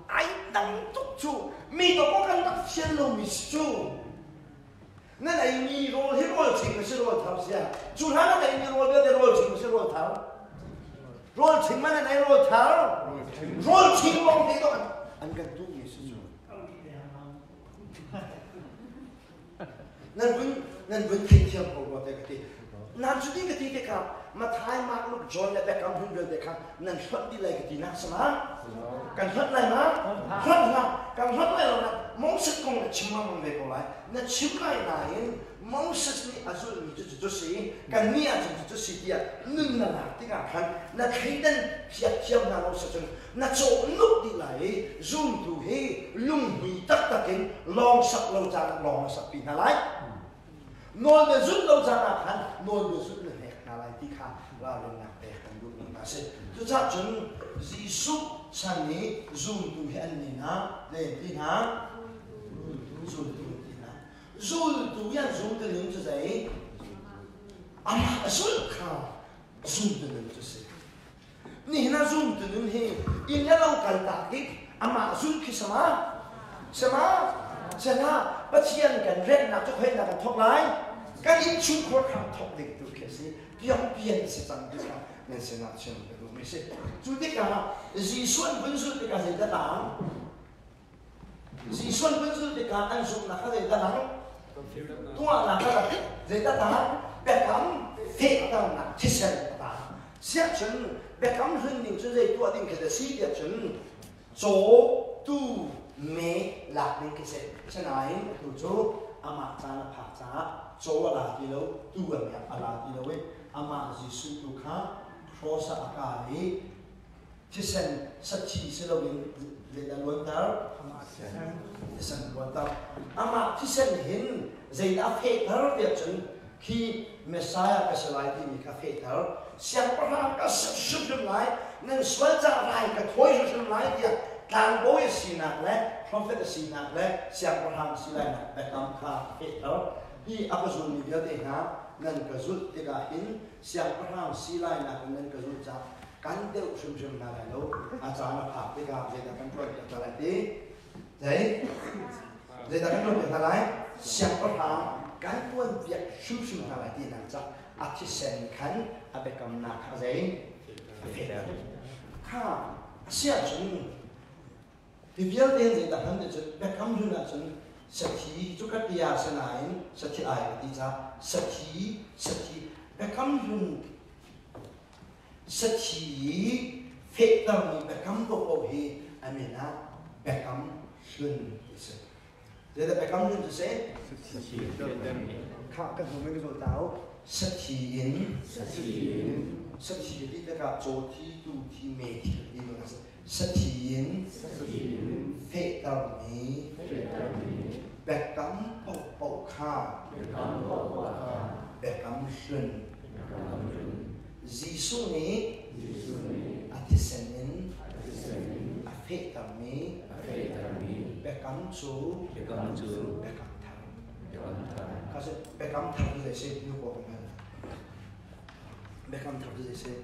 anh đang túc chủ mi đó có cái đặc chiến lô mi chủ nên là mi rồi hết rồi chỉnh cái rồi tháo ra chủ hắn là mi rồi bây giờ rồi chỉnh cái rồi tháo rồi chỉnh mà này rồi tháo rồi chỉnh long thế đó anh cần tu gì sự nên นั่นเป็นที่เที่ยวของเราแต่ก็ที่นั่นสุดที่ก็ที่ที่ครับมาท้ายมากลูกจอนและแต่กำหุ่นเดินแต่ครับนั่นฟัดที่ไรก็ที่นักสมากันฟัดอะไรมาฟัดนะกันฟัดอะไรเรานะมองสักคงชิมมันไปก็ไรนั่นชิมไรไหนมองสักนี่อาจุนี่จุดสิกันนี่อาจุดสิที่นึ่งนั่นหนักที่กันนั่นใครนั่นเพียบเทียมนั่นเราสักจนนั่นโจนุกที่ไรจุ่มดูให้ลุงมีตักตะกินลองสักเราจะลองสักปีนั่นไรนอนเดือดสุดเราจะนักขันนอนเดือดสุดเลยอะไรที่ข้าเราเรียนนักแต่กันดูนี่มาสิทุกท่านจนยิสุฉันนี้จุ่มดูให้อันนี้นะเรื่องที่นะจุ่มดูที่นะจุ่มดูยังจุ่มตัวนึงจะใช่อามาสุดข้าจุ่มตัวนึงจะใช่นี่นะจุ่มตัวนึงเฮอินแล้วเราการตัดกิอามาจุ่มคือสมาสมาชนะปัจจัยกันเล่นนักทุกให้นักทุกไล่การอินชุมคนคำทบเด็กตัวแค่สิเพียงสิจังดีนะนั่นสินะเช่นเดียวกันไม่ใช่จุดที่กันจีส่วนเป็นสุดที่กันจะได้หลังจีส่วนเป็นสุดที่กันอันสุดนักจะได้หลังตัวนักจะได้หลังแบบคำเทตั้งนักที่เช่นต่างเสียจนแบบคำเรื่องหนึ่งจะได้ตัวดิ้งแค่สิเดียจนโจตู้เมหลักนี่คือเสร็จฉะนั้นตัวโจอามาจานผ่าจ้าโจอะไรที่เราตัวเนี่ยอะไรที่เราเว้ยอามาจิสุตุข้าครอสอากาศที่เส้นสัจจีเสเราเป็นเรื่องล้วนตาที่เส้นล้วนตาอามาที่เส้นเห็นใจอาเฟตร์เดียจนที่เมสไซอาก็สลายที่มีคาเฟตร์เสียงประหารก็สุดสุดไหลนั่นสวนจะไหลก็ถอยสุดไหลเดียการโบยสีนักและพระเฟตสีนักและเสียงประหารสีไหลนักแต่คำคาเฟตร์ที่อัปจุนมีเดียเดนะนั่นก็สุดที่ก็เห็นเสียงประหารสีไหลนักนั่นก็สุดจากการเดียวชุมนั่นแหละแล้วอาจารย์ภาพที่ก็เจตกันตัวอย่างไรดีเจตกันตัวอย่างไรเสียงประหารการตัวอย่างชุมนั่นแหละดีนั่นจะอธิเสนขันอาเบกำนักอะไรเฟตข้าเสียจนที่เวียนเดินจากนั้นจะเบกำอยู่นั่นจนสักทีจุกติยาสนายสักทีไอ้ที่จะสักทีเบกำอยู่สักทีเฟตตามนี้เบกำตัวโอเฮอันนี้นะเบกำชุนที่สุดเดี๋ยวเบกำชุนจะเสร็จข้าก็ดูไม่รู้ตัวสักทีที่จะกับโจที่ดูที่เมทีที่มันสักทีเฟตตามนี้เบกำปกข้าเบกำชุนจีสุนี้อาทิเซนินอาเฟตตามนี้เบกำจูเบกำทางเขาจะเบกำทางจะเสียอยู่บ่กันเบกำทางจะเสีย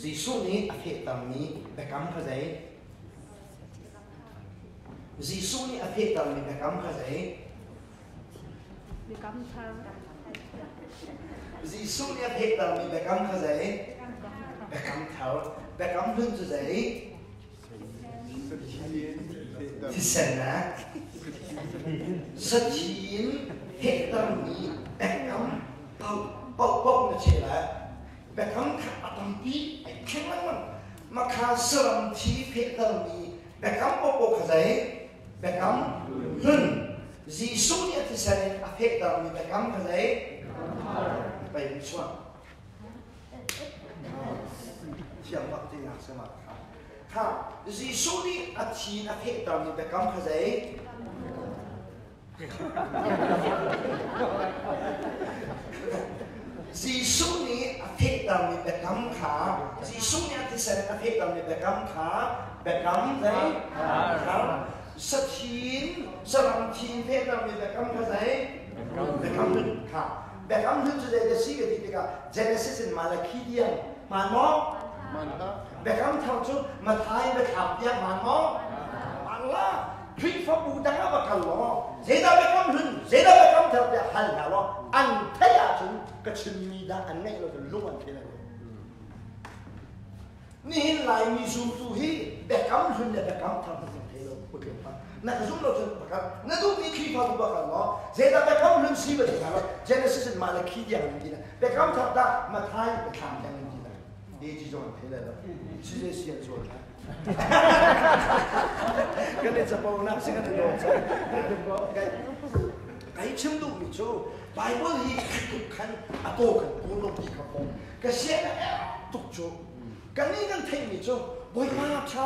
จีสุนี้อาเฟตตามนี้เบกำเขาจะจีสุนี้อาเฟตตามนี้เบกำเขาจะเบกำทางจีสุนี้อาเฟตตามนี้เบกำเขาจะเบกำเท้าเบกำหุ่นจะที่เสนนะสัจจีนเหตุตามนี้เบกำเป่าเนี่ยเชื่อแล้วเบกำขาตามปีไอ้แข็งแล้วมันมาขาสลัมทีเหตุตามนี้เบกำเป่าเขาจะเบกำหุ่นจีสุนี้ที่เสนอาเหตุตามนี้เบกำเขาจะไปมิชวนเที่ยงวัดที่นักสมัครค่ะจีสุนี้อาทิตย์อาเหตุตามนี้เบกำเขาจะจีสุนี้อาเทตามนี้เบกำขาจีสุนี้อาทิเซนอาเทตามนี้เบกำขาเบกำใจขาสัจจีนสลัมทีเทตามนี้เบกำขาใจเบกำหนึ่งขาเบกำหนึ่งจะได้สิ่งที่เรียกว่าเจเนซิสมาลาคีเดียนมันมอเบกำทำจุดมาทายเบกำเดียมันมอมันละทริฟบูดังว่ากันล้อเจดาเบกำหนึ่งเจดาเบกำเท่าเดียหันหน้าล้ออันเทียจุนก็ชิมีดาอันนี้เราจะรู้อันเท่านั้นนี่หลายมีสูตรที่เบกำหนึ่งเนี่ยเบกำทำให้เท่า โอเคป่ะนั่นก็รู้เราจะประกันนั่นดูมีขี้พาตัวกันเนาะเสร็จแล้วไปเข้าเรื่องซีไปเลยครับเจเนซิสมาเลยขี้อย่างนี้นะไปเข้าทำได้มาท้ายไปทำอย่างนี้นะดีจีโจนเท่เลยแล้วซีเรียสอย่างโจนนะก็เลยจะบอกนะสิ่งนั้นโดนใช่ไอ้ชิมดูมิโจไบเบิลฮีทุกขันอโตกันปูนดีกับผมก็เสียนะทุกโจกันนี่กันเทมิโจบ่อยมากชา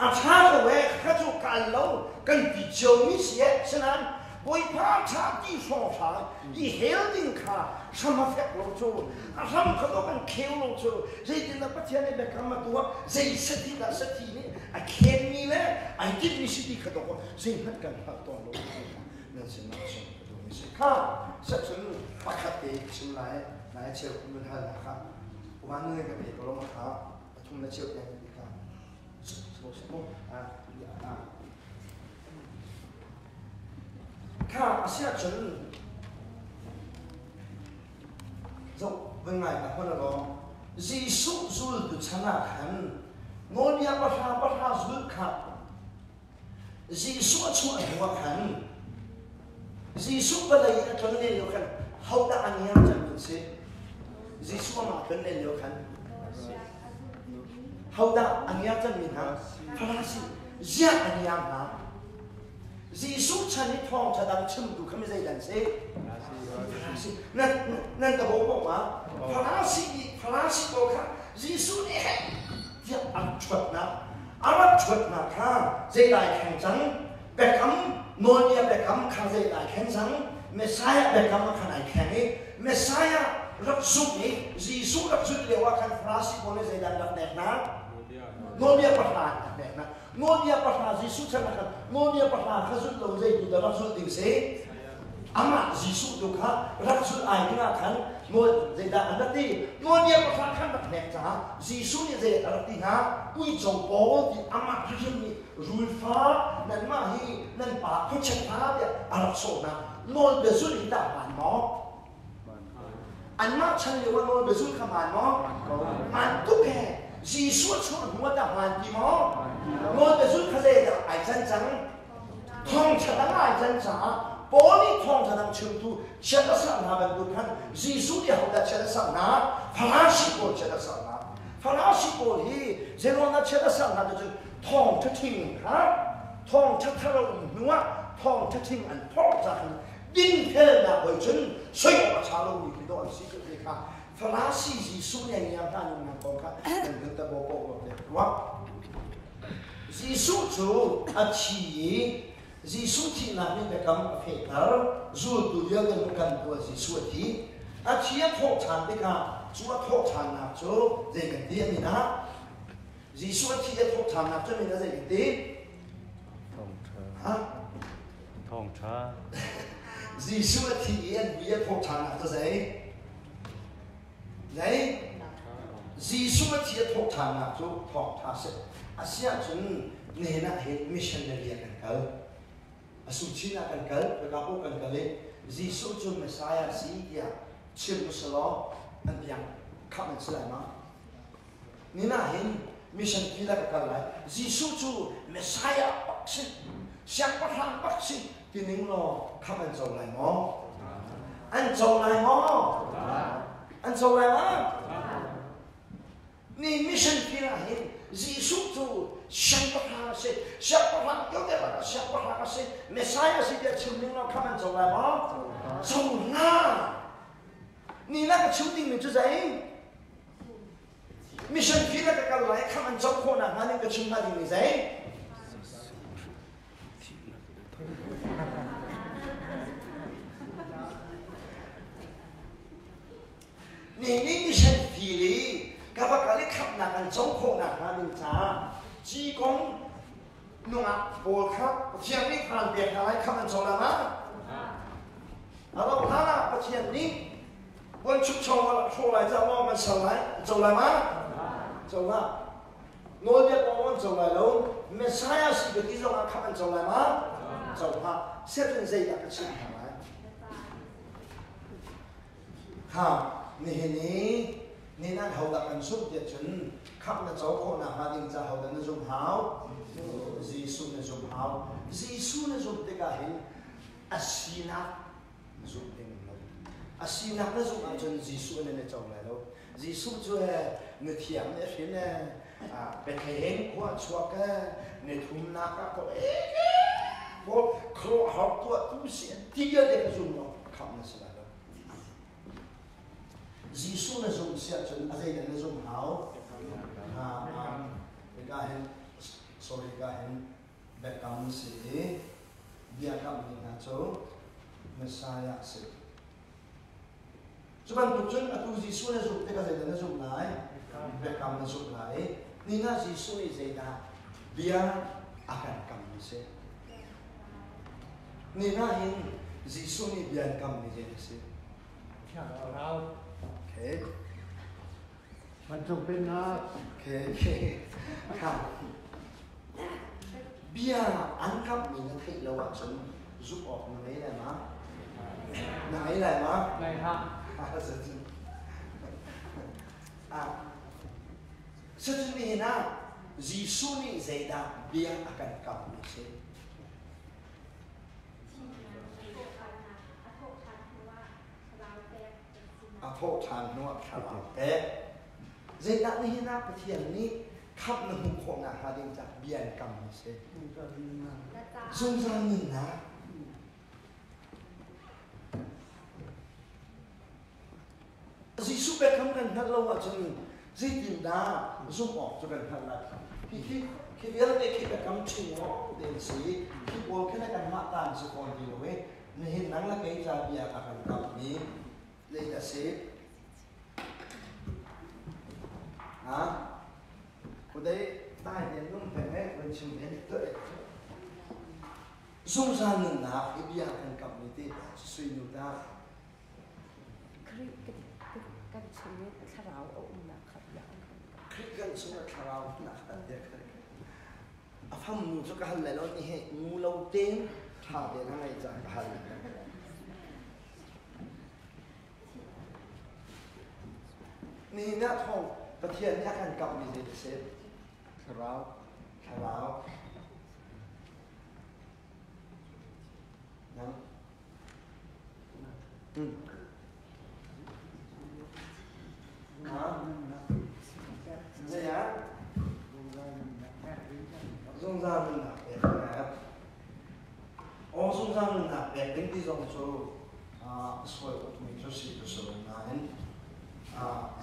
อาชาก็เว้ข้าจูกันเรากันปีเจ้ามิเสียฉะนั้นบ่อยมากชาที่สองชาอีเฮลดิ้งค่ะสมาเฟกเราโจอาทำเขาต้องกันเคลเราโจใจดินนับเทียนในแบบคำมาตัวใจสติละสตินี่ไอ้เคมีเลยไอ้ที่มีสติเขาต้องใจมันกันหักตัวเรานั่นสินะชมดูมิสิค่ะสักส่วนปกติชิมไรนายเชี่ยวคุณท่านนะครับวันนึงกับเด็กเรามาครับทุ่มและเชี่ยวอย่างนี้ครับสมมติค่ะเสียจนเราเป็นไงกับคนเราจีสุจุลดุชนะขันโนเนียประชาสุลขับจีสุช่วยหัวขันจีสุไปเลยจนเนี่ยเดียวกันเขาได้อันนี้จะเป็นสิจีสุมาเป็นเนี่ยเดียวกันเขาได้อันนี้จะมีนะพระราศีเจ้าอันนี้นะจีสุฉันนี่ท้องจะดังชิมดูเขาไม่ใช่ดังสินั่นก็บอกว่าพระราศีบอกค่ะจีสุนี่จะอัดชดนะอัดชดนะค่ะใจได้แข็งจังแบบคำโนเนียแบบคำข้าใจได้แข็งจังเมสไซาแบบคำข้าไหนแข็งนี้เมสไซารับสุนี้จีสุรับสุเรียกว่าคันพระราศีคนนี้ใจได้รับแดกนะโนเนียประทานแดกนะโนเนียประทานจีสุชนะกันโนเนียประทานข้าสุดลงใจดูแต่รับสุดิ่งเสียอามาจีสุดูค่ะรับสุไอ้นี่นะคันโนใจได้อันนั้นที่โนเนียประทานขันแบบแดกจ้าจีสุนี่ใจอันนั้นที่นะอุ้ยจงโป้ที่อามาที่จะมีรูลฟ้านั่นมาฮีนั่นป่าเขาเช็ดฟ้าเนี่ยอารักโซนะโนเบสุนี่ตาบานหมออันมาฉันเรียกว่าโนเบสุขมานหมอมันทุกแห่จีสุชวนหัวตาบานดีหมอโนเบสุขเลยแต่ไอ้จันจังท้องฉันตั้งไอ้จันจ๋าปอนี่ท้องฉันตั้งชิมตูเช็ดสักนาบันดูกันจีสุที่เขาได้เช็ดสักนาพระราชิโกเช็ดสักนาพระราชิโกฮีเจโรนัเช็ดสักนาจะท้องจะทิ้งครับท้องจะทะลุหัวท้องจะทิ้งอันท้องจะดิ้นเท่านั้นไปจนสยบชาลูมีกี่ตัวสิ่งที่เลยค่ะพระราชิจีสุเนี่ยยังท่านยังนั่งก่อนค่ะเป็นตัวโบโบเลยว่าจีสุจูอาชีจีสุที่นั่นนี่เป็นคำเฟตาร์จูตัวเดียวกันกันตัวจีสุที่อาชีพท้องฉันเป็นค่ะจูท้องฉันนะจูเรื่องเดียวนี่นะจีสุที่ท้องฉันนะจูมีอะไรกันดีฮะท้องช้าจีสุที่มีท้องฉันนะจะไหนจีสุที่ท้องฉันนะจูท้องท่าเสอาเซียนจนเนี่ยนะเห็นมิชชันเนอรี่กันเกิดอสุจินะกันเกิดไปกับพวกกันเกิดเลยจีสุจูเมสไซาสีเดียชิมุสลออันยังข้ามันสลายมานี่นะเห็นมิชชันที่ละกันเลยจีสุจูเมสไซาปักสิเสียงประธานปักสิที่นิ่งรอข้ามันจะอะไรมั้งอันจะอะไรมั้งอันจะอะไรมั้งนี่มิชชันที่ละเห็นจีสุจูเสียงประธานสิเสียงประธานยกเด็กเสียงประธานสิเมสไซาสิเดียชิมนิ่งรอข้ามันจะอะไรมั้งจะหน้านี่那个球顶的就在，你身体那个来，他们走过那那个球那里的在。你身体里，嘎巴嘎里看那个走过那那里啥，鸡公，弄啊，我看，像你看别看来，他们走了吗？好了，我看了，不像你。วันชุกชงโชว์อะไรจะว่ามันสลายจบอะไรมั้ยจบละโน้ตเดียวกันวันจบอะไรแล้วเมสไซาสิบที่จะมาขับมันจบอะไรมั้ยจบละเสร็จเป็นใจอยากจะชิมอะไรค่ะนี่ nên là hậu đặc ăn súp tiệt chân khắp là cháu khổ nào mà đình ra hậu đặc nó dùng háo Giêsu nó dùng háo Giêsu nó dùng tất cả hình asina dùng hình lâu asina nó dùng ăn chân Giêsu nên là chồng lại lâu Giêsu cho người thiểm này phía này bên hình của chúa cái người thùng nát các có có khổ học tuổi tu sĩ tia để dùng nó khắp nó sẽ lại lâu Giêsu nó dùng sẽ chân ở đây nó dùng háo cái hình sorry cái hình bẹt cam sĩ dia cam ni na cho Messiah sĩ cho bạn tục chân tu Giêsu nó dùng cái gì nó dùng lại bẹt cam nó dùng lại ni na Giêsu ni gì đó bia akan cam ni sĩ ni na hin Giêsu ni bia cam ni gì sĩ okayมันจงเป็นนะ okayครับbia ăn cắp mình nó thấy lâu chân giúp ọt nó mấy này mà nãy này mà ในฮะ Sejak ni na Giêsu ni zeda bia akan cắp mình sẽ thô than nó khảo thế zeda ni na cái thiền ni khắp nó hùng khổ ngã hà đình chặt bia cắp mình sẽ dung ra nhìn na Giêsu bé không cần thật lâu à chừng dây tìm đá dung ọt cho cần thật là khi biết là khi bé cầm chừng nó đến sĩ khi bố cái này cần mạ tàn sẽ còn nhiều ấy nên hiện năng là cái ra bia cả cần cầm ní đây là sĩ của đây tai đến lúc phải bên chừng đến tới dung ra nừng nào cái bia cần cầm ní thì suy nhủ taกันชีวิตคาราวอุ่นนะครับอย่าง kan sungat harau nak dia kata afam nu so kahal lelo ni he mu lo tem tha de na ngai ja kahal ni na thong pathian ni akan kap ni de se harau nang vậy á dung ra mình nạp đẹp này dung ra mình nạp đẹp đến đi dòng số soi của mình cho xí cho số này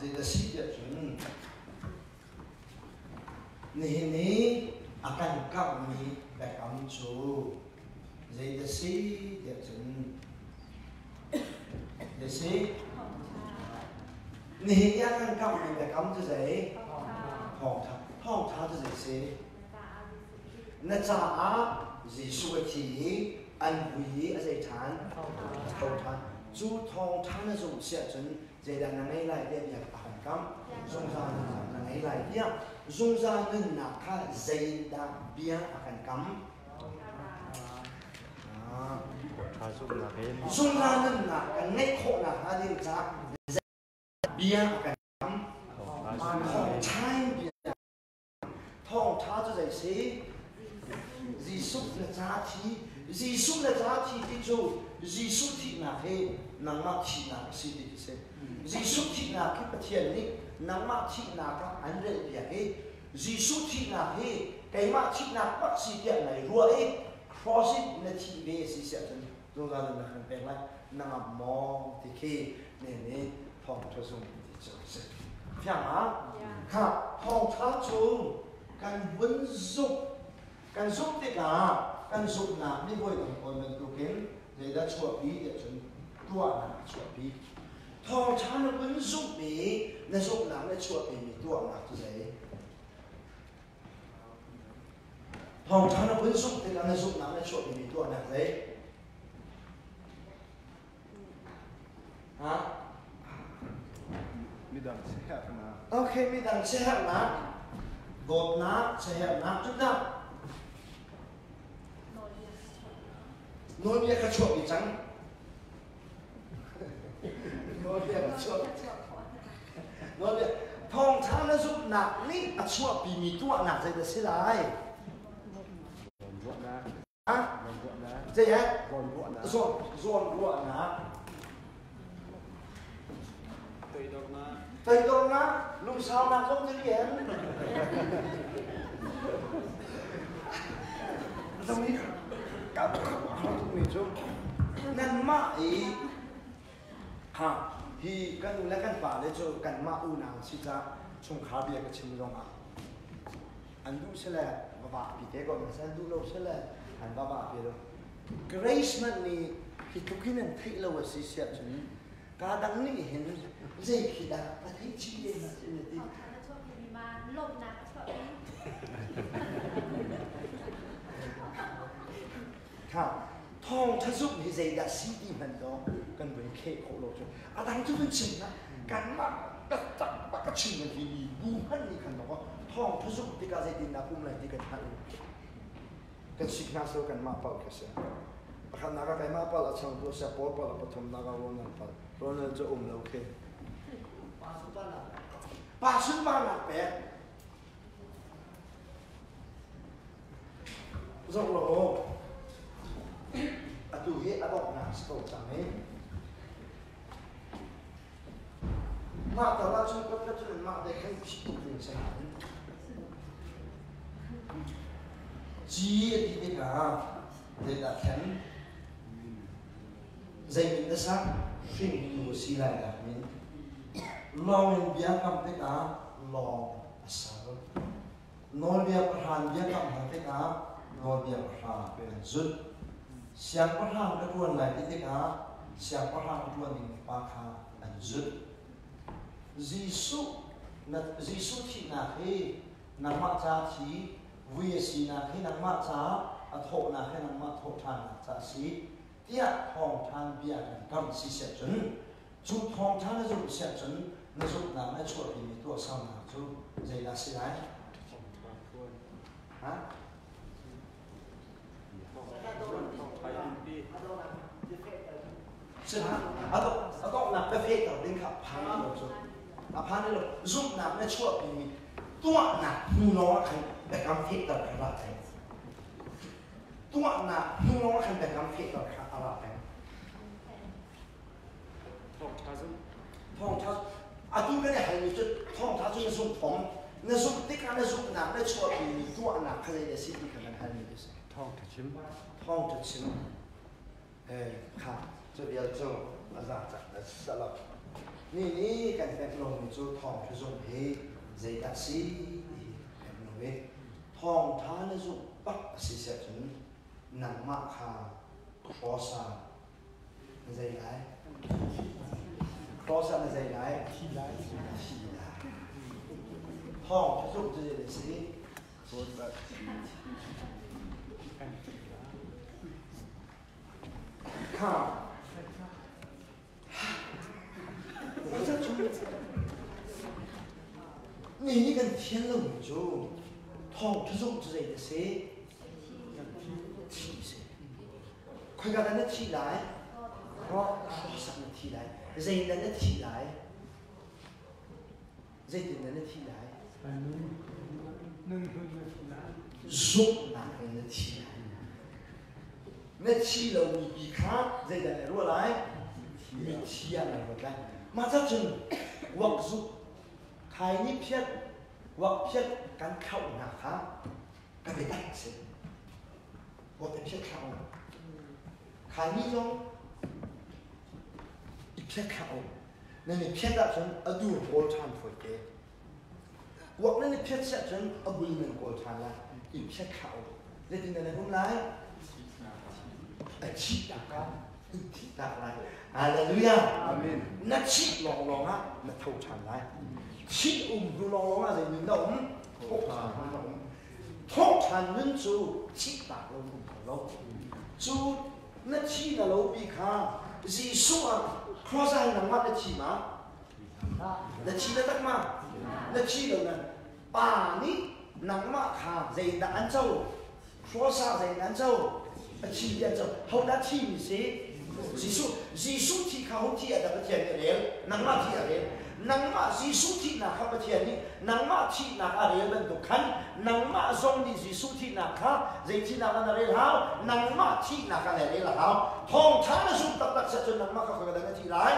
gì là xí đẹp chuẩn nè akan cặp mi đẹp ấm số gì là xí đẹp chuẩn để xí你一間金面就咁就係湯茶就係寫，那咋是說起安徽而且談湯茶，做湯茶那種寫成，這兩個來的也很咁，中山那個來的，中山那個這的邊很咁，中山那個內口那個的咋。bia cái thong chai bia thong cha cho dạy sĩ Giêsu là giá trị Giêsu là giá trị tí chú Giêsu thị nạc hê nang mạc thị nạc sĩ đi xe Giêsu thị nạc cái bát thiền ní nang mạc thị nạc các anh rệ bia hê Giêsu thị nạc hê cái mạc thị nạc bác sĩ tiện này rùa hê cross it là thị về sĩ sẽ chân rồi ra là khăn bèn lại nang mò thì khi nè phong cho dùng thì trở sẽ phải hả? Hả? Phong cho dùng cần vẫn giúp tất cả cần giúp làm đi với đồng hội mình tu kiến để đã chùa bí để chúng tua là chùa bí phong cho nó vẫn giúp bí nó giúp làm để chùa bí mình tua là như thế phong cho nó vẫn giúp tất cả nó giúp làm để chùa bí mình tua là thế hả? Ok, mình đang sehat na, gột na, sehat na, chúng ta nói bia cà chua bị trắng, nói bia cà chua nói về thong thang nó giúp nạp ní à chua bị mì tua nạp dây được xí lại à dây hết giòn ruộng nè tây đông á lúc sau nạp giống như vậy giống như cả không mình chung nên mà ý ha hi kan la kan pa le cho kan ma u na si cha chung kha bia ka chim rong a an du se la ba pi te ko na san du lo se la an ba pi lo grace man ni hi tu kin an thei lo wa si sia chun ka dang ni hin zai khi da ta thei chi le na se ne ti ha thong thắt giúp thì dây đã xí đi mình đó cần phải khê khổ lộ cho à đang chú bên chừng á cắn mà đặt đặt bắt cái chừng mình thì buông hết đi khăn đó thong thắt giúp thì cái dây tin đã cũng lại thì cái thằng cái xịt na sâu cần mà bảo cái gì khăn naga cái mà bảo là trong đó sẽ bỏ bảo là bắt thầm naga Ronald cho là ok ba số ba là bé rộng lộ tu hi adok na sto chame ma ta la chung ko ta chung ma de khan chi tu rin sa ji di de ka de da khan zai min da sa shin tu si la da min long bia kam te ka long asal no bia phan bia kam ha te ka no bia phan pe zut siang perhang keduan lai titik a siang perhang keduan ni pakha anjut Jisu thi na he nama cha thi VSC na he nama cha atho na he nama tho than cha si tia thong than bia kam si se chun chu thong than zu se chun na zu na na chua pi mi to sa na chu zai la si lai haซึ่งต้องนับประเภทต่อเรื่องขับพันธุ์เราจะพันธุ์เราซุ่มนับในช่วงปีตัวหนักหูน้อยใครแต่กำเทต่อขนาดไหนตัวหนักหูน้อยใครแต่กำเทต่อขนาดไหนท่องทัศอาตุกันเนี่ยให้มีจุดท่องทัศในซุ่มผมในซุ่มที่การในซุ่มนับในช่วงปีตัวหนักใครในสิ่งที่ขนาดไหนมีด้วยท่องทัศชิมค่ะ这边就那啥子那是了，你跟在龙就汤就种黑，这个是很容易，汤它那种白是些种南马卡cross上，你再来，cross上你再来，汤就种这些是，看。你跟天龙就汤这种之类的事，提噻，快点的提来，上的提来，人的提来，人的提来，肉哪人的提来？那提了你比看人的落来，你提啊来落来，马上就我说。ใครนี่เพี้ยนว่าเพี้ยนการเข้าหน้าขาก็ไปได้สิว่าเป็นเพี้ยนเข้าใครนี่ต้องอีเพี้ยนเข้านั่นนี่เพี้ยนแบบฉันอดูโกลทันฝอยเกว่านั่นนี่เพี้ยนเสร็จฉันอบุลเมนโกลทันละอีเพี้ยนเข้าเรื่องนั้นผมไล่ชีตากาชีตากาฮาเลลูยาอาเมนนักชีลองฮะนักเท่าฉันไล่ชีดูลองอะไรนี่น้องทุกท่านนั้นจูชีตากเราเราจูนักชีเราปีข้าจีสุอ่ะครอสให้นักมานักชีมานักชีได้ตั้งมานักชีเรานั้นป่านี้นักมาข้าใจนักอันเจ้าครอสใจนักอันเจ้าชีอันเจ้าเขาได้ชีมีสิจีสุที่เขาที่อะไรก็เทียนเดียว nang ma thi are nang ma Giêsu thi na kha pathian ni nang ma thi na are ban tu khan nang ma zong ni Giêsu thi na kha zai thi na kan are hao nang ma thi na kan are la hao thong tha na sum tak tak sa chun nang ma kha ka da thi lai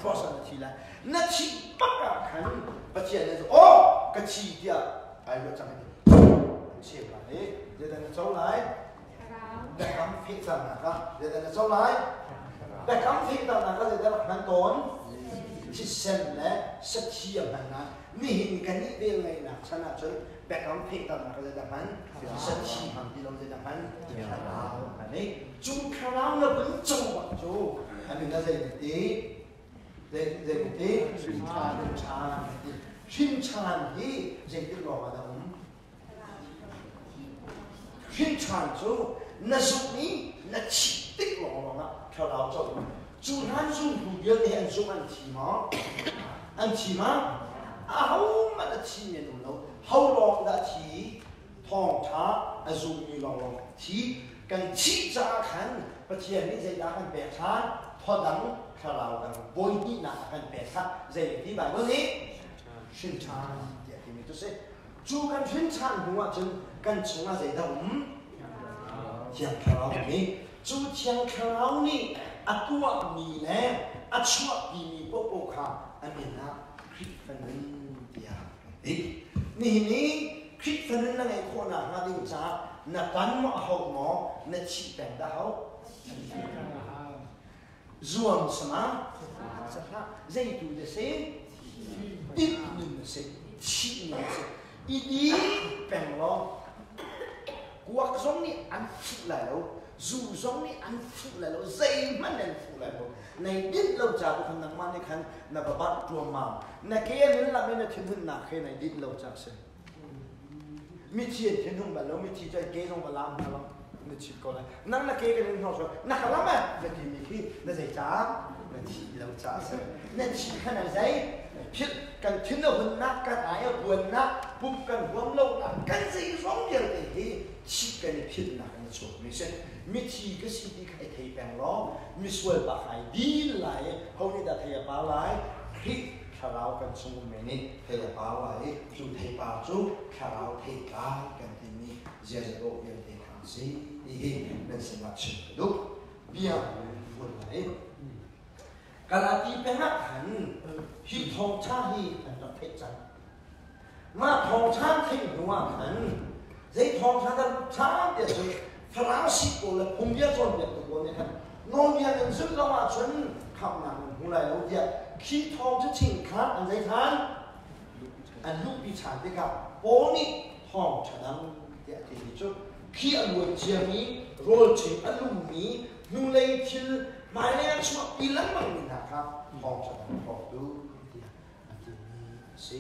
cross na thi lai na thi pak ka khan pathian ni o ka chi dia ai lo chang ni che la le de da na chau lai da kam phi sa na ka de da na chau lai da kam phi ta na ka de da khan tonที่เส้นและสักเทียมนะนี่เห็นกันนี่เป็นไงนะชนะจนแบกของเพลงต่างๆก็จะดังนั้นสักเทียมที่เราจะดังนั้นคาราอันนี้จูคาราเราเป็นจังหวะจูอันนี้ก็จะดีดีชินชาที่จะติดรอมาดังชินชาจูนั่นสุดนี้นั่นชิติดรอมาคาราจูจูฮันจูดูเยอะที่อันจูอันทีมาเอามันทีเนี่ยดูแล้วเขาลองได้ทีทองท้าอันจูมีลองทีกันชีจ้าขันประเทศนี้จะอยากกันแปดชาพอดังคารากันบนที่หนักกันแปดชาจะที่แบบนี้ชินชาเดี๋ยวที่มีตัวเสจูกันชินชาหัวจนกันชงอะไรได้เทียงคาราแบบนี้จูเทียงคารานี่อัตตัวมีแน่อัตชัวมีโป๊ะค่ะอันนี้นะคริสต์ฟันนึงเดียวนี่คริสต์ฟันนึงนั่นไอ้คนน่ะมาดิ้งจ้านักการมาหอกหมอนักชีแปงดาวรวมสมาสักละใจดูเดสิอีกหนึ่งเสชีหนึ่งเสอีดีแปงล้อกวักซงนี่อันสุดแล้วdù giống như ăn phụ lại nó dây mắt lên phụ lại một này biết lâu chả có phần năng man này khăn là bà bắt chùa màu này cái em nên làm nên là thiên hưng nạc khi này biết lâu chả sẽ mi chiên thiên hưng bà lâu mi chiên cho kế trong bà làm nào lắm mi chiên coi lại năng là kế cái nên họ rồi nạc lắm à vậy thì mi khi nó dây chả nó chỉ lâu chả sẽ nên chỉ khăn là dây thiết cần thiên đâu hưng nạc cái ái ở buồn nạc bụng cần huống lâu nạc cái gì giống như thế chỉ cần thiết nạc nó chỗ mi sẽ mi chỉ cái gì đi khai thấy bèn lo mi xuôi bạc khai đi lại hầu như đã thấy bà lại khi khá rau cần sung mẹ nè thấy bà lại chú thấy bà chú khá rau thấy cả cần thì mi giờ bộ việc thấy kháng gì đi nên sẽ là chuyện đúng bia buồn lại cái là đi bèn hát hẳn khi thong cha hi hẳn là thấy chẳng mà thong cha thấy đúng không hẳn dây thong cha đang cha để rồi Francisco là cùng với con việc của người thân, nông dân nhân dân lao mà chuẩn khăm nặng hùng lại lâu địa khi thong cho chính khát anh dây than anh lúc bị chán thì gặp bố ni thong chả đăng địa thì chút khi anh muốn chia mi rồi chỉ anh lúc mi nu lấy thiên mai này anh chua đi lắm bằng mình hả khắp thong chả đăng thong đủ địa anh thì mi xí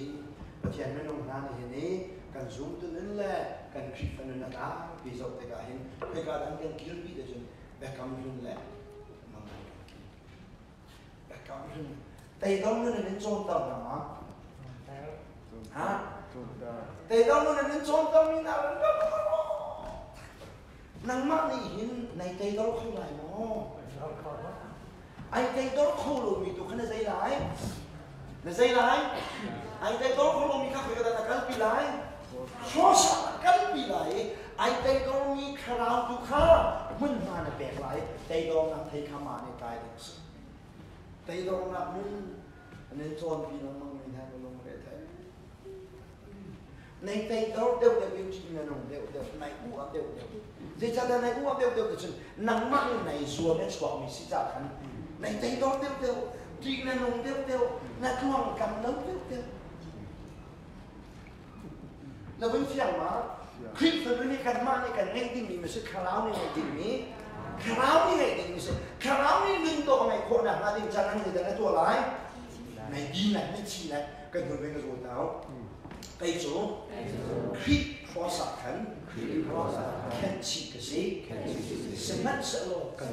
và thiền mới nông nan thì này cần zoom từ nên là cần khi phần nên là ví dụ thế cả hiện thế cả đang cần kêu bị để cho bé cầm rừng lẹ mà bé cầm rừng tây đông nó nên trôn tàu nào hả tây đông nó nên trôn tàu như nào năng mắc này hiện này tây đông không lại nó anh tây đông không lùi mình tụi khăn dây lái là dây lái anh tây đông không lùi mình khác phải cái là cái bị lái khó sợ cái bị lại ai tây đông mi khá rau tu khá mình mà nó bẹt lại tây đông làm thấy khám mà này tai được tây đông làm mình nên chọn vì nó mong mình hay nó để thấy này tây đông đều đều yêu chính là nồng đều này u áp đều dễ cha đây này u áp đều cái chuyện nắng măng này rùa nên xóa mình xí ra khăn này tây đông đều chỉ là nồng đều là chuông cầm lớn đều là vẫn phiền mà khi phần này cần mang này cần ngay tin mình sẽ khá láo này ngay tin mình khá láo này ngay tin mình sẽ khá láo này lưng to này khổ nặng là tin cha năng gì đó tua lái này đi này này chi này cần người bên cái rồi tao cây số khi khó sạc khẩn khen chi cái gì sẽ mất sợ lo cần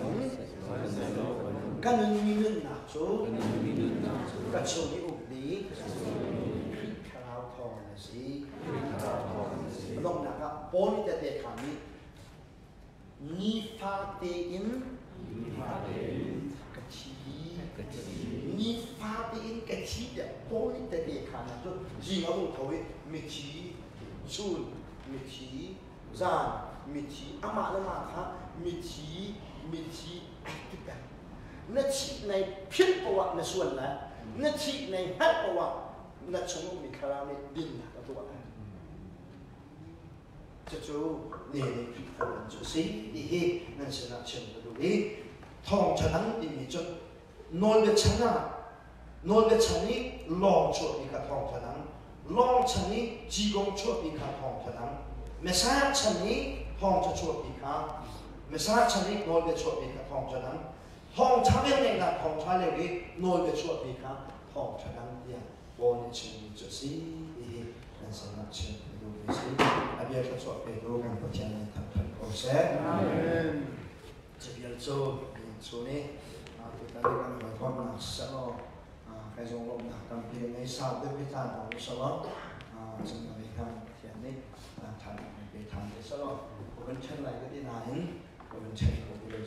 người mình nạp số cần số này ổn lý khá láo thò là gì lông nạc á, bố ní tê tê khá ní Ni pha tê in Ni pha tê cái chi để bôi để khả năng cho gì nó cũng thôi mì chí chun mì chí giàn mì chí ama nó mà khác mì chí cái nó chỉ này phiết vào nó xuân này nó chỉ này hết vào nó chúng mình khai ra này điên là cái tuổi cho chú nè thì phải làm chú sĩ đi nên sẽ làm chuyện được đi thong cho nắng đi mình cho nôn về chắn à nôn về chắn đi long chuột đi cả thong cho nắng long chắn đi chỉ công chuột đi cả thong cho nắng mẹ sa chắn đi thong cho chuột đi cả mẹ sa chắn đi nôn về chuột đi cả thong cho nắng thong chắn về này là thong chắn về đi nôn về chuột đi cả thong cho nắng đi vô nên chuyện chú sĩ đi nên sẽ làm chuyện được đi bây giờ cho về đồ làm của cha này thật có sẽ chỉ biết cho số này chúng ta đi làm bài con là sẽ lo cái dòng lồng là cầm tiền này sao tới cái thằng nào sau đó chúng ta phải tham tiền này tham để tham để sau đó còn chân lại cái gì này còn chân của cái